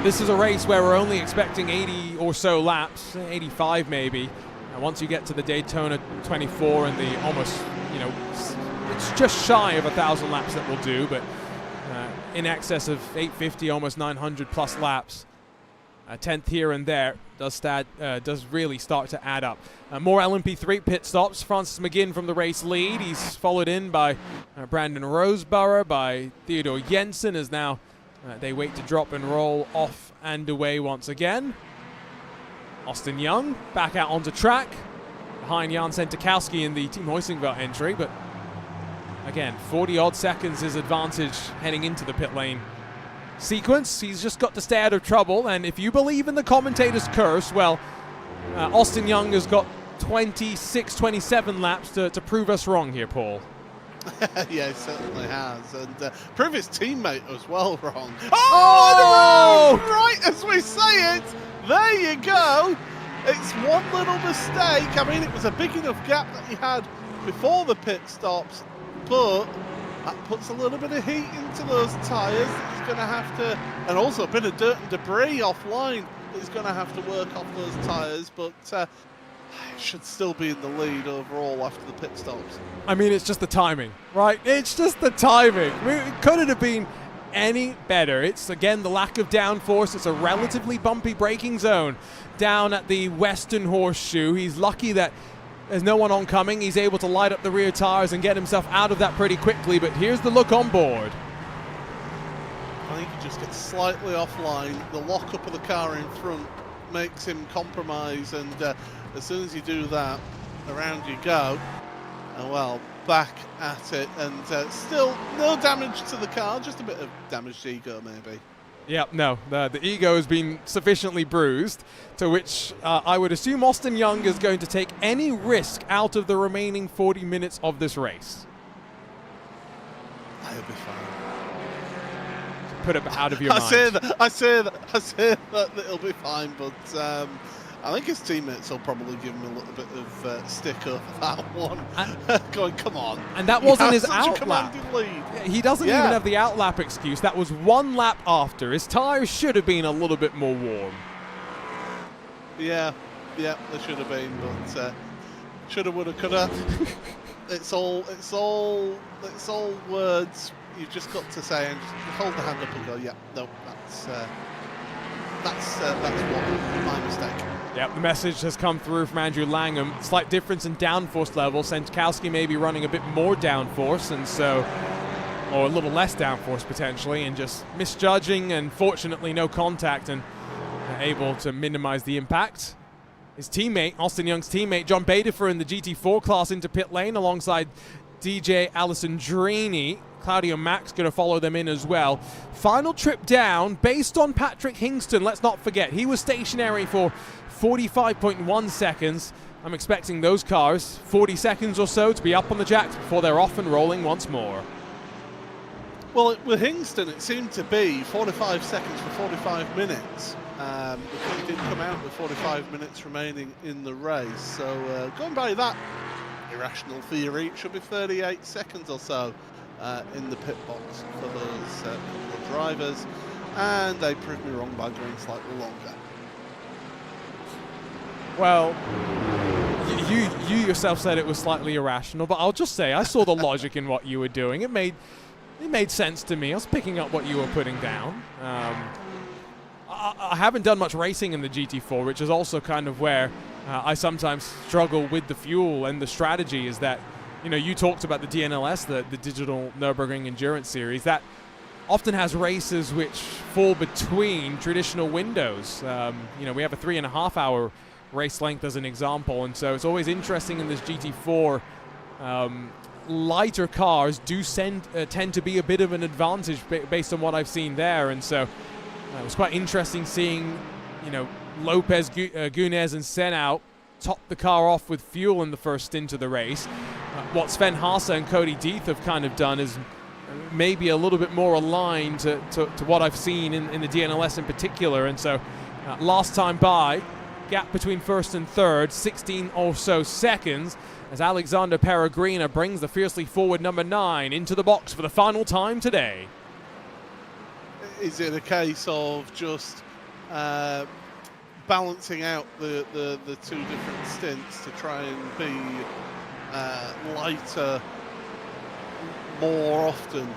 This is a race where we're only expecting 80 or so laps, 85 maybe. And once you get to the Daytona 24 and the almost, it's just shy of 1,000 laps that will do, but in excess of 850, almost 900 plus laps. A tenth here and there does really start to add up. More LMP3 pit stops. Francis McGinn from the race lead. He's followed in by Brandon Roseborough, by Theodore Jensen, as now they wait to drop and roll off and away once again. Austin Young back out onto track behind Jan Sentikowski in the Team Hoisingveld entry, but again, 40-odd seconds is advantage heading into the pit lane sequence. He's just got to stay out of trouble, and if you believe in the commentator's curse, well, Austin Young has got 26, 27 laps to prove us wrong here, Paul. Yeah, he certainly has, and prove his teammate as well wrong. Oh! Right as we say it, there you go. It's one little mistake. I mean, it was a big enough gap that he had before the pit stops, but that puts a little bit of heat into those tyres. He's going to have to, and also a bit of dirt and debris offline. He's going to have to work off those tyres, but should still be in the lead overall after the pit stops. I mean, it's just the timing, right? It's just the timing. I mean, could it have been any better? It's, again, the lack of downforce. It's a relatively bumpy braking zone down at the Western Horseshoe. He's lucky that there's no one oncoming. He's able to light up the rear tires and get himself out of that pretty quickly, but here's the look on board. I think he just gets slightly offline. The lockup of the car in front makes him compromise, and as soon as you do that, around you go. And well, back at it, and still no damage to the car, just a bit of damaged ego maybe. Yeah, no, the ego has been sufficiently bruised, to which I would assume Austin Young is going to take any risk out of the remaining 40 minutes of this race. He'll be fine. Put it out of your mind. I say that it'll be fine, but I think his teammates will probably give him a little bit of stick over that one. Going, come on. And that wasn't his such a outlap. commanding lead. He doesn't even have the outlap excuse. That was one lap after. His tires should have been a little bit more warm. Yeah, they should have been, but shoulda, woulda, coulda. It's all words. You've just got to say, and just hold the hand up and go, yeah, no, that's what my mistake. Yep, the message has come through from Andrew Langham. Slight difference in downforce level. Sentikowski may be running a bit more downforce, and so, or a little less downforce potentially, and just misjudging, and fortunately no contact, and able to minimize the impact. his teammate, Austin Young's teammate, John Badefer in the GT4 class into pit lane alongside DJ Alessandrini. Claudio Max going to follow them in as well. Final trip down based on Patrick Hingston. Let's not forget, he was stationary for 45.1 seconds. I'm expecting those cars, 40 seconds or so, to be up on the jacks before they're off and rolling once more. Well, with Hingston, it seemed to be 45 seconds for 45 minutes. Because he did come out with 45 minutes remaining in the race. So going by that irrational theory, it should be 38 seconds or so in the pit box for those couple of drivers. And they proved me wrong by going slightly longer. Well, you yourself said it was slightly irrational, but I'll just say I saw the logic in what you were doing. It made sense to me. I was picking up what you were putting down. I haven't done much racing in the GT4, which is also kind of where I sometimes struggle with the fuel and the strategy. Is that, you know, you talked about the DNLS, the Digital Nürburgring Endurance Series, that often has races which fall between traditional windows. You know, we have a 3.5 hour race length as an example, and so it's always interesting in this GT4. Lighter cars do tend to be a bit of an advantage based on what I've seen there, and so it was quite interesting seeing, you know, Lopez, Gunez and Senau top the car off with fuel in the first stint of the race. What Sven Haase and Cody Deeth have kind of done is maybe a little bit more aligned to what I've seen in the DNLS in particular, and so last time by, gap between first and third, 16 or so seconds, as Alexander Peregrina brings the fiercely forward number 9 into the box for the final time today. Is it a case of just balancing out the two different stints to try and be lighter more often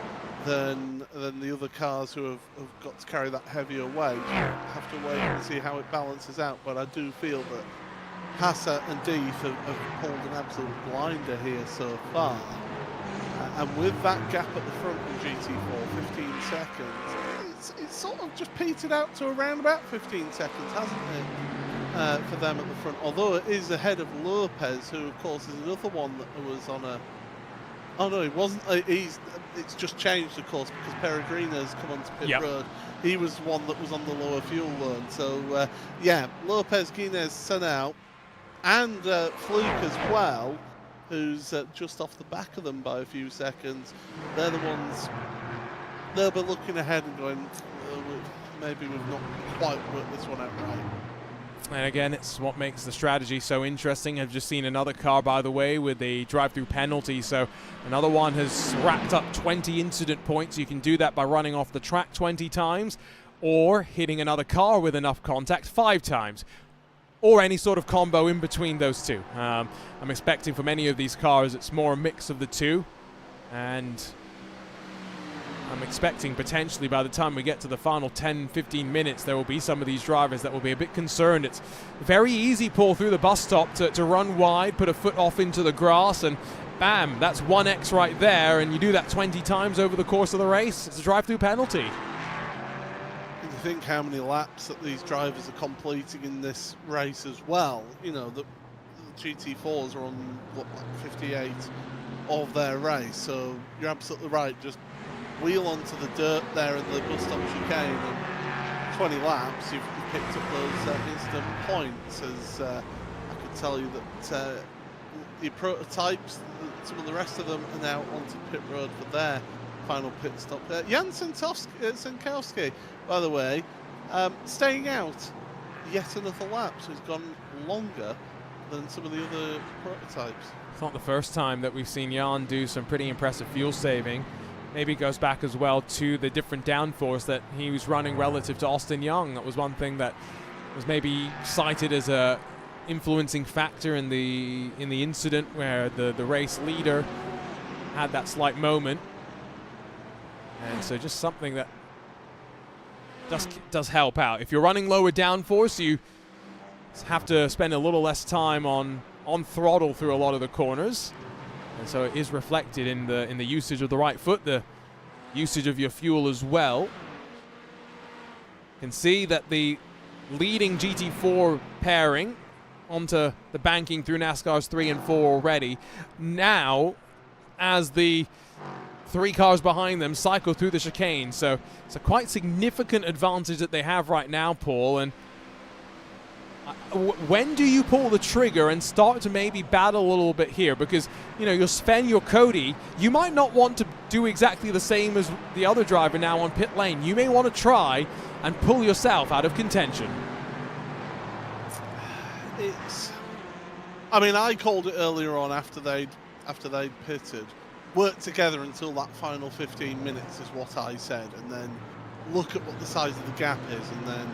than the other cars who have got to carry that heavier weight? Have to wait and see how it balances out, but I do feel that Haase and Deeth have pulled an absolute blinder here so far. And with that gap at the front in GT4, 15 seconds, it's sort of just petered out to around about 15 seconds, hasn't it, for them at the front? Although it is ahead of Lopez, who of course is another one that was on a... Oh no, he wasn't. It's just changed, of course, because Peregrina's come onto pit road. He was one that was on the lower fuel load. So yeah, Lopez, Gunez, Senau, and Fluke as well, who's just off the back of them by a few seconds. They're the ones. They'll be looking ahead and going, maybe we've not quite worked this one out right. And again, it's what makes the strategy so interesting. I've just seen another car, by the way, with a drive-through penalty. So another one has racked up 20 incident points. You can do that by running off the track 20 times or hitting another car with enough contact 5 times. Or any sort of combo in between those two. I'm expecting for many of these cars, it's more a mix of the two. And I'm expecting potentially by the time we get to the final 10-15 minutes, there will be some of these drivers that will be a bit concerned. It's very easy, Paul, through the bus stop to run wide, put a foot off into the grass, and bam, that's 1x right there, and you do that 20 times over the course of the race. It's a drive-through penalty. You think how many laps that these drivers are completing in this race as well. You know, the GT4s are on, what, like 58 of their race, so you're absolutely right. Just wheel onto the dirt there in the bus stop chicane, and 20 laps, you've picked up those instant points. As I could tell you that the prototypes, some of the rest of them are now onto pit road for their final pit stop. Jan Sinkowski, by the way, staying out yet another lap, so he's gone longer than some of the other prototypes. It's not the first time that we've seen Jan do some pretty impressive fuel saving. Maybe it goes back as well to the different downforce that he was running relative to Austin Young. That was one thing that was maybe cited as a influencing factor in the incident where the race leader had that slight moment. And so just something that does help out. If you're running lower downforce, you have to spend a little less time on throttle through a lot of the corners. And so it is reflected in the usage of the right foot, the usage of your fuel as well. You can see that the leading GT4 pairing onto the banking through NASCAR's 3 and 4 already. Now, as the 3 cars behind them cycle through the chicane. So it's a quite significant advantage that they have right now, Paul. And when do you pull the trigger and start to maybe battle a little bit here? Because, you know, your Sven, your Cody, you might not want to do exactly the same as the other driver now on pit lane. You may want to try and pull yourself out of contention. I mean, I called it earlier on after they'd pitted. Work together until that final 15 minutes is what I said, and then look at what the size of the gap is, and then,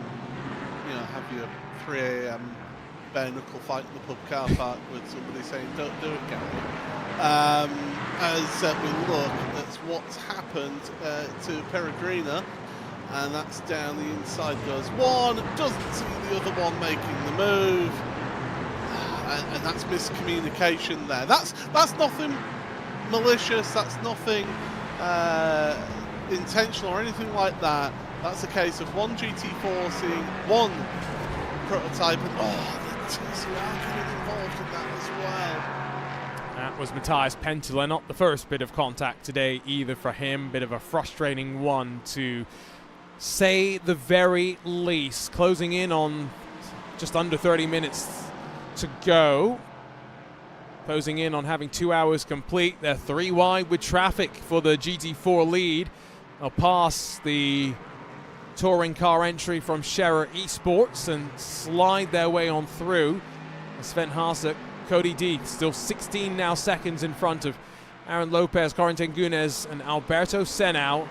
you know, have your 3 a.m. bare knuckle fight in the pub car park with somebody saying, "Don't do it, Gary." As we look at what's happened to Peregrina, and that's down the inside goes one, doesn't see the other one making the move, and that's miscommunication there. That's nothing malicious, that's nothing intentional or anything like that. That's a case of one GT4 seeing one prototype, and the TCR getting involved in that as well. That was Matthias Pentula, not the first bit of contact today either for him. Bit of a frustrating one, to say the very least. Closing in on just under 30 minutes to go. Closing in on having 2 hours complete. They're 3 wide with traffic for the GT4 lead. They'll pass the touring car entry from Scherer Esports and slide their way on through. Sven Haase, Cody Deeth, still 16 now seconds in front of Aaron Lopez, Corentin Gunes, and Alberto Senau.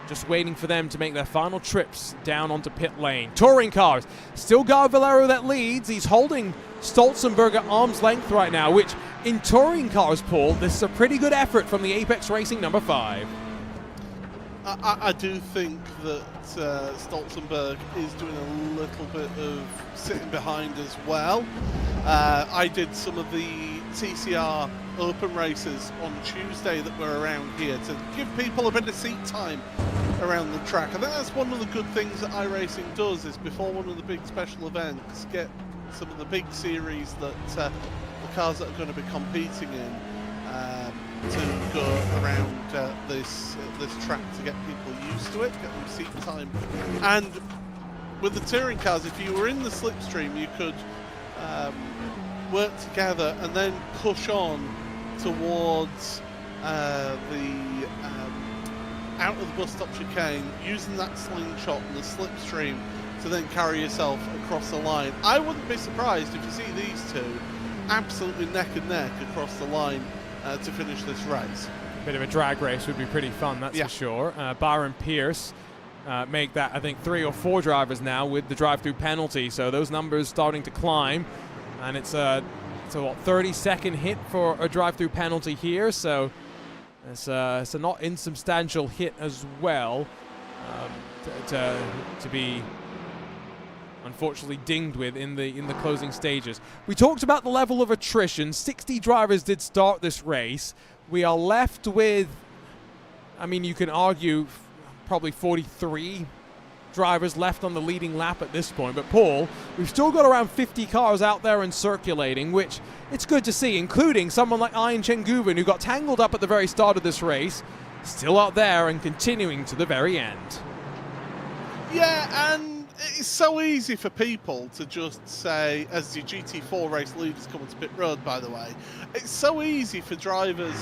Just waiting for them to make their final trips down onto pit lane. Touring cars, still Valero that leads. He's holding Stolzenberg at arm's length right now, which in touring cars, Paul, this is a pretty good effort from the Apex Racing number 5. I do think that Stolzenberg is doing a little bit of sitting behind as well. I did some of the TCR open races on Tuesday that were around here to give people a bit of seat time around the track. I think that's one of the good things that iRacing does, is before one of the big special events, get some of the big series that the cars that are going to be competing in to go around this track to get people used to it, get them seat time. And with the touring cars, if you were in the slipstream, you could work together and then push on towards the out of the bus stop chicane, using that slingshot and the slipstream to then carry yourself across the line. I wouldn't be surprised if you see these two absolutely neck and neck across the line to finish this race. Bit of a drag race would be pretty fun, that's for sure. Byron Pierce make that, I think, 3 or 4 drivers now with the drive-through penalty, so those numbers starting to climb, and it's a 30-second hit for a drive-through penalty here, so it's a not insubstantial hit as well to be unfortunately dinged with in the closing stages. We talked about the level of attrition. 60 drivers did start this race. We are left with, I mean, you can argue probably 43 drivers left on the leading lap at this point. But Paul, we've still got around 50 cars out there and circulating, which it's good to see, including someone like Ian Chenguven, who got tangled up at the very start of this race, still out there and continuing to the very end. Yeah, and it's so easy for people to just say, as the GT4 race leaders coming to pit road, by the way, it's so easy for drivers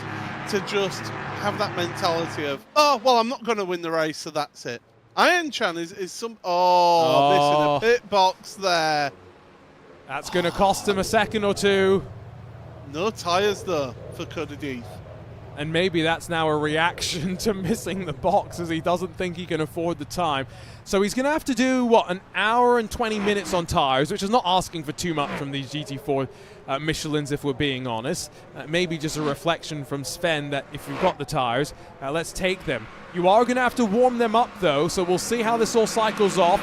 to just have that mentality of, oh, well, I'm not going to win the race, so that's it. Ian Chan is some... missing a pit box there. That's going to cost him a second or two. No tyres, though, for Cody Deeth. And maybe that's now a reaction to missing the box, as he doesn't think he can afford the time. So he's going to have to do, what, an hour and 20 minutes on tyres, which is not asking for too much from these GT4 Michelins, if we're being honest. Maybe just a reflection from Sven that if you've got the tyres, let's take them. You are going to have to warm them up, though, so we'll see how this all cycles off.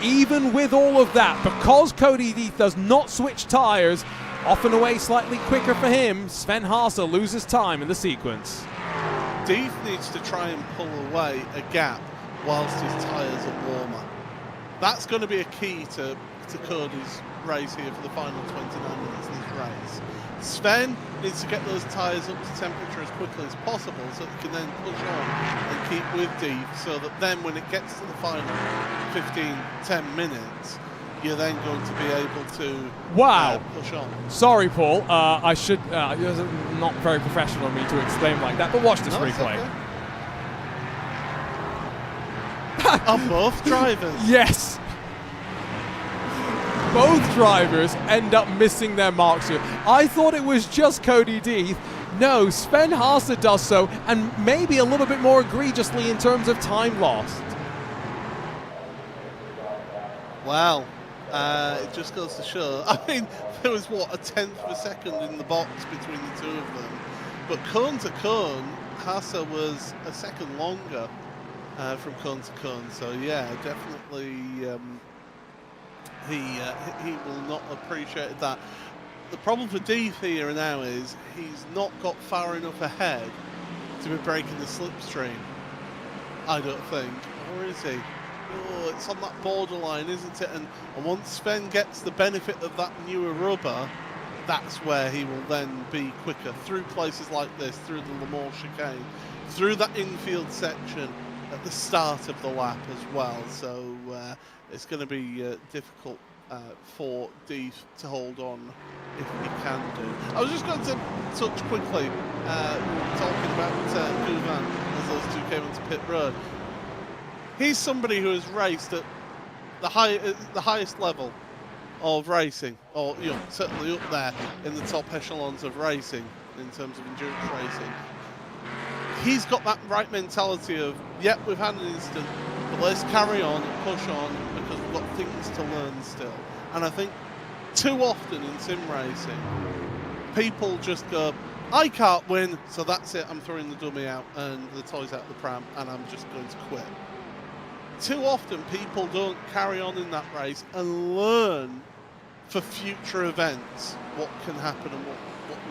Even with all of that, because Cody Deeth does not switch tyres, off and away slightly quicker for him, Sven Haase loses time in the sequence. Deeth needs to try and pull away a gap whilst his tyres are warmer. That's going to be a key to Cody's race here for the final 29 minutes of this race. Sven needs to get those tyres up to temperature as quickly as possible so that he can then push on and keep with Deeth, so that then when it gets to the final 10 minutes, you're then going to be able to push on. Sorry, Paul. I should. It was not very professional of me to exclaim like that, but watch this replay. Okay. Are both drivers? Yes. Both drivers end up missing their marks here. I thought it was just Cody Deeth. No, Sven Haase does so, and maybe a little bit more egregiously in terms of time lost. Wow. It just goes to show. I mean, there was, what, a 1/10 of a second in the box between the two of them. But cone to cone, Haase was a second longer from cone to cone. So, yeah, definitely he will not appreciate that. The problem for Deeth here now is he's not got far enough ahead to be breaking the slipstream, I don't think. Or is he? Oh, it's on that borderline, isn't it? And once Sven gets the benefit of that newer rubber, that's where he will then be quicker through places like this, through the Le Mans chicane, through that infield section at the start of the lap as well. So it's going to be difficult for Deeth to hold on if he can do. I was just going to touch quickly, talking about Gouvan as those two came onto pit road. He's somebody who has raced at the highest level of racing, or certainly up there in the top echelons of racing in terms of endurance racing. He's got that right mentality of, yep, we've had an incident, but let's carry on, push on, because we've got things to learn still. And I think too often in sim racing, people just go, I can't win, so that's it, I'm throwing the dummy out and the toys out the pram, and I'm just going to quit. Too often people don't carry on in that race and learn for future events what can happen and what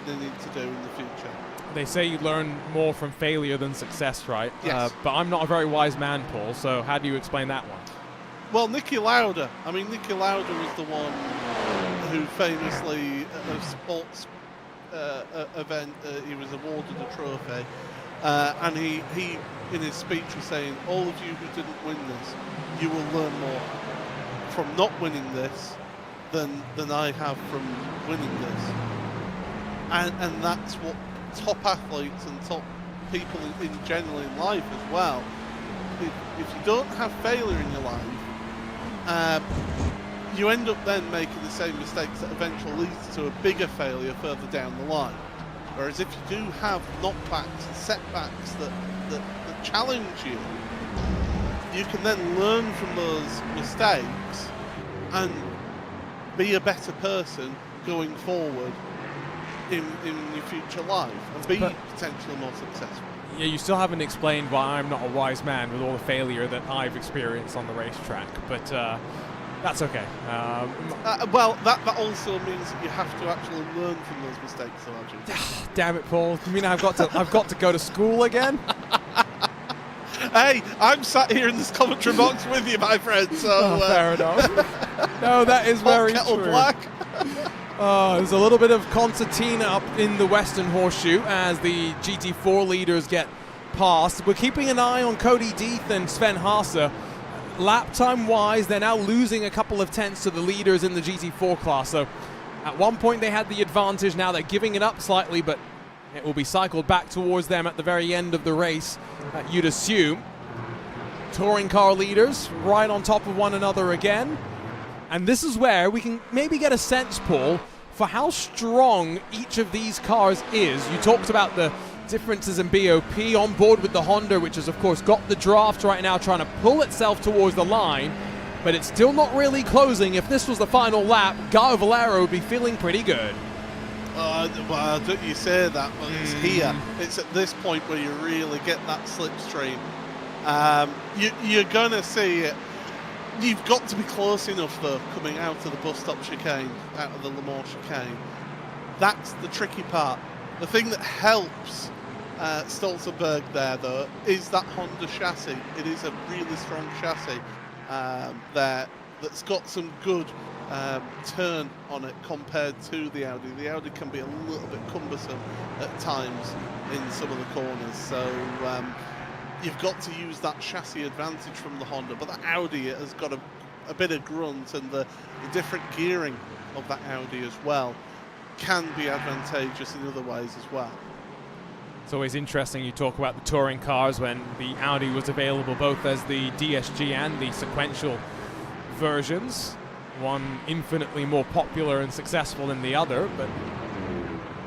they need to do in the future. They say you learn more from failure than success, right? Yes. But I'm not a very wise man, Paul, so how do you explain that one? Well, Niki Lauda. I mean, Niki Lauda was the one who famously, at a sports event, he was awarded a trophy. And he, in his speech, was saying, all of you who didn't win this, you will learn more from not winning this than I have from winning this. And that's what top athletes and top people in general in life as well. If you don't have failure in your life, you end up then making the same mistakes that eventually leads to a bigger failure further down the line. Whereas if you do have knockbacks and setbacks that challenge you, you can then learn from those mistakes and be a better person going forward in your future life and be potentially more successful. Yeah, you still haven't explained why I'm not a wise man with all the failure that I've experienced on the racetrack, but that's okay. Well, that also means that you have to actually learn from those mistakes, Arjun. Damn it, Paul! You mean I've got to go to school again? Hey, I'm sat here in this commentary box with you, my friend. So fair enough. No, that is very true. Black. There's a little bit of concertina up in the Western Horseshoe as the GT4 leaders get past. We're keeping an eye on Cody Deeth and Sven Haase. Lap time wise, they're now losing a couple of tenths to the leaders in the GT4 class. So at one point they had the advantage, now they're giving it up slightly, but it will be cycled back towards them at the very end of the race, you'd assume. Touring car leaders right on top of one another again. And this is where we can maybe get a sense, Paul, for how strong each of these cars is. You talked about the differences in BOP on board with the Honda, which has, of course, got the draft right now trying to pull itself towards the line, but it's still not really closing. If this was the final lap, Gallo Valero would be feeling pretty good. Well, don't you say that, but it's here. It's at this point where you really get that slipstream. You're going to see it. You've got to be close enough, though, coming out of the bus stop chicane, out of the Le Mans chicane. That's the tricky part. The thing that helps Stolzenberg there, though, is that Honda chassis. It is a really strong chassis. there that's got some good turn on it compared to the Audi. The Audi can be a little bit cumbersome at times in some of the corners, so you've got to use that chassis advantage from the Honda, but the Audi has got a bit of grunt, and the different gearing of that Audi as well can be advantageous in other ways as well. It's always interesting you talk about the touring cars when the Audi was available both as the DSG and the sequential versions. One infinitely more popular and successful than the other, but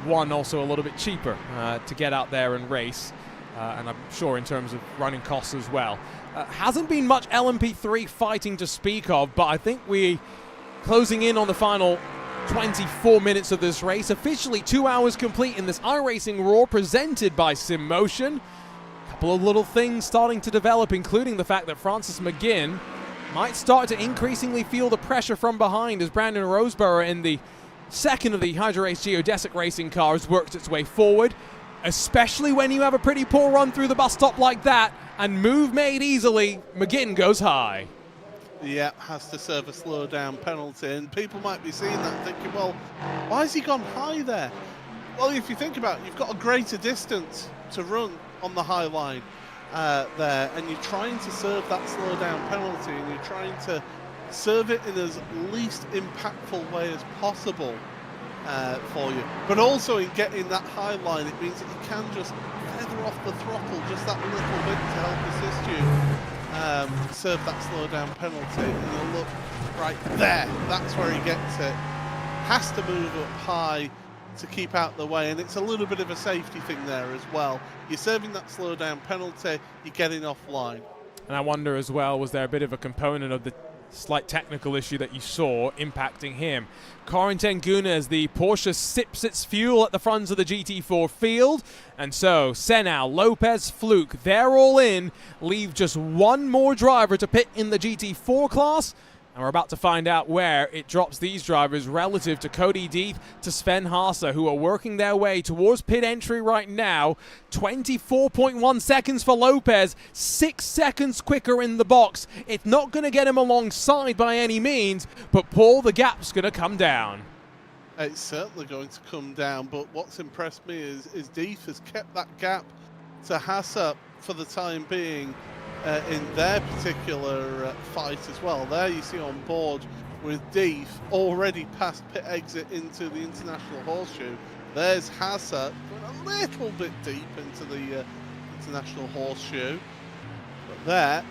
one also a little bit cheaper to get out there and race, and I'm sure in terms of running costs as well. Hasn't been much LMP3 fighting to speak of, but I think we closing in on the final 24 minutes of this race. Officially 2 hours complete in this iRacing Roar presented by SimMotion. A couple of little things starting to develop, including the fact that Francis McGinn might start to increasingly feel the pressure from behind as Brandon Roseborough in the second of the Hydra Race Geodesic racing cars works its way forward, especially when you have a pretty poor run through the bus stop like that and move made easily. McGinn goes high. Yeah, has to serve a slow down penalty, and people might be seeing that and thinking, well, why has he gone high there? Well, if you think about it, you've got a greater distance to run on the high line there, and you're trying to serve that slow down penalty, and you're trying to serve it in as least impactful way as possible for you. But also in getting that high line, it means that you can just feather off the throttle just that little bit to help assist you. Serve that slow down penalty, and you'll look right there. That's where he gets it. Has to move up high to keep out the way, and it's a little bit of a safety thing there as well. You're serving that slow down penalty, you're getting offline. And I wonder as well, was there a bit of a component of the slight technical issue that you saw impacting him? Karin Tenguna, as the Porsche sips its fuel at the front of the GT4 field, and so Senau, Lopez, Fluke, they're all in, leave just one more driver to pit in the GT4 class, and we're about to find out where it drops these drivers relative to Cody Deeth, to Sven Haase, who are working their way towards pit entry right now. 24.1 seconds for Lopez, 6 seconds quicker in the box. It's not going to get him alongside by any means, but Paul, the gap's going to come down. It's certainly going to come down, but what's impressed me is Deeth has kept that gap to Haase for the time being. In their particular fight as well. There you see on board with Deeth already past pit exit into the International Horseshoe. There's Haase going a little bit deep into the International Horseshoe. But they're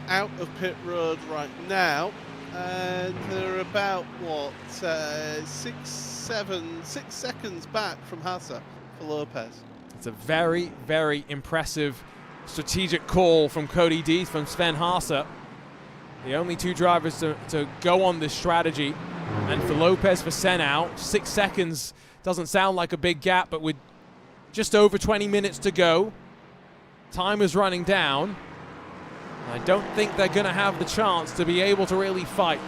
out of pit road right now, and they're about, what, 6 seconds back from Haase for Lopez. It's a very, very impressive strategic call from Cody Deeth, from Sven Haase. The only two drivers to go on this strategy. And for Lopez, for Senau, 6 seconds doesn't sound like a big gap, but with just over 20 minutes to go, time is running down. I don't think they're going to have the chance to be able to really fight.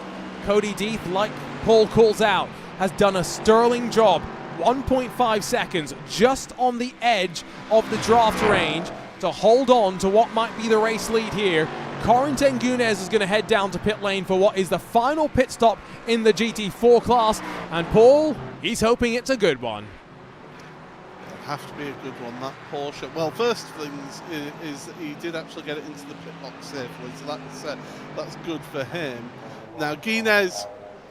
Cody Deeth, like Paul calls out, has done a sterling job. 1.5 seconds just on the edge of the draft range to hold on to what might be the race lead here. Karin Tenguna is going to head down to pit lane for what is the final pit stop in the GT4 class. And Paul, he's hoping it's a good one. It'll have to be a good one, that Porsche. Well, first things is that he did actually get it into the pit box safely, so that's good for him. Now, Guinness,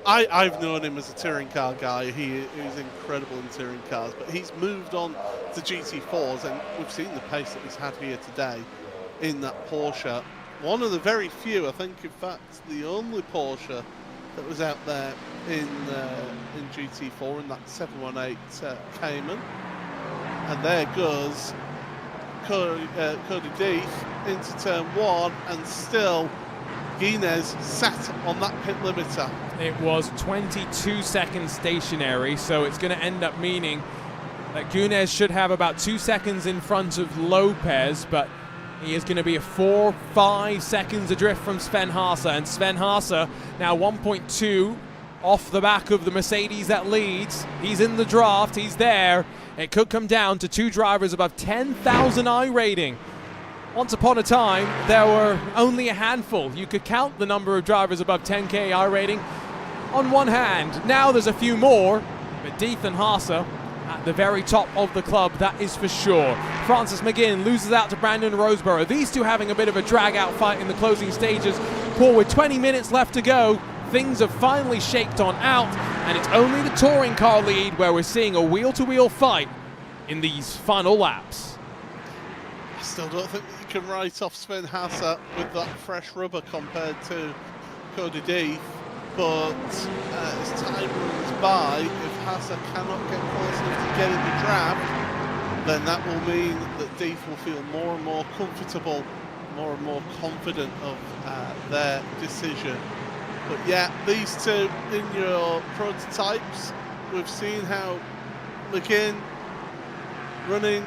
I've known him as a touring car guy. He is incredible in touring cars, but he's moved on to GT4s, and we've seen the pace that he's had here today in that Porsche. One of the very few, I think, in fact, the only Porsche that was out there in GT4 in that 718 Cayman. And there goes Cody Deeth into turn one, and still Guinness sat on that pit limiter. It was 22 seconds stationary, so it's going to end up meaning that Guinness should have about 2 seconds in front of Lopez, but he is going to be a 4-5 seconds adrift from Sven Haase, and Sven Haase now 1.2 off the back of the Mercedes that leads. He's in the draft, he's there. It could come down to two drivers above 10,000 I rating Once upon a time, there were only a handful. You could count the number of drivers above 10k iRating on one hand. Now there's a few more, but Deeth and Haase at the very top of the club, that is for sure. Francis McGinn loses out to Brandon Roseborough. These two having a bit of a drag-out fight in the closing stages. Paul, with 20 minutes left to go, things have finally shaked on out, and it's only the touring car lead where we're seeing a wheel-to-wheel fight in these final laps. I still don't think that you can write off Sven Haase with that fresh rubber compared to Cody Deeth, but as time runs by, if Haase cannot get close enough to get in the draft, then that will mean that Deeth will feel more and more comfortable, more and more confident of their decision. But yeah, these two in your prototypes, we've seen how McGinn running,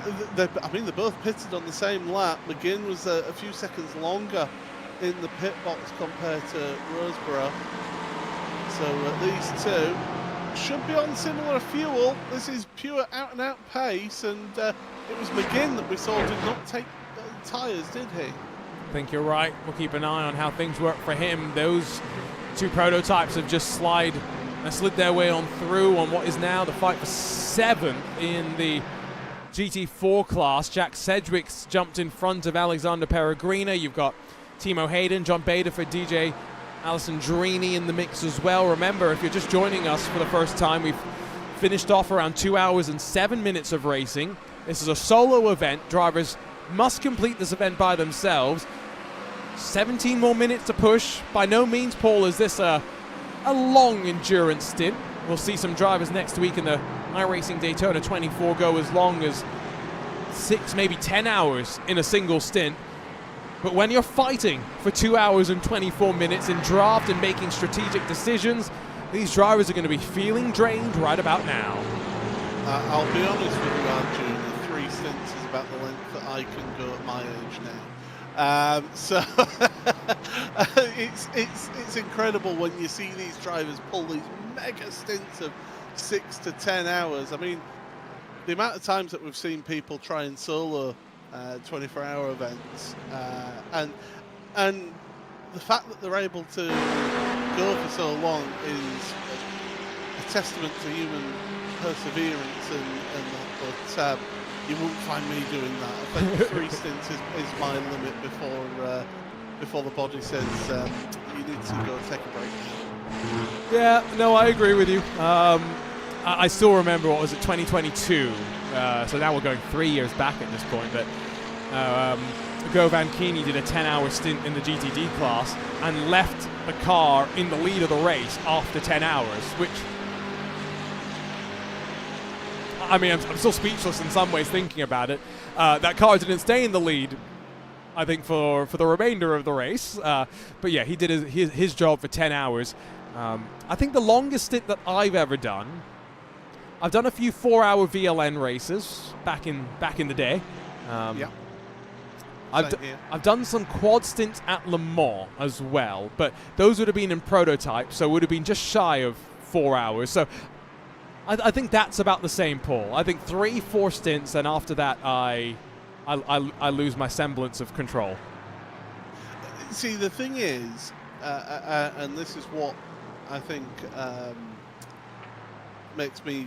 I mean, they're both pitted on the same lap. McGinn was a few seconds longer in the pit box compared to Roseborough. So these two should be on similar fuel. This is pure out-and-out pace, and it was McGinn that we saw did not take tyres, did he? I think you're right. We'll keep an eye on how things work for him. Those two prototypes have just slid their way on through on what is now the fight for 7th in the GT4 class. Jack Sedgwick's jumped in front of Alexander Peregrina. You've got Timo Hayden, John Bader for DJ Alessandrini in the mix as well. Remember, if you're just joining us for the first time, we've finished off around 2 hours and 7 minutes of racing. This is a solo event. Drivers must complete this event by themselves. 17 more minutes to push. By no means, Paul, is this a long endurance stint. We'll see some drivers next week in the iRacing Daytona 24 go as long as 6, maybe 10 hours in a single stint. But when you're fighting for 2 hours and 24 minutes in draft and making strategic decisions, these drivers are going to be feeling drained right about now. I'll be honest with you, Andrew, the 3 stints is about the length that I can go at my age now. So it's incredible when you see these drivers pull these mega stints of 6 to 10 hours. I mean, the amount of times that we've seen people try and solo 24-hour events, and the fact that they're able to go for so long is a testament to human perseverance and that. But you won't find me doing that. I think 3 stints is my limit before the body says you need to go take a break now. Yeah, no, I agree with you. I still remember, what was it, 2022? So now we're going 3 years back at this point, but Go Van Keeney did a 10-hour stint in the GTD class and left the car in the lead of the race after 10 hours, which, I mean, I'm still speechless in some ways thinking about it. That car didn't stay in the lead, I think, for the remainder of the race. But yeah, he did his job for 10 hours. I think the longest stint that I've ever done, I've done a few 4-hour VLN races back in the day. Yeah. I've done some quad stints at Le Mans as well, but those would have been in prototype, so would have been just shy of 4 hours. So I think that's about the same, Paul. I think 3-4 stints, and after that I lose my semblance of control. See, the thing is, and this is what I think makes me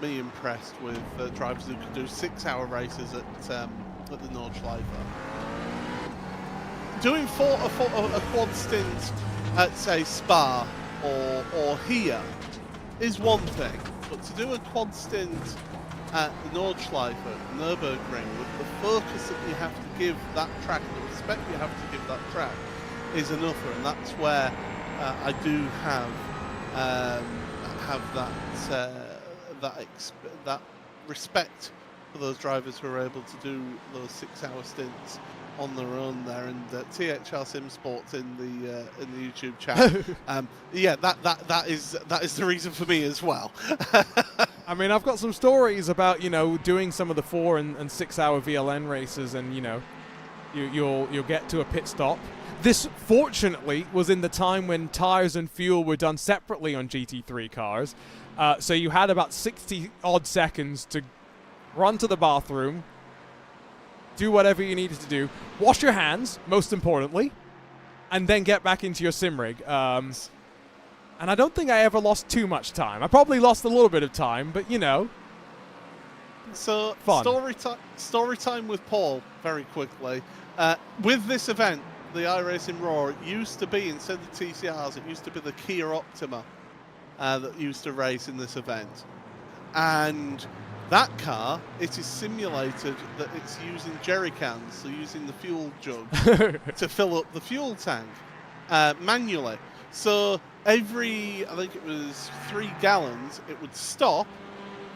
impressed with drivers who can do 6-hour races at the Nordschleife. Doing a quad stint at, say, Spa or here is one thing, but to do a quad stint at the Nordschleife, Nürburgring, with the focus that you have to give that track, the respect you have to give that track, is another, and that's where I do have that respect for those drivers who are able to do those 6-hour stints on their own there. And THR Sim Sports in the YouTube chat, yeah, that is the reason for me as well. I mean, I've got some stories about, you know, doing some of the 4 and 6-hour VLN races, and, you know, you'll get to a pit stop. This, fortunately, was in the time when tires and fuel were done separately on GT3 cars. So you had about 60-odd seconds to run to the bathroom, do whatever you needed to do, wash your hands, most importantly, and then get back into your sim rig. And I don't think I ever lost too much time. I probably lost a little bit of time, but you know. So, Fun. story time with Paul, very quickly. With this event, the iRacing Roar, it used to be, instead of TCRs, it used to be the Kia Optima that used to race in this event. And that car, it is simulated that it's using jerry cans, so using the fuel jug to fill up the fuel tank manually. So every, I think it was 3 gallons, it would stop,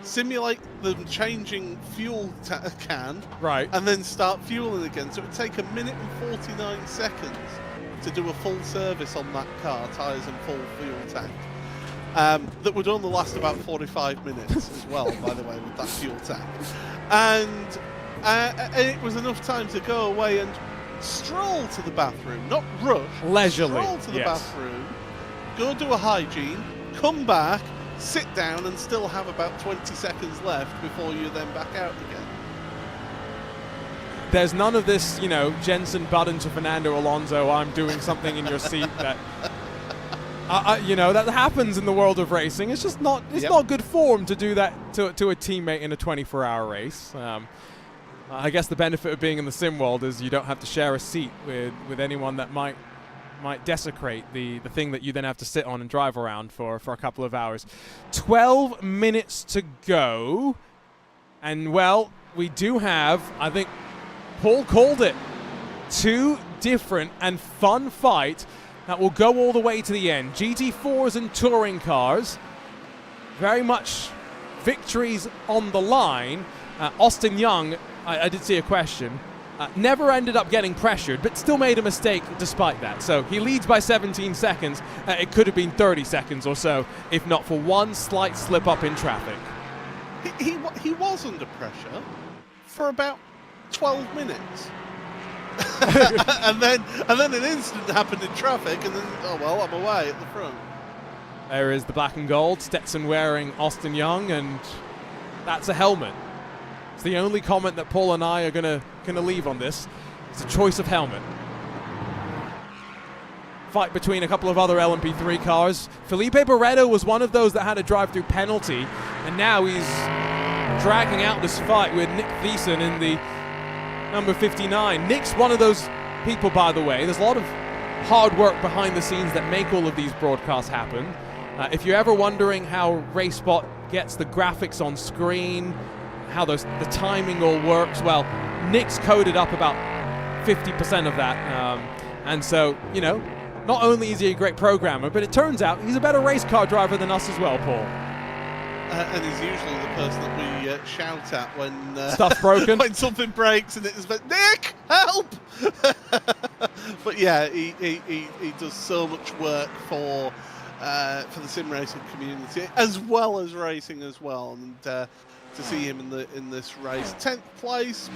simulate them changing fuel can, right, and then start fueling again. So it would take 1 minute and 49 seconds to do a full service on that car, tyres and full fuel tank. That would only last about 45 minutes as well, by the way, with that fuel tank. And it was enough time to go away and stroll to the bathroom, not rush. Leisurely, Stroll to the bathroom, go do a hygiene, come back, sit down and still have about 20 seconds left before you're then back out again. There's none of this, you know, Jensen Button to Fernando Alonso, I'm doing something in your seat that... you know, that happens in the world of racing. It's just not, it's not good form to do that to a teammate in a 24-hour race. I guess the benefit of being in the sim world is you don't have to share a seat with anyone that might desecrate the thing that you then have to sit on and drive around for a couple of hours. 12 minutes to go. And, well, we do have, I think Paul called it, 2 different and fun fights that will go all the way to the end. GT4s and touring cars. Very much victories on the line. Austin Young, I did see a question, never ended up getting pressured, but still made a mistake despite that. So he leads by 17 seconds. It could have been 30 seconds or so, if not for one slight slip up in traffic. He was under pressure for about 12 minutes. and then an incident happened in traffic, and then, oh well, I'm away at the front. There is the black and gold, Stetson wearing Austin Young, and that's a helmet. It's the only comment that Paul and I are gonna leave on this. It's a choice of helmet. Fight between a couple of other LMP3 cars. Felipe Barreto was one of those that had a drive-through penalty, and now he's dragging out this fight with Nick Thiessen in the number 59. Nick's one of those people, by the way. There's a lot of hard work behind the scenes that make all of these broadcasts happen. If you're ever wondering how RaceSpot gets the graphics on screen, how the timing all works, well, Nick's coded up about 50% of that. And so, you know, not only is he a great programmer, but it turns out he's a better race car driver than us as well, Paul. And he's usually the person that we shout at when stuff's broken, when something breaks, and it's like, Nick, help! But yeah, he does so much work for the sim racing community as well as racing as well, and to see him in this race, 10th place.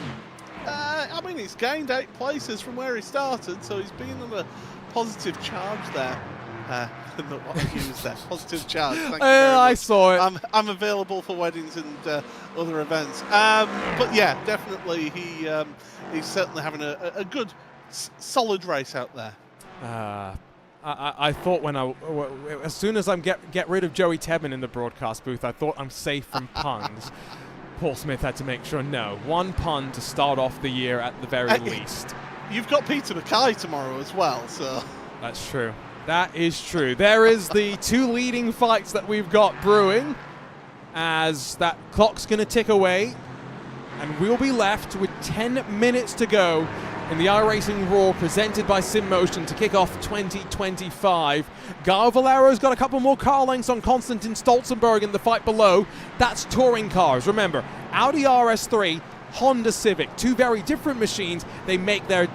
I mean, he's gained 8 places from where he started, so he's been on a positive charge there. Not what I used there. Positive charge. Thank you very much. I saw it. I'm available for weddings and other events. But yeah, definitely he's certainly having a good, solid race out there. I thought as soon as I get rid of Joey Tebman in the broadcast booth, I thought I'm safe from puns. Paul Smith had to make sure, no, 1 pun to start off the year at the very least. You've got Peter Mackay tomorrow as well, so. That's true. That is true. There is the 2 leading fights that we've got brewing, as that clock's going to tick away, and we'll be left with 10 minutes to go in the iRacing Roar presented by SimMotion to kick off 2025. Gaio Valero's got a couple more car lengths on Konstantin Stolzenberg in the fight below. That's touring cars. Remember, Audi RS3, Honda Civic, 2 very different machines. They make their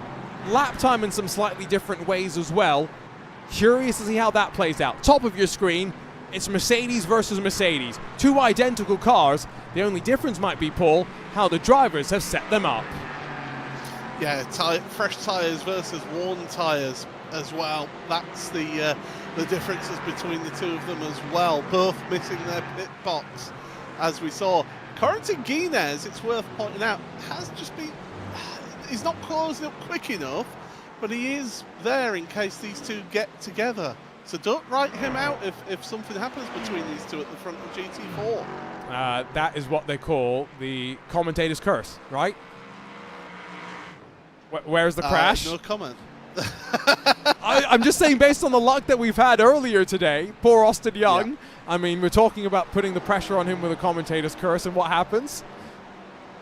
lap time in some slightly different ways as well. Curious to see how that plays out. Top of your screen, it's Mercedes versus Mercedes. 2 identical cars. The only difference might be, Paul, how the drivers have set them up. Yeah, fresh tyres versus worn tyres as well. That's the differences between the 2 of them as well. Both missing their pit box, as we saw. Corentin Guinez, it's worth pointing out, has just been he's not closing up quick enough, but he is there in case these two get together. So don't write him out if something happens between these two at the front of GT4. That is what they call the commentator's curse, right? Where's the crash? No comment. I'm just saying, based on the luck that we've had earlier today, poor Austin Young. Yeah. I mean, we're talking about putting the pressure on him with a commentator's curse, and what happens?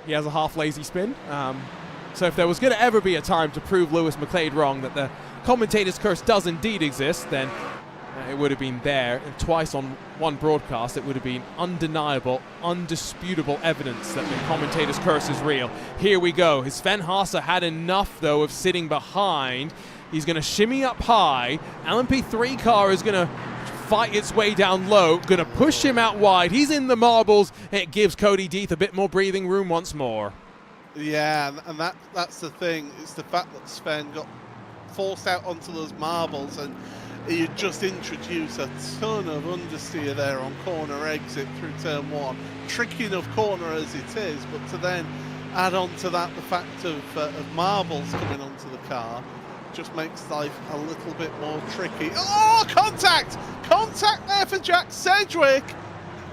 He has a half-lazy spin. So if there was going to ever be a time to prove Lewis McLeod wrong that the commentator's curse does indeed exist, then it would have been there. And twice on one broadcast, it would have been undeniable, undisputable evidence that the commentator's curse is real. Here we go. Sven Haase had enough, though, of sitting behind. He's going to shimmy up high. LMP3 car is going to fight its way down low, going to push him out wide. He's in the marbles. It gives Cody Deeth a bit more breathing room once more. Yeah, and that's the thing. It's the fact that Sven got forced out onto those marbles, and he just introduced a ton of understeer there on corner exit through turn 1. Tricky enough corner as it is, but to then add on to that the fact of marbles coming onto the car just makes life a little bit more tricky. Oh, contact! Contact there for Jack Sedgwick,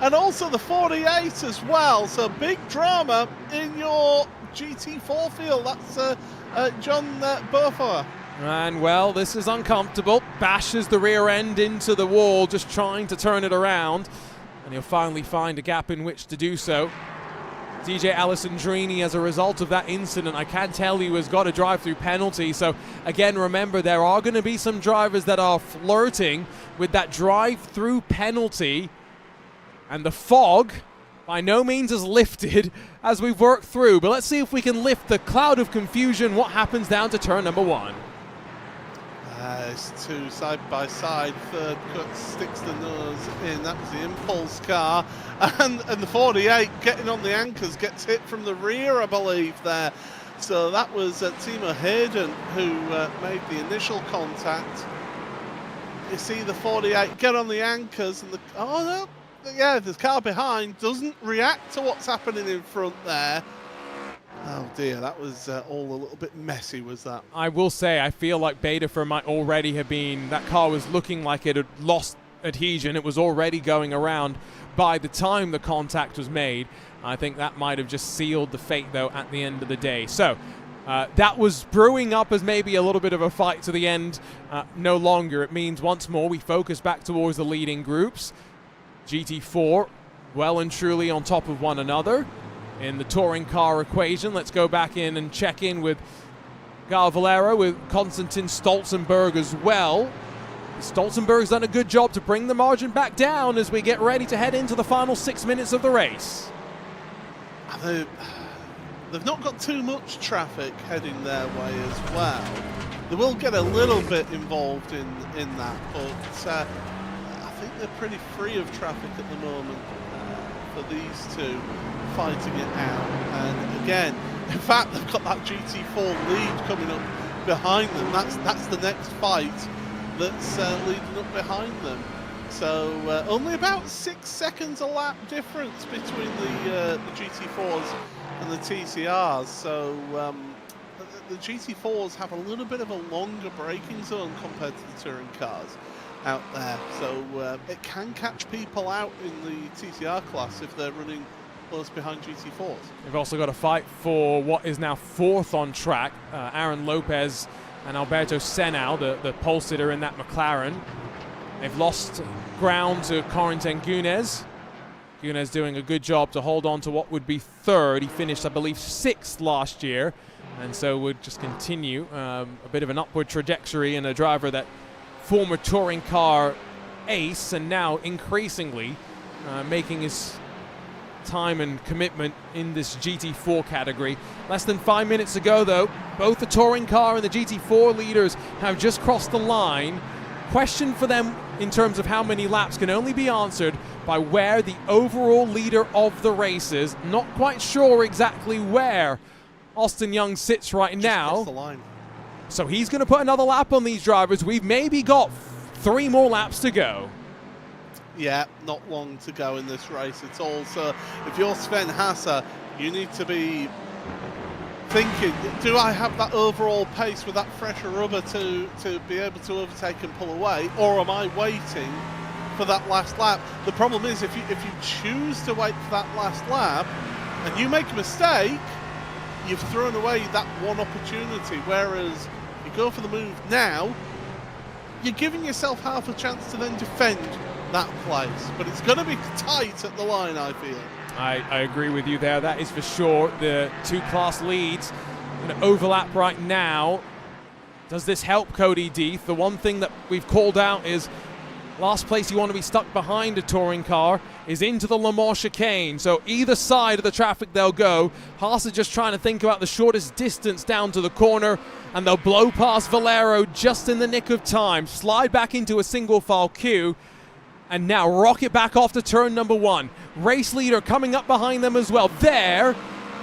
and also the 48 as well. So big drama in your GT4 field. That's John Beaufort. And, well, this is uncomfortable. Bashes the rear end into the wall, just trying to turn it around. And he'll finally find a gap in which to do so. DJ Alessandrini, as a result of that incident, I can tell he has got a drive-through penalty. So, again, remember, there are going to be some drivers that are flirting with that drive-through penalty. And the fog by no means is lifted as we've worked through. But let's see if we can lift the cloud of confusion. What happens down to turn number 1? It's two side by side. Third cut sticks the nose in. That was the impulse car, and the 48 getting on the anchors gets hit from the rear, I believe there. So that was Timo Hayden who made the initial contact. You see the 48 get on the anchors, and the car behind doesn't react to what's happening in front there. Oh dear, that was all a little bit messy, was that? I will say, I feel like Betafer might already have been, that car was looking like it had lost adhesion. It was already going around by the time the contact was made. I think that might have just sealed the fate, though, at the end of the day. So, that was brewing up as maybe a little bit of a fight to the end. No longer. It means once more we focus back towards the leading groups. GT4 well and truly on top of one another in the touring car equation. Let's go back in and check in with Gal Valero, with Konstantin Stolzenberg as well. Stolzenberg's done a good job to bring the margin back down as we get ready to head into the final 6 minutes of the race. They've not got too much traffic heading their way as well. They will get a little bit involved in that, but I think they're pretty free of traffic at the moment for these two fighting it out. And again, in fact, they've got that GT4 lead coming up behind them. That's the next fight that's leading up behind them. So only about 6 seconds a lap difference between the GT4s and the TCRs. So the GT4s have a little bit of a longer braking zone compared to the touring cars out there. So it can catch people out in the TCR class if they're running close behind GT4s. We've also got a fight for what is now 4th on track. Aaron Lopez and Alberto Senau, the pole sitter in that McLaren. They've lost ground to Corentin Gunes. Gunes doing a good job to hold on to what would be 3rd. He finished, I believe, 6th last year, and so would just continue a bit of an upward trajectory in a driver that former touring car ace, and now increasingly making his time and commitment in this GT4 category. Less than 5 minutes ago, though, both the touring car and the GT4 leaders have just crossed the line. Question for them in terms of how many laps can only be answered by where the overall leader of the race is. Not quite sure exactly where Austin Young sits right now. The line. So he's going to put another lap on these drivers. We've maybe got 3 more laps to go. Yeah, not long to go in this race at all. So if you're Sven Haase, you need to be thinking, do I have that overall pace with that fresher rubber to be able to overtake and pull away, or am I waiting for that last lap? The problem is, if you choose to wait for that last lap and you make a mistake, you've thrown away that one opportunity. Whereas you go for the move now, you're giving yourself half a chance to then defend that place. But it's going to be tight at the line, I feel. I agree with you there. That is for sure. The two class leads going to overlap right now. Does this help Cody Deeth? The one thing that we've called out is last place you want to be stuck behind a touring car is into the Le Mans chicane. So either side of the traffic they'll go. Haas are just trying to think about the shortest distance down to the corner, and they'll blow past Valero just in the nick of time, slide back into a single file queue, and now rocket back off to turn number 1. Race leader coming up behind them as well. There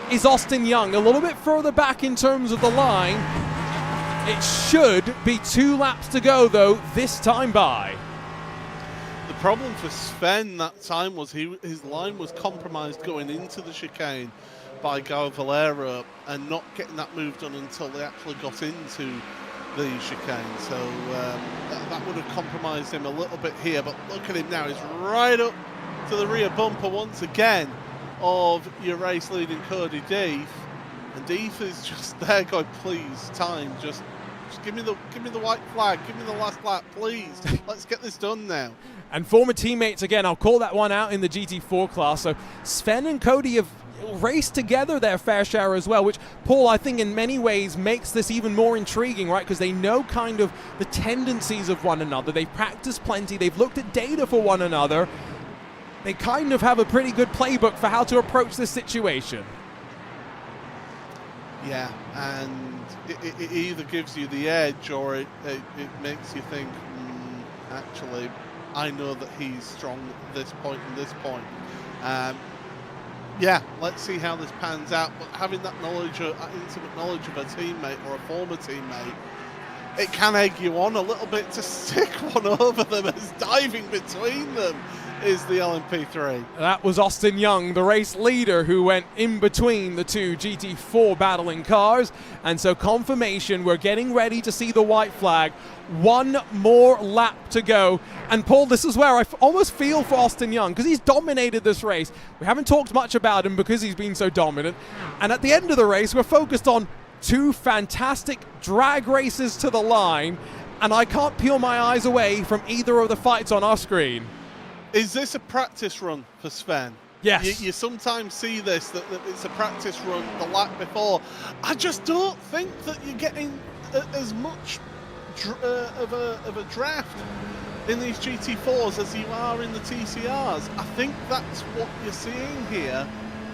is Austin Young, a little bit further back in terms of the line. It should be 2 laps to go, though, this time by. The problem for Sven that time was his line was compromised going into the chicane by Gao Valero and not getting that move done until they actually got into the chicane. So that would have compromised him a little bit here. But look at him now. He's right up to the rear bumper once again of your race leading Cody Deeth. And Deeth is just there going, please, time, just give me the white flag, give me the last lap, please. Let's get this done now. And former teammates, again, I'll call that one out in the GT4 class. So Sven and Cody have raced together their fair share as well, which, Paul, I think in many ways makes this even more intriguing, right? Because they know kind of the tendencies of one another. They've practiced plenty. They've looked at data for one another. They kind of have a pretty good playbook for how to approach this situation. Yeah, and it either gives you the edge or it makes you think, actually, I know that he's strong at this point and this point. Yeah, let's see how this pans out. But having that knowledge, intimate knowledge of a teammate or a former teammate, it can egg you on a little bit to stick one over them as diving between them is the LMP3. That was Austin Young, the race leader, who went in between the two GT4 battling cars. And so confirmation, we're getting ready to see the white flag. One more lap to go. And Paul, this is where I almost feel for Austin Young, because he's dominated this race. We haven't talked much about him because he's been so dominant. And at the end of the race, we're focused on 2 fantastic drag races to the line. And I can't peel my eyes away from either of the fights on our screen. Is this a practice run for Sven? Yes. You sometimes see this, that it's a practice run the lap before. I just don't think that you're getting as much of a draft in these GT4s as you are in the TCRs. I think that's what you're seeing here.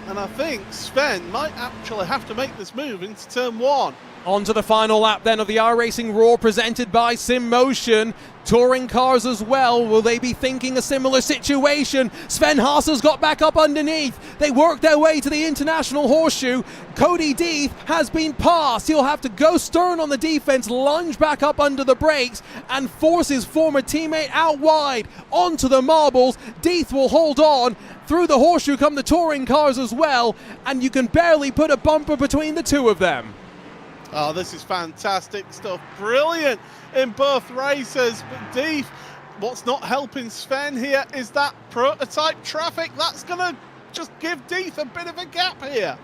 And I think Sven might actually have to make this move into turn 1. On to the final lap then of the iRacing Roar presented by SimMotion. Touring cars as well. Will they be thinking a similar situation? Sven Haas has got back up underneath. They work their way to the International Horseshoe. Cody Deeth has been passed. He'll have to go stern on the defense, lunge back up under the brakes, and force his former teammate out wide onto the marbles. Deeth will hold on. Through the horseshoe come the touring cars as well, and you can barely put a bumper between the two of them. Oh, this is fantastic stuff. Brilliant in both races. But Deeth, what's not helping Sven here is that prototype traffic. That's going to just give Deeth a bit of a gap here.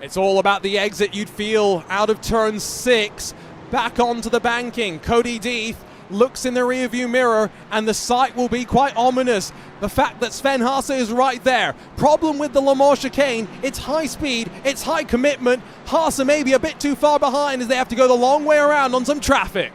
It's all about the exit you'd feel out of turn 6. Back onto the banking. Cody Deeth looks in the rearview mirror, and the sight will be quite ominous. The fact that Sven Haas is right there. Problem with the Le Mans chicane, it's high speed, it's high commitment. Haas are maybe a bit too far behind as they have to go the long way around on some traffic.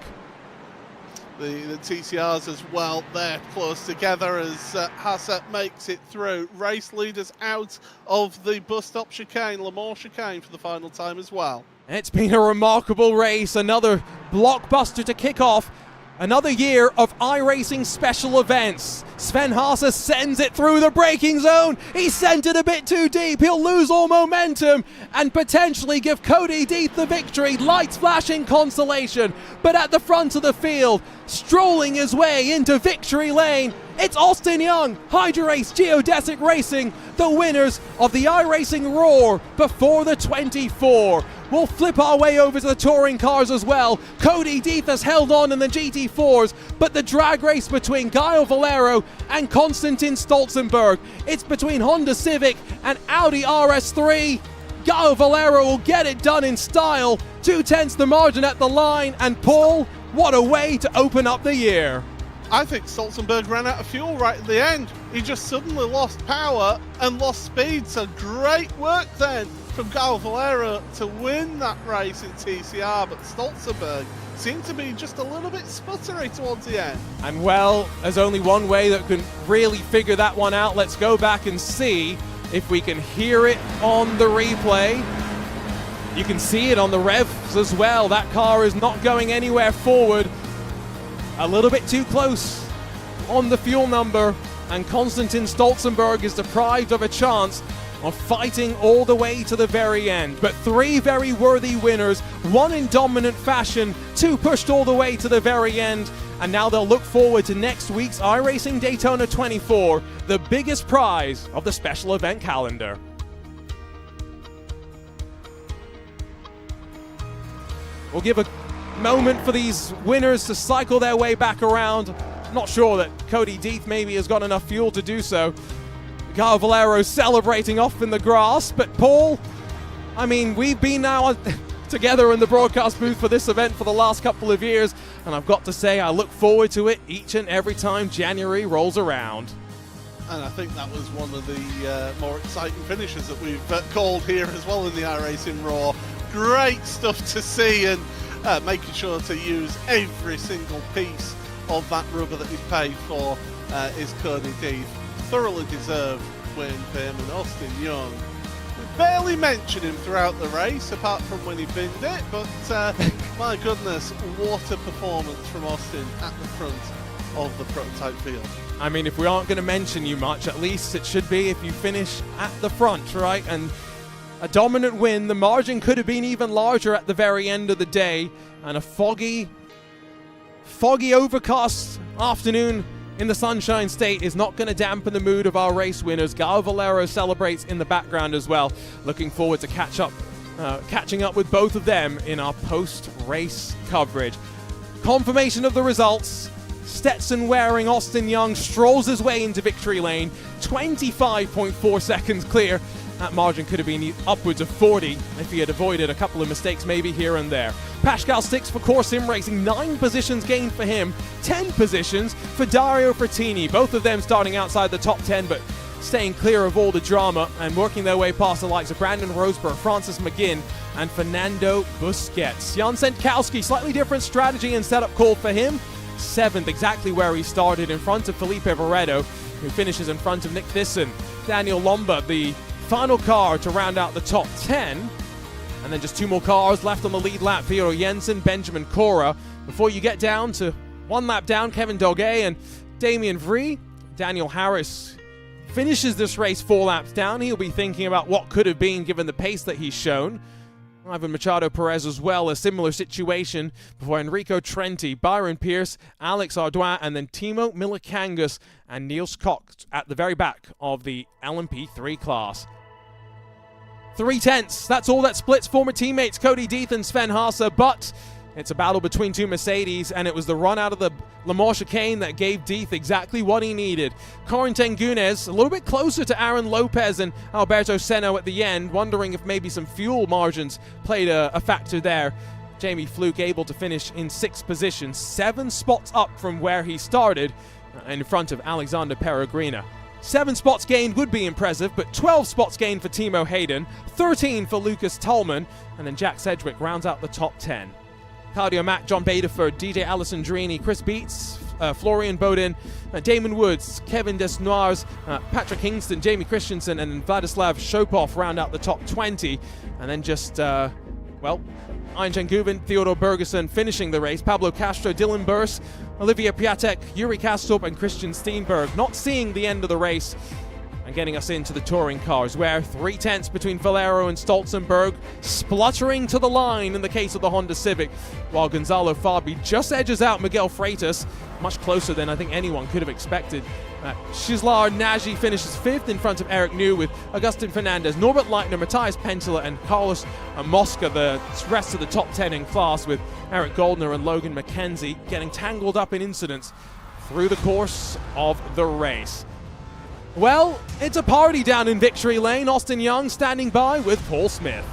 The TCRs as well, they're close together as Haas makes it through. Race leaders out of the bus stop chicane, Le Mans chicane for the final time as well. It's been a remarkable race, another blockbuster to kick off. Another year of iRacing special events. Sven Haase sends it through the braking zone. He sent it a bit too deep. He'll lose all momentum and potentially give Cody Deeth the victory. Lights flashing consolation. But at the front of the field, strolling his way into victory lane, it's Austin Young, HydroRace Geodesic Racing, the winners of the iRacing Roar Before the 24. We'll flip our way over to the touring cars as well. Cody Deeth has held on in the GT4s, but the drag race between Gaio Valero and Konstantin Stolzenberg, it's between Honda Civic and Audi RS3. Gaio Valero will get it done in style. 2/10 the margin at the line, and Paul, what a way to open up the year. I think Stolzenberg ran out of fuel right at the end. He just suddenly lost power and lost speed, so great work then from Gaio Valero to win that race in TCR, but Stolzenberg seemed to be just a little bit sputtery towards the end. And well, there's only one way that can really figure that one out. Let's go back and see if we can hear it on the replay. You can see it on the revs as well. That car is not going anywhere forward. A little bit too close on the fuel number, and Konstantin Stolzenberg is deprived of a chance of fighting all the way to the very end. But three very worthy winners, one in dominant fashion, two pushed all the way to the very end, and now they'll look forward to next week's iRacing Daytona 24, the biggest prize of the special event calendar. We'll give a moment for these winners to cycle their way back around. Not sure that Cody Deeth maybe has got enough fuel to do so. Gaio Valero celebrating off in the grass, but Paul, I mean, we've been now together in the broadcast booth for this event for the last couple of years, and I've got to say I look forward to it each and every time January rolls around. And I think that was one of the more exciting finishes that we've called here as well in the iRacing Roar. Great stuff to see, and making sure to use every single piece of that rubber that he's paid for is Cody Deeth. Thoroughly deserved win for him, and Austin Young. We barely mentioned him throughout the race, apart from when he binned it, but my goodness, what a performance from Austin at the front of the prototype field. I mean, if we aren't going to mention you much, at least it should be if you finish at the front, right? And a dominant win. The margin could have been even larger at the very end of the day, and a foggy, overcast afternoon in the Sunshine State is not going to dampen the mood of our race winners. Gaio Valero celebrates in the background as well. Looking forward to catching up with both of them in our post-race coverage. Confirmation of the results. Stetson wearing Austin Young strolls his way into victory lane. 25.4 seconds clear. That margin could have been upwards of 40 if he had avoided a couple of mistakes maybe here and there. Pascal 6 for Core Sim Racing, 9 positions gained for him, 10 positions for Dario Frattini. Both of them starting outside the top 10, but staying clear of all the drama and working their way past the likes of Brandon Rosberg, Francis McGinn, and Fernando Busquets. Jan Senkowski, slightly different strategy and setup call for him. 7th, exactly where he started, in front of Felipe Veredo, who finishes in front of Nick Thyssen. Daniel Lomba, the final car to round out the top 10. And then just 2 more cars left on the lead lap. Theodor Jensen, Benjamin Cora. Before you get down to 1 lap down, Kevin Doguet and Damien Vrie. Daniel Harris finishes this race 4 laps down. He'll be thinking about what could have been given the pace that he's shown. Ivan Machado Perez as well, a similar situation before Enrico Trenti, Byron Pierce, Alex Ardoin, and then Timo Milikangas and Niels Koch at the very back of the LMP3 class. 3/10, that's all that splits former teammates Cody Deeth and Sven Haase, but it's a battle between 2 Mercedes, and it was the run out of the Le Mans chicane that gave Deeth exactly what he needed. Corentin Gunes a little bit closer to Aaron Lopez and Alberto Seno at the end, wondering if maybe some fuel margins played a factor there. Jamie Fluke able to finish in 6th position, 7 spots up from where he started, in front of Alexander Peregrina. 7 spots gained would be impressive, but 12 spots gained for Timo Hayden, 13 for Lucas Tolman, and then Jack Sedgwick rounds out the top 10. Claudio Mack, John Badeford, DJ Alessandrini, Chris Beats, Florian Bodin, Damon Woods, Kevin Desnoyers, Patrick Kingston, Jamie Christensen, and Vladislav Shopov round out the top 20. And then just, Ian Cenguven, Theodor Bergerson finishing the race. Pablo Castro, Dylan Burse, Olivier Piatek, Yuri Kastrup and Christian Steenberg not seeing the end of the race and getting us into the touring cars, where 3/10 between Valero and Stolzenberg, spluttering to the line in the case of the Honda Civic, while Gonzalo Fabi just edges out Miguel Freitas, much closer than I think anyone could have expected. Shizlar Nagy finishes 5th in front of Eric New, with Agustin Fernandez, Norbert Leitner, Matthias Pentela and Carlos Mosca the rest of the top 10 in class, with Eric Goldner and Logan McKenzie getting tangled up in incidents through the course of the race. Well, it's a party down in Victory Lane. Austin Young standing by with Paul Smith.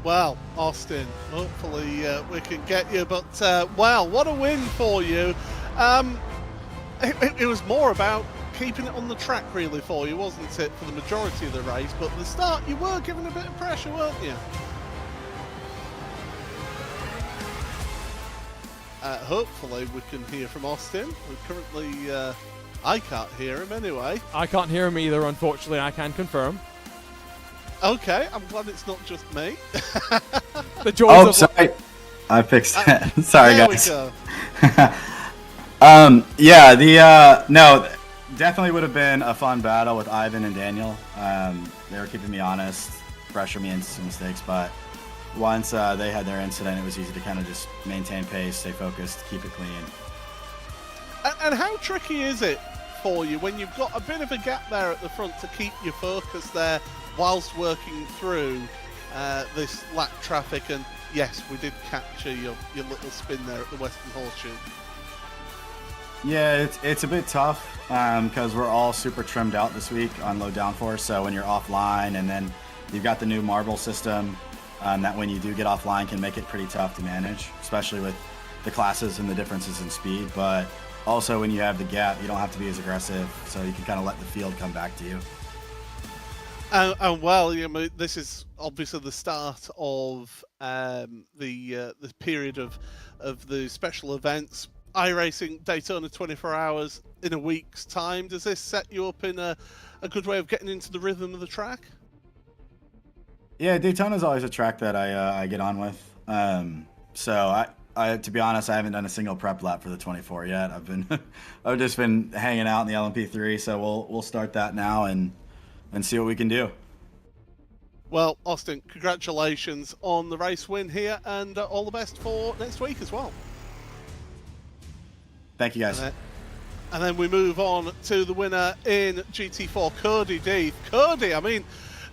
Well, Austin, hopefully we can get you, but wow, what a win for you. It was more about keeping it on the track really for you, wasn't it, for the majority of the race, but at the start you were given a bit of pressure, weren't you? Hopefully we can hear from Austin. We're currently, I can't hear him anyway. I can't hear him either, unfortunately, I can confirm. Okay, I'm glad it's not just me. The joys of... sorry. I fixed it. Sorry, guys. There we go. Yeah, no, definitely would have been a fun battle with Ivan and Daniel. They were keeping me honest, pressure me into some mistakes, but once they had their incident, it was easy to kind of just maintain pace, stay focused, keep it clean. And how tricky is it for you when you've got a bit of a gap there at the front to keep your focus there whilst working through this lap traffic? And yes, we did capture your little spin there at the Western Horseshoe. Yeah, it's a bit tough because we're all super trimmed out this week on low downforce. So when you're offline, and then you've got the new marble system that when you do get offline can make it pretty tough to manage, especially with the classes and the differences in speed. But also when you have the gap, you don't have to be as aggressive, so you can kind of let the field come back to you. And well, you know, this is obviously the start of the period of the special events. iRacing Daytona 24 hours in a week's time. Does this set you up in a good way of getting into the rhythm of the track? Yeah, Daytona's always a track that I get on with. So I to be honest, I haven't done a single prep lap for the 24 yet. I've just been hanging out in the LMP3. So we'll start that now and see what we can do. Well, Austin, congratulations on the race win here, and all the best for next week as well. Thank you, guys. And then we move on to the winner in GT4, Cody Deeth. Cody, I mean,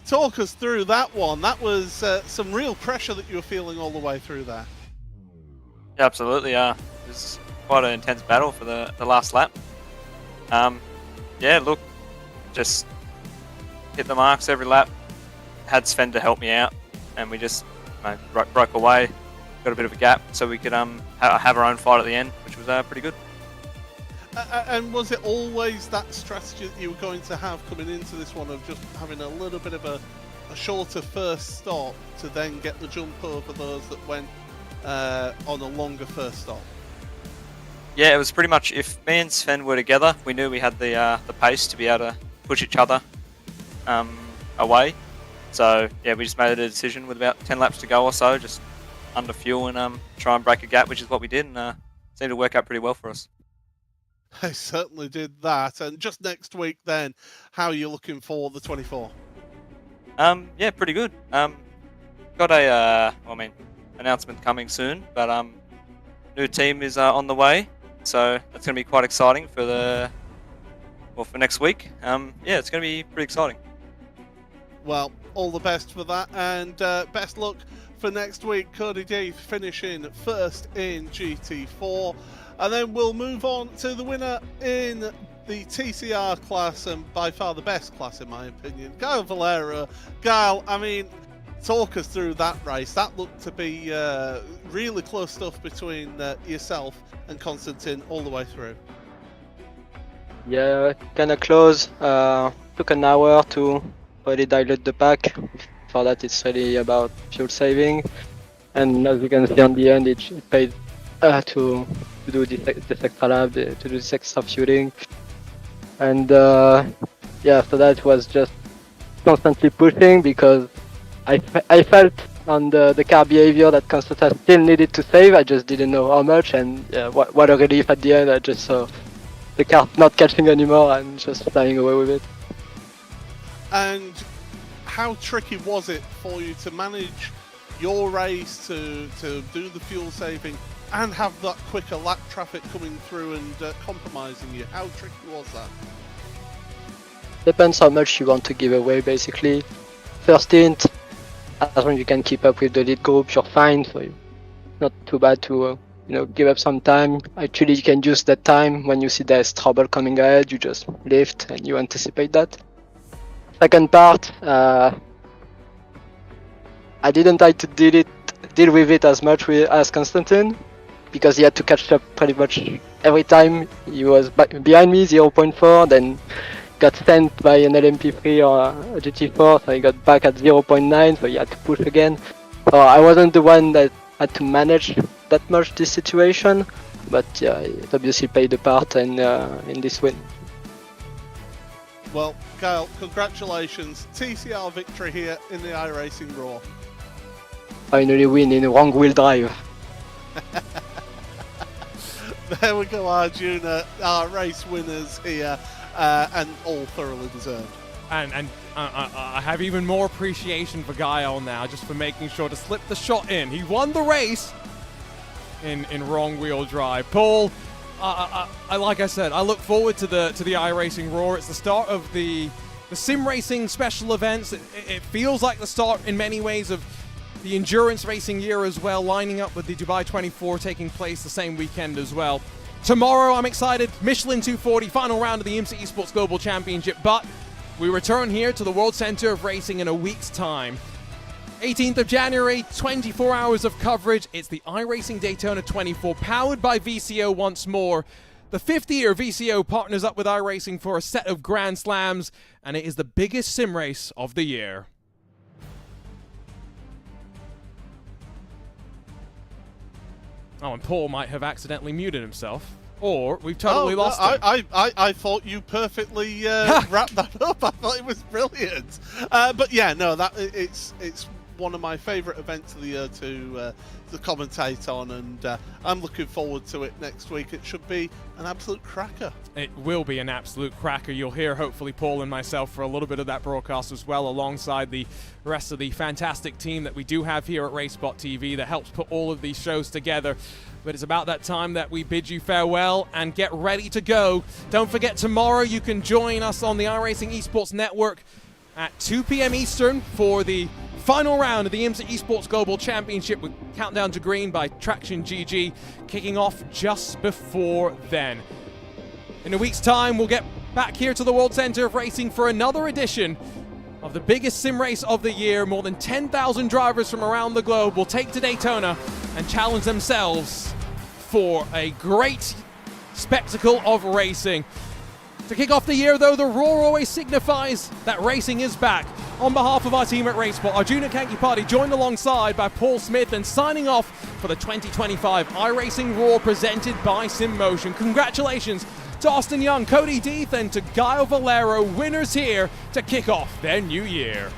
talk us through that one. That was some real pressure that you were feeling all the way through there. Yeah, absolutely. It was quite an intense battle for the last lap. Yeah, look, just hit the marks every lap. Had Sven to help me out, and we just broke away, got a bit of a gap, so we could have our own fight at the end, which was pretty good. And was it always that strategy that you were going to have coming into this one, of just having a little bit of a shorter first stop to then get the jump over those that went on a longer first stop? Yeah, it was pretty much, if me and Sven were together, we knew we had the pace to be able to push each other away. So yeah, we just made a decision with about 10 laps to go or so, just under fuel and try and break a gap, which is what we did, and seemed to work out pretty well for us. I certainly did that. And just next week then, how are you looking for the 24? Yeah, pretty good. Got a announcement coming soon, but new team is on the way, so that's going to be quite exciting for for next week. Yeah, it's going to be pretty exciting. Well, all the best for that, and best luck for next week. Cody Deeth finishing first in GT4. And then we'll move on to the winner in the TCR class, and by far the best class in my opinion, Gael Valero. Gael, I mean, talk us through that race. That looked to be really close stuff between yourself and Konstantin all the way through. Yeah, kind of close. Took an hour to really dilute the pack. For that, it's really about fuel saving. And as you can see on the end, it paid to do this extra lap, to do this extra fueling. And yeah, so that was just constantly pushing, because I felt on the car behavior that Constantin still needed to save. I just didn't know how much, and yeah, what a relief at the end. I just saw the car not catching anymore and just flying away with it. And how tricky was it for you to manage your race, to do the fuel saving, and have that quicker lap traffic coming through and compromising you? How tricky was that? Depends how much you want to give away, basically. First stint, as long as you can keep up with the lead group, you're fine, so it's not too bad to give up some time. Actually, you can use that time when you see there's trouble coming ahead, you just lift and you anticipate that. Second part, I didn't try to deal with it as much as Constantin, because he had to catch up pretty much every time. He was behind me, 0.4, then got sent by an LMP3 or a GT4, so he got back at 0.9, so he had to push again. So I wasn't the one that had to manage that much this situation, but yeah, it obviously played a part in this win. Well, Kyle, congratulations. TCR victory here in the iRacing Roar. Finally win in wrong wheel drive. There we go, Arjuna, our race winners here, and all thoroughly deserved. And I have even more appreciation for Gael now, just for making sure to slip the shot in. He won the race in wrong wheel drive. Paul, like I said, I look forward to the iRacing Roar. It's the start of the sim racing special events. It feels like the start in many ways of the endurance racing year as well, lining up with the Dubai 24 taking place the same weekend as well. Tomorrow, I'm excited, Michelin 240, final round of the IMSA Esports Global Championship, but we return here to the World Center of Racing in a week's time. 18th of January, 24 hours of coverage. It's the iRacing Daytona 24, powered by VCO once more. The 5th year VCO partners up with iRacing for a set of Grand Slams, and it is the biggest sim race of the year. Oh, and Paul might have accidentally muted himself. Or we've totally lost him. I thought you perfectly wrapped that up. I thought it was brilliant. But yeah, no, it's one of my favourite events of the year to commentate on, and I'm looking forward to it next week. It should be an absolute cracker. It will be an absolute cracker. You'll hear hopefully Paul and myself for a little bit of that broadcast as well, alongside the rest of the fantastic team that we do have here at RaceSpotTV that helps put all of these shows together. But it's about that time that we bid you farewell and get ready to go. Don't forget, tomorrow you can join us on the iRacing Esports Network at 2 p.m. Eastern for the final round of the IMSA Esports Global Championship with Countdown to Green by Traction GG kicking off just before then. In a week's time, we'll get back here to the World Center of Racing for another edition of the biggest sim race of the year. More than 10,000 drivers from around the globe will take to Daytona and challenge themselves for a great spectacle of racing. To kick off the year, though, the Roar always signifies that racing is back. On behalf of our team at RaceSpot, Arjuna Kankipati joined alongside by Paul Smith, and signing off for the 2025 iRacing Roar presented by SimMotion. Congratulations to Austin Young, Cody Deeth, and to Gael Valero, winners here to kick off their new year.